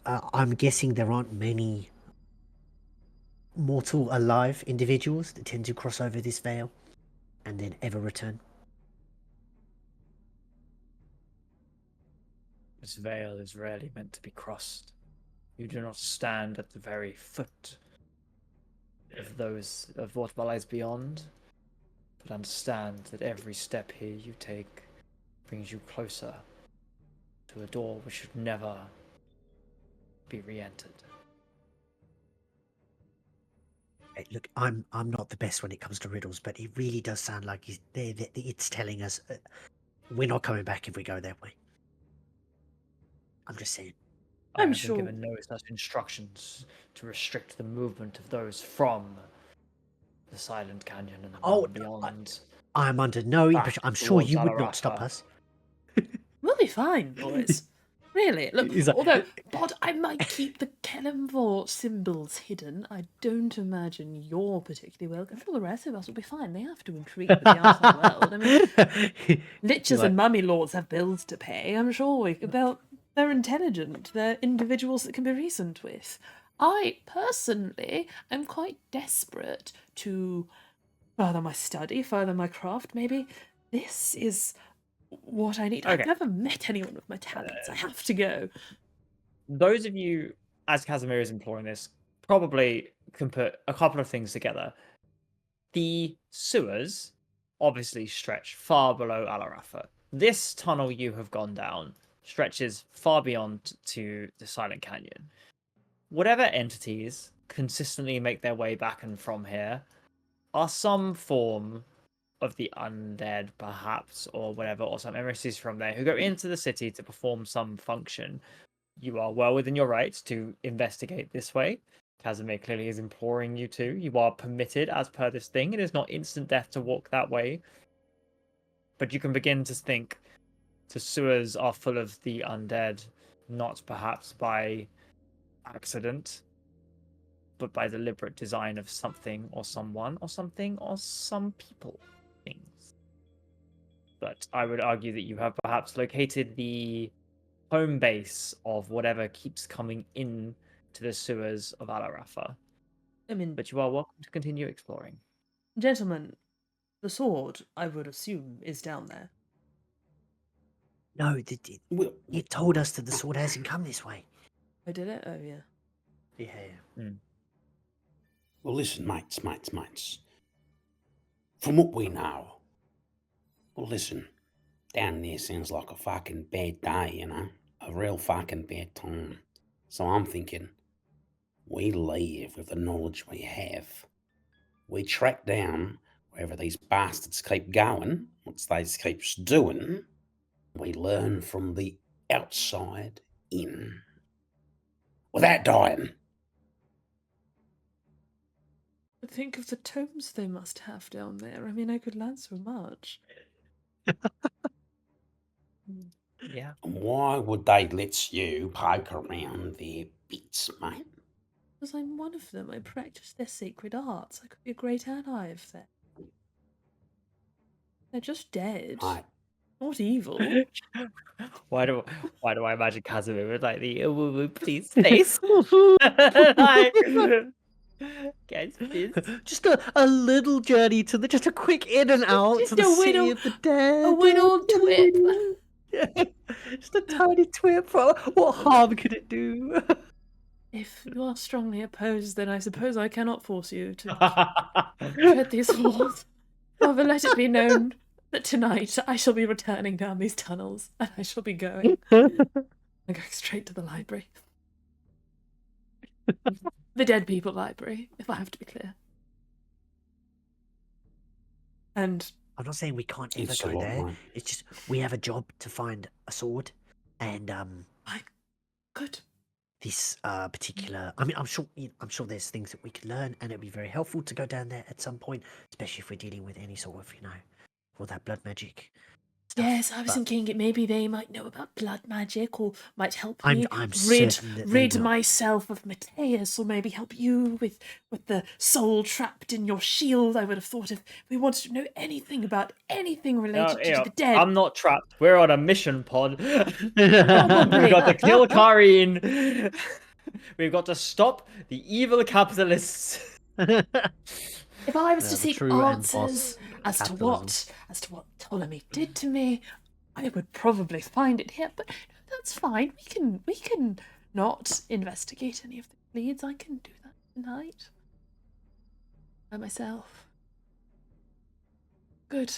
I'm guessing there aren't many mortal alive individuals that tend to cross over this veil and then ever return. This veil is rarely meant to be crossed. You do not stand at the very foot of what lies beyond, but understand that every step here you take brings you closer to a door which should never be re-entered. Hey, look, I'm not the best when it comes to riddles, but it really does sound like it's telling us we're not coming back if we go that way. I'm just saying. I I'm have sure- been given no such instructions to restrict the movement of those from the Silent Canyon and the Oh, realm beyond. I'm under no Back impression. I'm sure towards you would not stop Alarafa. us. We'll be fine, boys. Really. Look, Is that- although, Bod, I might keep the Kellenvor symbols hidden, I don't imagine you're particularly welcome. For the rest of us will be fine. They have to intrigue with the outside world. I mean, liches and mummy lords have bills to pay. I'm sure they're intelligent. They're individuals that can be reasoned with. I, personally, am quite desperate to further my study, further my craft. Maybe this is what I need. I've Okay. never met anyone with my talents. I have to go. Those of you, as Casimir is imploring this, probably can put a couple of things together. The sewers obviously stretch far below Alarafa. This tunnel you have gone down stretches far beyond to the Silent Canyon. Whatever entities consistently make their way back and from here are some form of the undead, perhaps, or whatever, or some emissaries from there who go into the city to perform some function. You are well within your rights to investigate this way. Casimir clearly is imploring you to. You are permitted, as per this thing. It is not instant death to walk that way. But you can begin to think the sewers are full of the undead, not perhaps by accident, but by deliberate design of something or someone or something or some people. Things. But I would argue that you have perhaps located the home base of whatever keeps coming in to the sewers of Alarafa. I mean, But you are welcome to continue exploring. gentlemen, the sword, I would assume, is down there. No, Well, you told us that the sword hasn't come this way. I did it? Oh, yeah. Yeah. well, listen, mates. From what we know, well, listen, down there sounds like a fucking bad day, you know? A real fucking bad time. So I'm thinking, we leave with the knowledge we have. We track down wherever these bastards keep going, what they keep doing. We learn from the outside in. Without dying. But think of the tomes they must have down there. I mean, I could learn so much. Yeah. And why would they let you poke around their bits, mate? Because I'm one of them. I practice their sacred arts. I could be a great ally of theirs. They're just dead. Mate, Not evil. Why do I imagine Casimir with like the please face? Guys, please. Just a little journey to just a quick in and out Just to the a city little- of the dead. a little twip. Yeah, just a tiny twip. What harm could it do? If you are strongly opposed, then I suppose I cannot force you to tread these halls. However, let it be known that tonight I shall be returning down these tunnels, and I shall be going. I'm going straight to the library. The Dead People Library, if I have to be clear. And I'm not saying we can't ever It's a go lot, there. mate. It's just we have a job to find a sword, and good. this particular. I mean, I'm sure there's things that we could learn, and it'd be very helpful to go down there at some point, especially if we're dealing with any sort of, all that blood magic. Stuff. Yes, I was But thinking maybe they might know about blood magic, or might help I'm me certain that they rid will. myself of Mateus, or maybe help you with the soul trapped in your shield. I would have thought if we wanted to know anything about anything related to the dead. I'm not trapped. We're on a mission pod. We've Probably. got to kill Karine. We've got to stop the evil capitalists. If I was Yeah, to the seek true and answers false as to capitalism. what Ptolemy did to me, I would probably find it here. But that's fine. We can not investigate any of the leads. I can do that tonight. by myself. Good.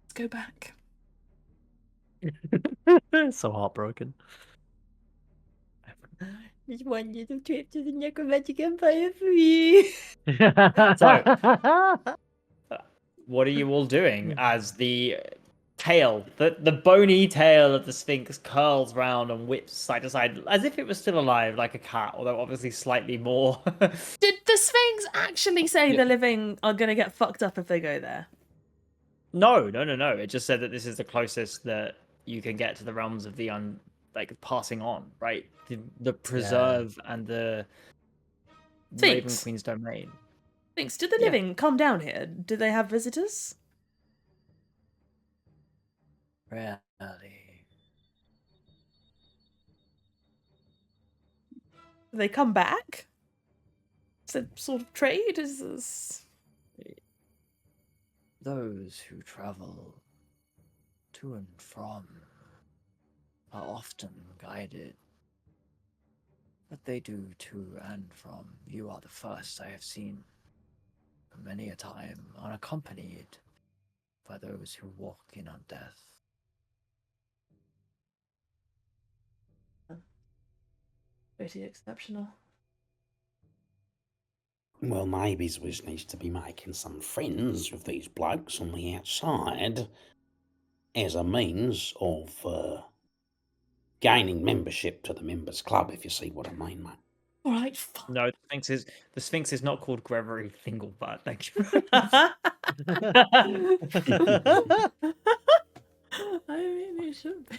Let's go back. So heartbroken. Just one little trip to the necromantic empire for you. What are you all doing as the tail, the bony tail of the Sphinx curls round and whips side to side as if it was still alive, like a cat, although obviously slightly more. Did the Sphinx actually say the living are gonna get fucked up if they go there? No. It just said that this is the closest that you can get to the realms of the passing on, right? The preserve and the Raven Sphinx. Queen's domain. Sphinx, did the Yeah. living come down here? Do they have visitors? Really? Do they come back? Is it sort of trade? Is this... Those who travel to and from are often guided. But they do to and from. You are the first I have seen many a time unaccompanied by those who walk in on death. Pretty exceptional. Well, maybe we just need to be making some friends with these blokes on the outside as a means of gaining membership to the members club, if you see what I mean, mate. All right, fine. No, the Sphinx is not called Gregory Thinglebutt. Thank you. I mean, it should be.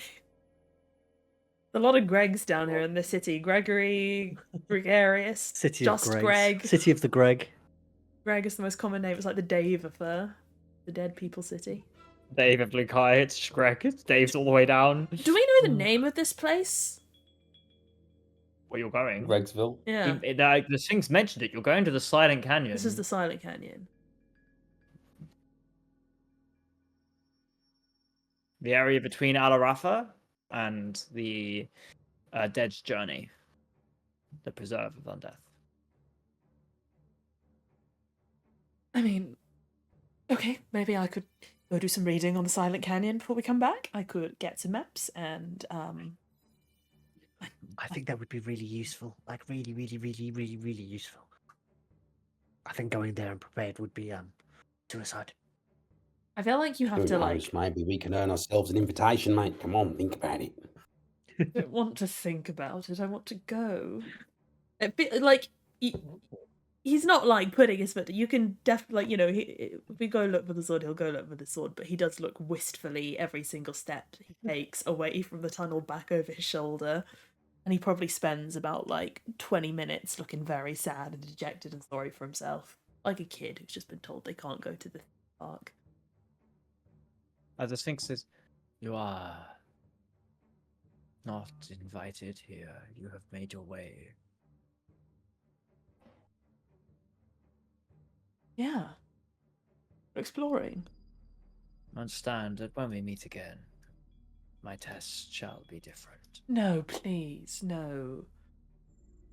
A lot of Gregs down here in the city. Gregory, Gregarious, City just of Gregs. Greg. City of the Greg. Greg is the most common name. It's like the Dave of the dead people city. Dave of Lukai, it's Greg. It's Dave's all the way down. Do we know the name of this place? Where you're going? Gregsville. Yeah. The Sphinx mentioned it. You're going to the Silent Canyon. This is the Silent Canyon. The area between Alarafa and the Dead's Journey. The Preserve of Undeath. I mean, okay, maybe I could go do some reading on the Silent Canyon before we come back. I could get some maps and I think that would be really useful. Like really, really, really, really, really useful. I think going there and prepared would be suicide. I feel like you have Who to knows, maybe we can earn ourselves an invitation, mate. Come on, think about it. I don't want to think about it. I want to go. He's not like putting his foot. You can definitely, if we go look for the sword, he'll go look for the sword. But he does look wistfully every single step he takes away from the tunnel back over his shoulder. And he probably spends about 20 minutes looking very sad and dejected and sorry for himself. Like a kid who's just been told they can't go to the park. As the Sphinx says, you are not invited here. You have made your way. Yeah. We're exploring. Understand that when we meet again, my tests shall be different. No, please, no.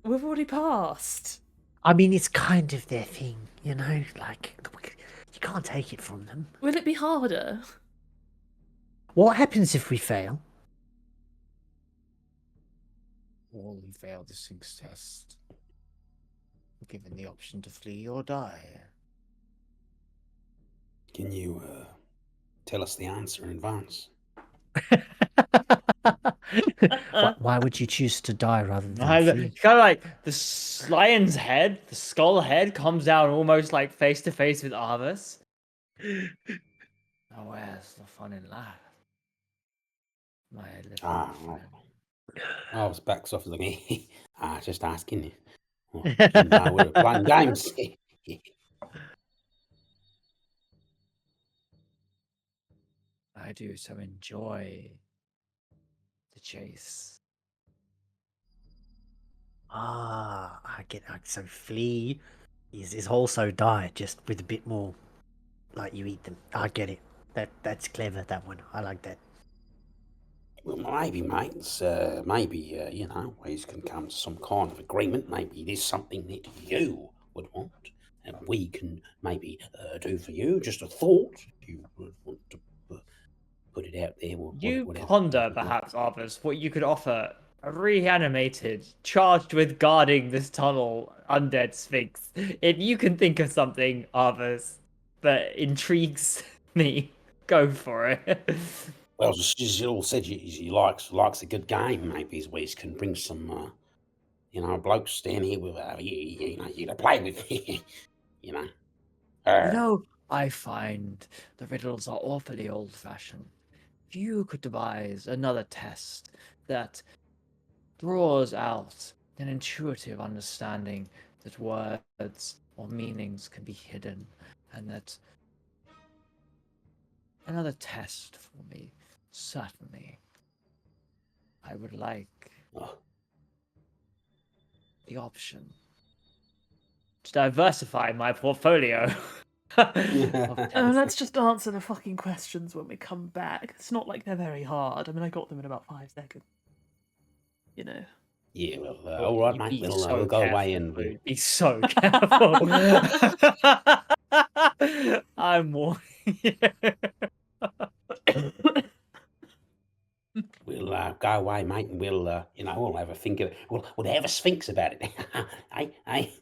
We've already passed. I mean, it's kind of their thing, you can't take it from them. Will it be harder? What happens if we fail? All who fail the Sphinx test, given the option to flee or die. Can you tell us the answer in advance? Why would you choose to die rather than flee? Kind of like the lion's head, the skull head, comes down almost face to face with Arvis. Now where's the fun in life? My little friend. I was backs off looking. Just asking you. Well, you know, we're playing games. I do so enjoy the chase. I get so flee is also die, just with a bit more like you eat them. I get it. That's clever, that one. I like that. Well, maybe, mates. Maybe we can come to some kind of agreement. Maybe there's something that you would want, and we can maybe do for you. Just a thought. If you would want to put it out there. You whatever. ponder, perhaps, Arthas, what you could offer a reanimated, charged with guarding this tunnel, undead sphinx. If you can think of something, Arthas, that intrigues me, go for it. Well, she all said she likes a good game. Maybe we can bring some, blokes down here with you to play with. you know. You know, I find the riddles are awfully old-fashioned. If you could devise another test that draws out an intuitive understanding that words or meanings can be hidden, and that another test for me, certainly. I would like the option to diversify my portfolio. Let's just answer the fucking questions when we come back. It's not like they're very hard. I mean, I got them in about 5 seconds. You know. Yeah, well, all right, mate. We'll go away and be so careful. I'm warning you. We'll go away, mate, and we'll have a think of it. We'll have a sphinx about it. Hey,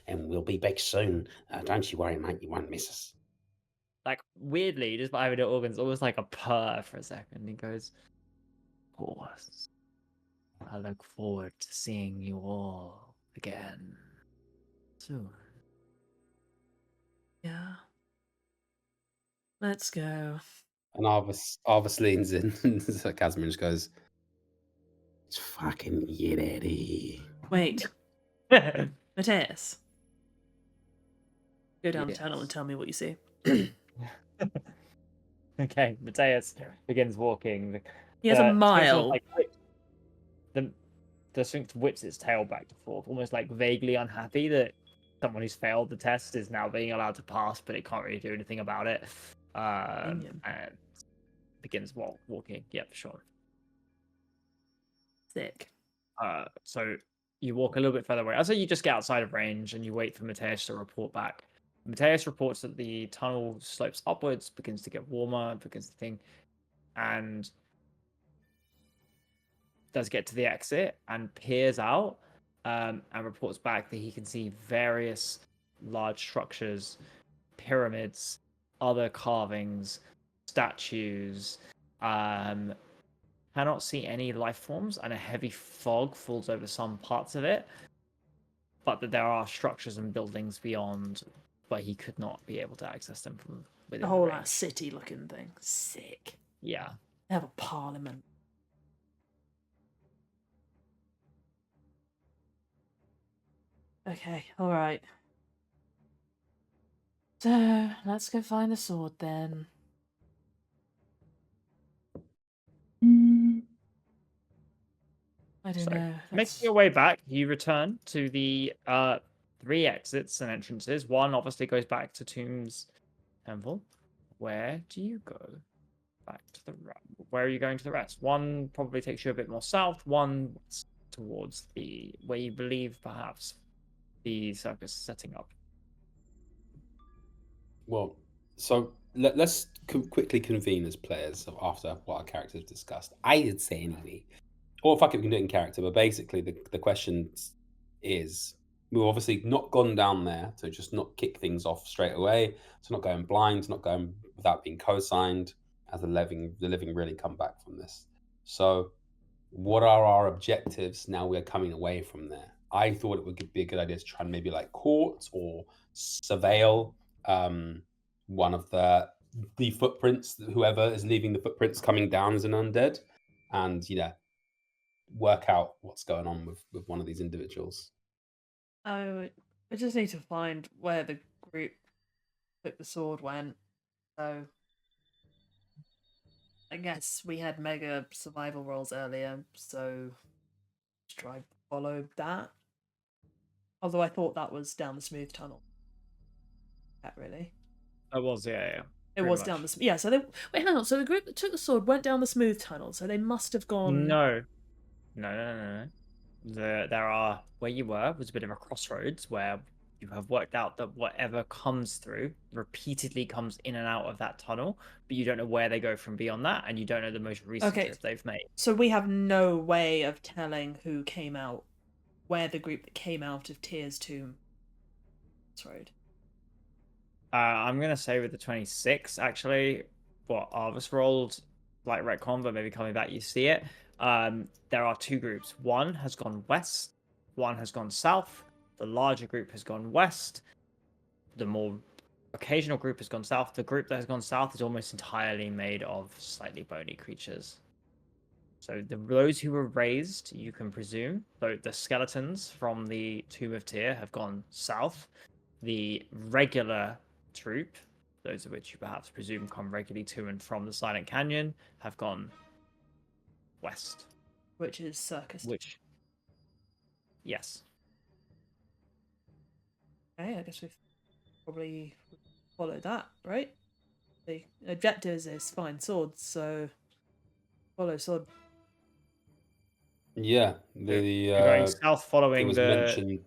and we'll be back soon. Don't you worry, mate. You won't miss us. Like, weirdly, just by having the organs, almost like a purr for a second. He goes, of course. I look forward to seeing you all again soon. Yeah. Let's go. And Arvis leans in, and so Casimir just goes, "Let's fucking get out of here." Wait. Mateus. Go down the tunnel and tell me what you see. Okay, Mateus begins walking. He has a mile. The sphinx whips its tail back to forth, almost like vaguely unhappy that someone who's failed the test is now being allowed to pass, but it can't really do anything about it. And begins walking. Yeah, for sure. Sick. So you walk a little bit further away. I'd say you just get outside of range and you wait for Mateus to report back. Mateus reports that the tunnel slopes upwards, begins to get warmer, begins to think, and does get to the exit and peers out and reports back that he can see various large structures, pyramids, other carvings, statues, cannot see any life forms, and a heavy fog falls over some parts of it, but that there are structures and buildings beyond, but he could not be able to access them from within The whole range. city looking thing. Sick. Yeah. They have a parliament. Okay, alright. So, let's go find the sword then. I don't know. Making your way back, you return to the 3 exits and entrances. One obviously goes back to Tomb's temple. Where do you go? Back to the where are you going to the rest? One probably takes you a bit more south. One towards the where you believe perhaps the circus is setting up. Well, so let's quickly convene as players after what our characters discussed. I did say anyway. Or fuck it, we can do it in character. But basically, the question is, we've obviously not gone down there to just not kick things off straight away. So not going blind, not going without being co-signed. As the living really come back from this. So, what are our objectives now we're coming away from there? I thought it would be a good idea to try and maybe like court or surveil one of the footprints, whoever is leaving the footprints coming down as an undead, and work out what's going on with one of these individuals. I just need to find where the group took the sword went. So I guess we had mega survival rolls earlier, so let's try to follow that. Although I thought that was down the smooth tunnel. That really? It was, yeah. It was down the yeah. So they wait, hang on. So the group that took the sword went down the smooth tunnel. So they must have gone. No. There are where you were was a bit of a crossroads where you have worked out that whatever comes through repeatedly comes in and out of that tunnel, but you don't know where they go from beyond that, and you don't know the most recent Okay. trip they've made. So we have no way of telling who came out, where the group that came out of Tyr's tomb. Road. I'm gonna say with the 26, actually, what Arvis rolled, like retcon, but maybe coming back, you see it. There are two groups. One has gone west, one has gone south. The larger group has gone west. The more occasional group has gone south. The group that has gone south is almost entirely made of slightly bony creatures. So those who were raised, you can presume, though the skeletons from the Tomb of Tyr have gone south. The regular troop, those of which you perhaps presume come regularly to and from the Silent Canyon, have gone west. Which is Circus. Which, yes. Okay, I guess we've probably followed that, right? The objective is find swords, so follow sword. Yeah, You're going south it following was the mentioned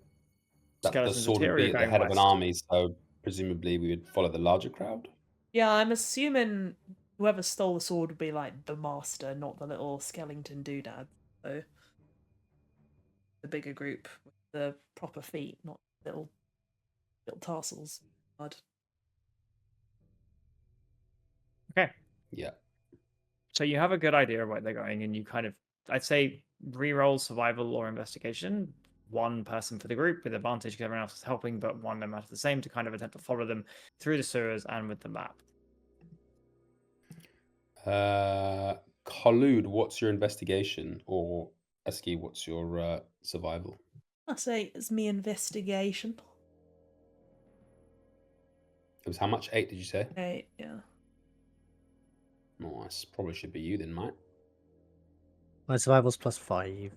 that the skeletons of sword would Tyr, or be you're at the going head of an west. army, so presumably we would follow the larger crowd. Yeah, I'm assuming whoever stole the sword would be like the master, not the little skeleton doodad. So the bigger group with the proper feet, not little tassels. Odd. Okay. Yeah. So you have a good idea of where they're going, and you kind of, I'd say, re-roll survival or investigation. One person for the group with advantage because everyone else is helping, but one no matter the same to kind of attempt to follow them through the sewers and with the map. Khaloud, what's your investigation? Or Eski, what's your survival? I say it's me investigation. It was how much? 8, did you say? 8, yeah. Nice. Probably should be you then, mate. My survival's +5.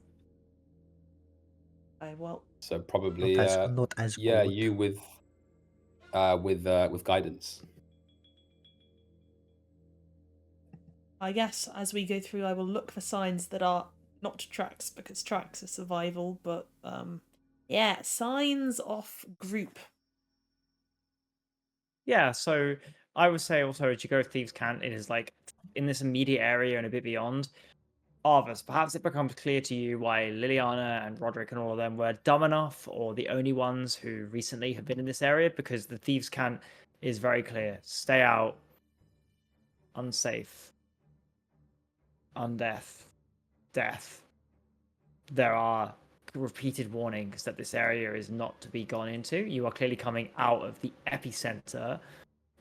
Well. So probably Not as yeah, good. you with guidance. I guess as we go through, I will look for signs that are not tracks, because tracks are survival, but yeah, signs of group. Yeah, so I would say also as you go Thieves' Cant, it is like in this immediate area and a bit beyond. Arvis, perhaps it becomes clear to you why Liliana and Roderick and all of them were dumb enough, or the only ones who recently have been in this area, because the Thieves' Cant is very clear. Stay out. Unsafe. Undeath. Death. There are repeated warnings that this area is not to be gone into. You are clearly coming out of the epicenter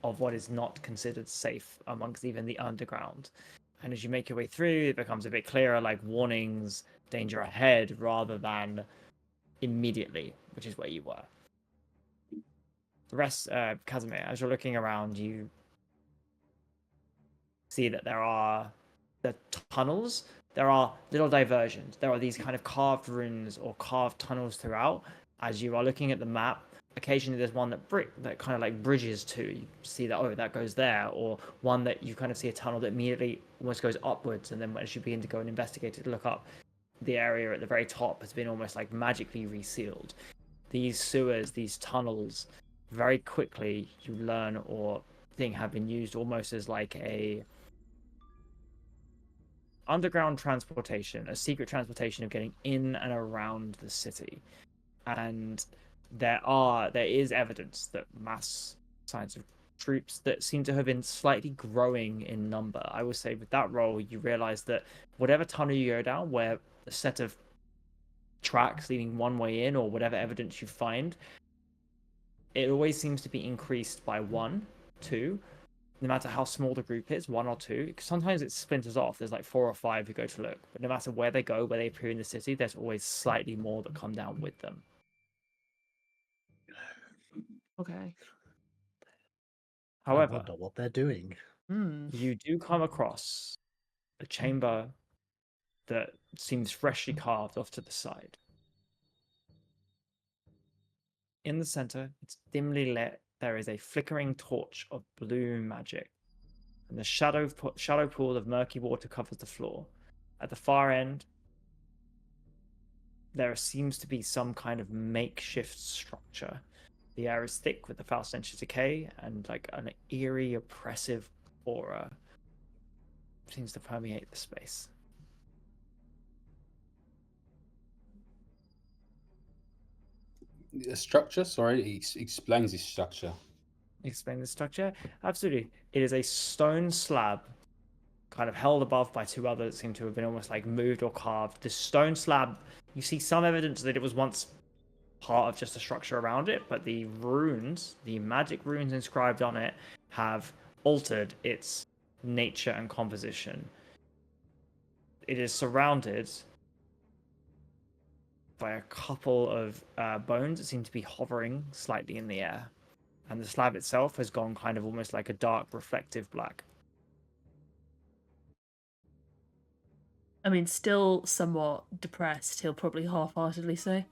of what is not considered safe amongst even the underground. And as you make your way through, it becomes a bit clearer, like warnings, danger ahead, rather than immediately, which is where you were. The rest, Casimir, as you're looking around, you see that there are the tunnels. There are little diversions. There are these kind of carved runes or carved tunnels throughout. As you are looking at the map, occasionally there's one that kind of like bridges to. You see that, oh, that goes there, or one that you kind of see a tunnel that immediately almost goes upwards, and then as you begin to go and investigate it, look up, the area at the very top has been almost like magically resealed. These sewers, these tunnels, very quickly you learn or think have been used almost as like a underground transportation, a secret transportation of getting in and around the city. And there is evidence that mass signs of troops that seem to have been slightly growing in number. I would say with that role, you realize that whatever tunnel you go down, where a set of tracks leading one way in, or whatever evidence you find, it always seems to be increased by 1, 2, no matter how small the group is, 1 or 2. Sometimes it splinters off. There's like 4 or 5 who go to look. But no matter where they go, where they appear in the city, there's always slightly more that come down with them. Okay. I However, wonder what they're doing. you do come across a chamber that seems freshly carved off to the side. In the center, it's dimly lit. There is a flickering torch of blue magic, and the shadow pool of murky water covers the floor. At the far end, there seems to be some kind of makeshift structure. The air is thick with the foul stench of decay, and like an eerie, oppressive aura seems to permeate the space. The structure? Sorry, he explains his structure. Explain the structure? Absolutely. It is a stone slab, kind of held above by two others that seem to have been almost like moved or carved. This stone slab, you see some evidence that it was once part of just a structure around it, but the runes, the magic runes inscribed on it, have altered its nature and composition. It is surrounded by a couple of bones that seem to be hovering slightly in the air. And the slab itself has gone kind of almost like a dark, reflective black. I mean, still somewhat depressed, he'll probably half-heartedly say,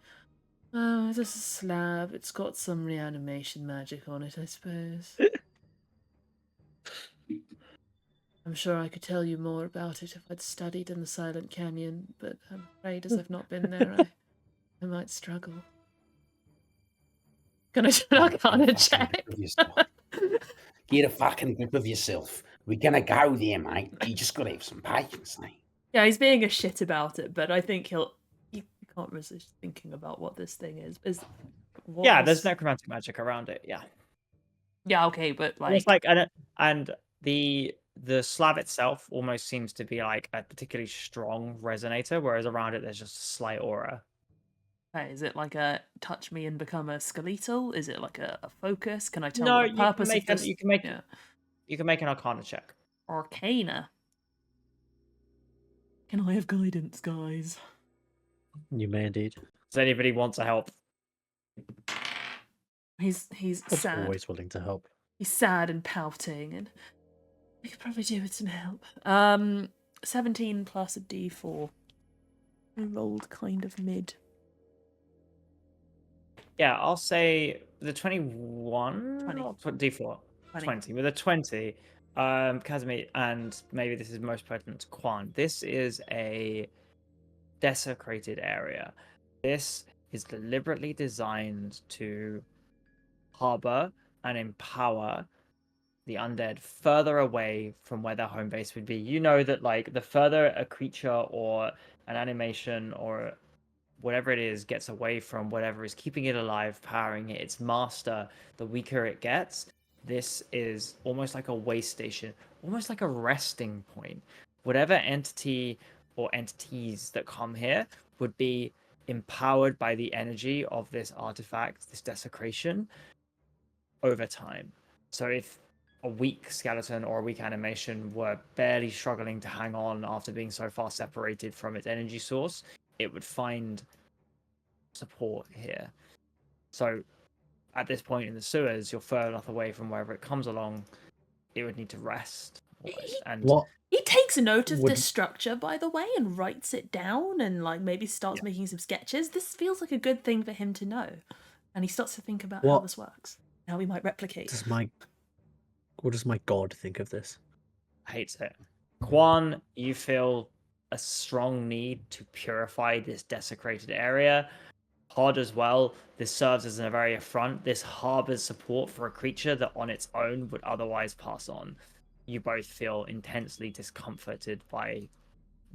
"Oh, this is a slab. It's got some reanimation magic on it, I suppose." I'm sure I could tell you more about it if I'd studied in the Silent Canyon, but I'm afraid as I've not been there, I might struggle. Gonna do an Arcana check. Get a fucking grip of yourself. We're gonna go there, mate. You just gotta have some patience, mate. Yeah, he's being a shit about it, but I think he can't resist thinking about what this thing is. Yeah, there's necromantic magic around it. Yeah. Yeah, okay, but It's like and the slab itself almost seems to be like a particularly strong resonator, whereas around it there's just a slight aura. Hey, is it like a touch me and become a skeletal? Is it like a focus? Can I tell No, what the purpose of this? you can make Yeah. you can make an Arcana check. Arcana. Can I have guidance, guys? You may indeed. Does anybody want to help? He's I'm sad. always willing to help. He's sad and pouting, and we could probably do with some help. 17 plus a D4. I rolled kind of mid. Yeah, I'll say the 21 20. or D4. 20. 20. With a 20, Casimir, and maybe this is most pertinent to Quan, this is a desecrated area. This is deliberately designed to harbor and empower the undead further away from where their home base would be. You know that like the further a creature or an animation or whatever it is gets away from whatever is keeping it alive, powering it, its master, the weaker it gets. This is almost like a way station, almost like a resting point. Whatever entity or entities that come here would be empowered by the energy of this artifact, this desecration, over time. So if a weak skeleton or a weak animation were barely struggling to hang on after being so far separated from its energy source, it would find support here. So at this point in the sewers, you're far enough away from wherever it comes along, it would need to rest. And What? He takes note of Would- this structure, by the way, and writes it down and like maybe starts making some sketches. This feels like a good thing for him to know. And he starts to think about how What- this works. How we might replicate. What does my god think of this? hates it. Quan, you feel a strong need to purify this desecrated area. Pod as well. This serves as a very affront. This harbors support for a creature that on its own would otherwise pass on. You both feel intensely discomforted by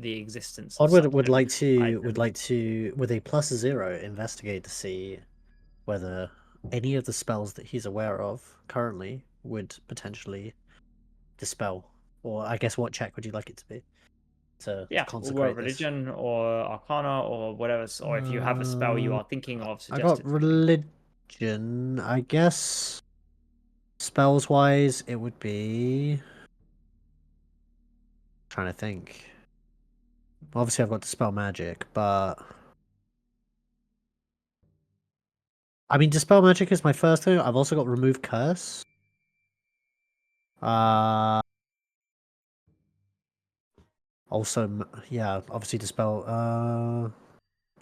the existence. Odd of would such would an like item. to with a +0 investigate to see whether any of the spells that he's aware of currently would potentially dispel, or I guess what check would you like it to be to Yeah, or consecrate this? religion or arcana or whatever. Or if you have a spell you are thinking of, I suggest got it. religion. I guess spells wise, it would be. Trying to think. Obviously, I've got dispel magic, but I mean, dispel magic is my first thing. I've also got remove curse. Also, yeah, obviously dispel.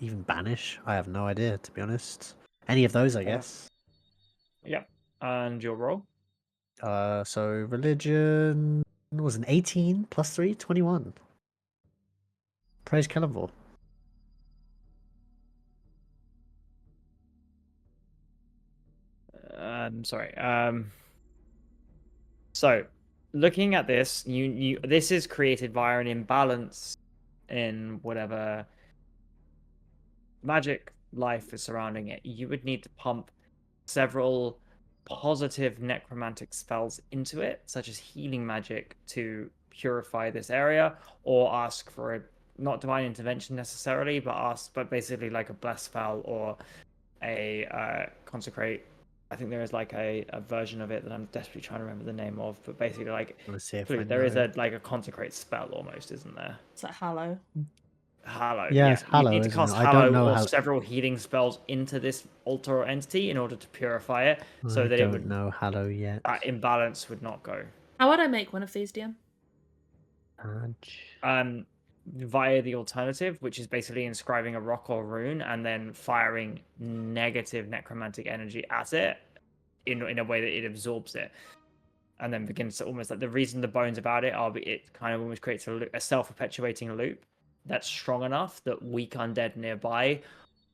Even banish. I have no idea, to be honest. Any of those, I guess. Yep. And your roll? So religion was an 18 plus 3, 21. Praise Cannonball. Sorry. So, looking at this, this is created via an imbalance in whatever magic life is surrounding it. You would need to pump several positive necromantic spells into it, such as healing magic, to purify this area, or ask for a not divine intervention necessarily, but basically like a bless spell or a consecrate. I think there is like a version of it that I'm desperately trying to remember the name of, but basically like Let's see if I there is know. a consecrate spell almost, isn't there? It's like Hallow. Hallow. Yeah, it's You Hallow, need to isn't cast it? I don't Hallow know or how. several healing spells into this altar or entity in order to purify it, so I that it don't would know Hallow yet. that imbalance would not go. How would I make one of these, DM? Via the alternative, which is basically inscribing a rock or rune and then firing negative necromantic energy at it in a way that it absorbs it, and then begins to almost like the reason the bones about it are it kind of almost creates a self-perpetuating loop that's strong enough that weak undead nearby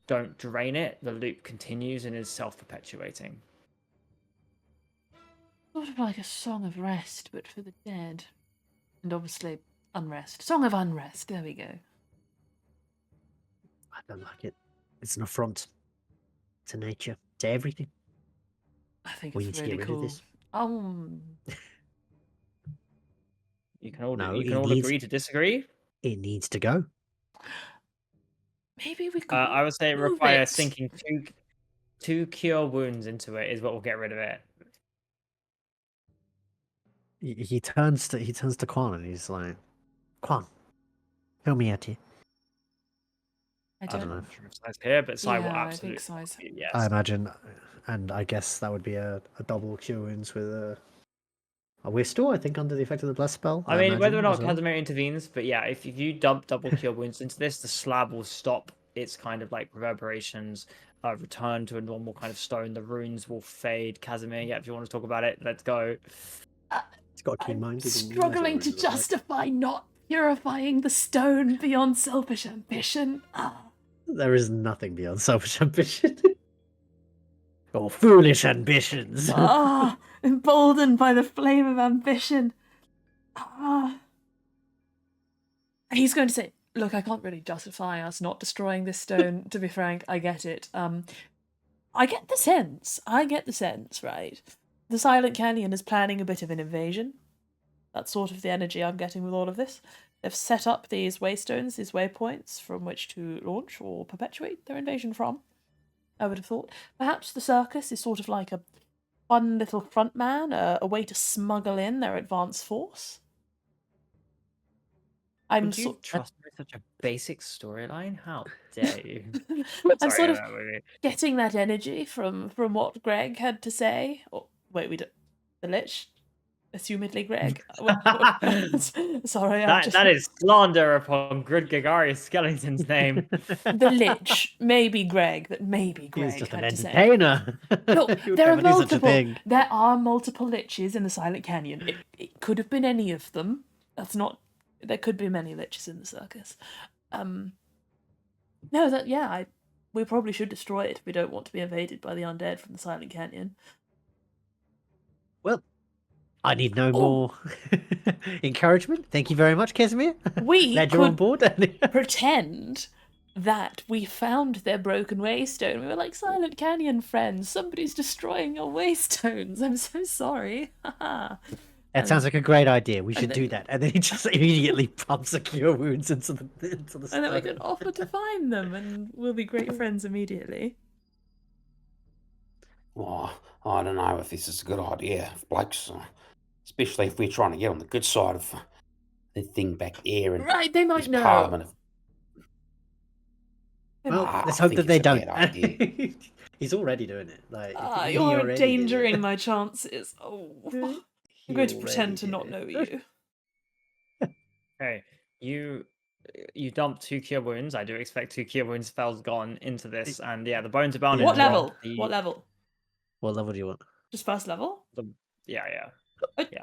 don't drain it. The loop continues and is self-perpetuating. Sort of like a song of rest, but for the dead. And obviously, unrest. Song of unrest. There we go. I don't like it. It's an affront to nature, to everything. I think We need it's to really get rid of cool. this. You can all No, you can it all needs- agree to disagree. It needs to go. Maybe we could. I would say it move requires it. sinking two cure wounds into it is what will get rid of it. He turns to Quan and he's like, Quan, help me out here. I don't know. I'm not sure if Sai's here, but Sai will Yeah, I absolutely think Sai's- yes. I imagine, and I guess that would be a double cure wounds with a. We're still, I think, under the effect of the bless spell. I mean, whether or imagine, not as well. Casimir intervenes, but yeah, if you dump double cure wounds into this, the slab will stop its kind of like reverberations, return to a normal kind of stone. The runes will fade. Casimir, yeah, if you want to talk about it, let's go. He's got a keen I'm mind. he doesn't know what struggling runes to look like. justify not purifying the stone beyond selfish ambition. There is nothing beyond selfish ambition. Or foolish ambitions. Emboldened by the flame of ambition. He's going to say, look, I can't really justify us not destroying this stone, to be frank. I get it. I get the sense, right? The Silent Canyon is planning a bit of an invasion. That's sort of the energy I'm getting with all of this. They've set up these waystones, these waypoints from which to launch or perpetuate their invasion from. I would have thought. Perhaps the circus is sort of like a fun little front man, a way to smuggle in their advance force. Would you trust me with such a basic storyline? How dare you? I'm Sorry, sort of getting that energy from what Greg had to say. Oh, wait, we don't. The Lich? Assumedly Greg. Sorry, that is slander upon Grid Gregarious Skeleton's name. The Lich, maybe Greg. That maybe Greg He's just an had to say. entertainer. Look, Who would there are ever do such a multiple. thing? There are multiple liches in the Silent Canyon. It could have been any of them. That's not. There could be many liches in the circus. No, we probably should destroy it if we don't want to be invaded by the undead from the Silent Canyon. Well, I need no more encouragement. Thank you very much, Casimir. We Glad you're on could board. pretend that we found their broken waystone. We were like, Silent Canyon friends, somebody's destroying your waystones. I'm so sorry. That sounds like a great idea. We should then- do that. And then he just immediately pumps a cure wounds into the And then we can offer to find them, and we'll be great friends immediately. Oh, I don't know if this is a good idea, blokes. Especially if we're trying to get on the good side of the thing back there and Right, they might this know. Parliament. Well, I let's hope think that they it's a don't. bad idea. He's already doing it. Like he You're already did it. endangering my chances. Oh, He I'm going to already pretend to did not it. know you. Okay, you dump 2 cure wounds. I do expect 2 cure wounds spells gone into this, and yeah, the bones are bound. What in drop. level? What level? What level do you want? Just first level? Yeah. Yeah.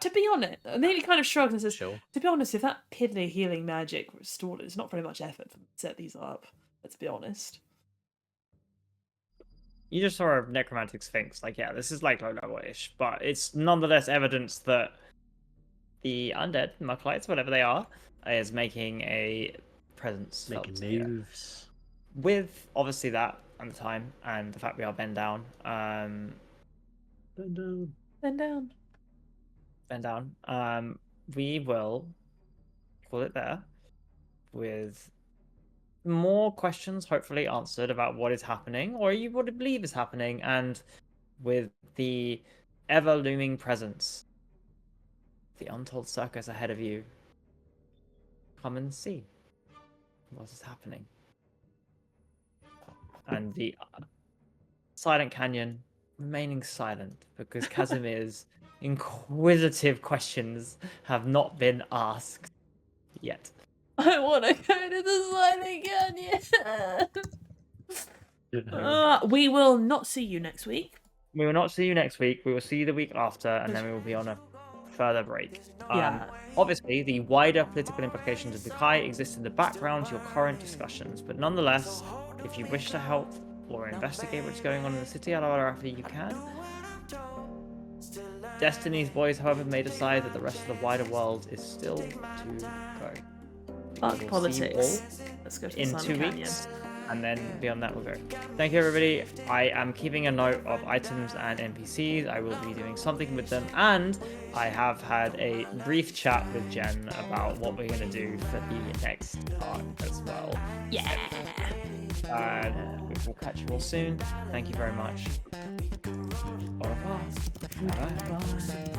To be honest, and then he kind of shrugs and says, Sure. to be honest, if that piddly healing magic restored, it's not very much effort to set these up. Let's be honest. You just saw a necromantic sphinx. Like, yeah, this is like low level-ish, but it's nonetheless evidence that the undead, mucklights, whatever they are, is making a presence. Making felt here. moves. With obviously that and the time and the fact we are bent down, And, Bend down. we will call it there with more questions hopefully answered about what is happening or you would believe is happening, and with the ever looming presence, the untold circus ahead of you. Come and see what is happening. And the silent canyon remaining silent because Casimir's inquisitive questions have not been asked yet. I want to go to the Silent Canyon. We will not see you next week. We will not see you next week. We will see you the week after, and then we will be on a further break. Yeah. Obviously, the wider political implications of the Kai exist in the background to your current discussions, but nonetheless, if you wish to help or investigate what's going on in the city, you can. Destiny's boys, however, may decide that the rest of the wider world is still to go. Fuck We'll politics. see you Let's go to all in the 2 Silent Canyon. weeks, and then beyond that we'll go. Thank you, everybody. I am keeping a note of items and NPCs. I will be doing something with them, and I have had a brief chat with Jen about what we're going to do for the next part as well. Yeah. And we will catch you all soon. Thank you very much. Au revoir. Bye. Bye.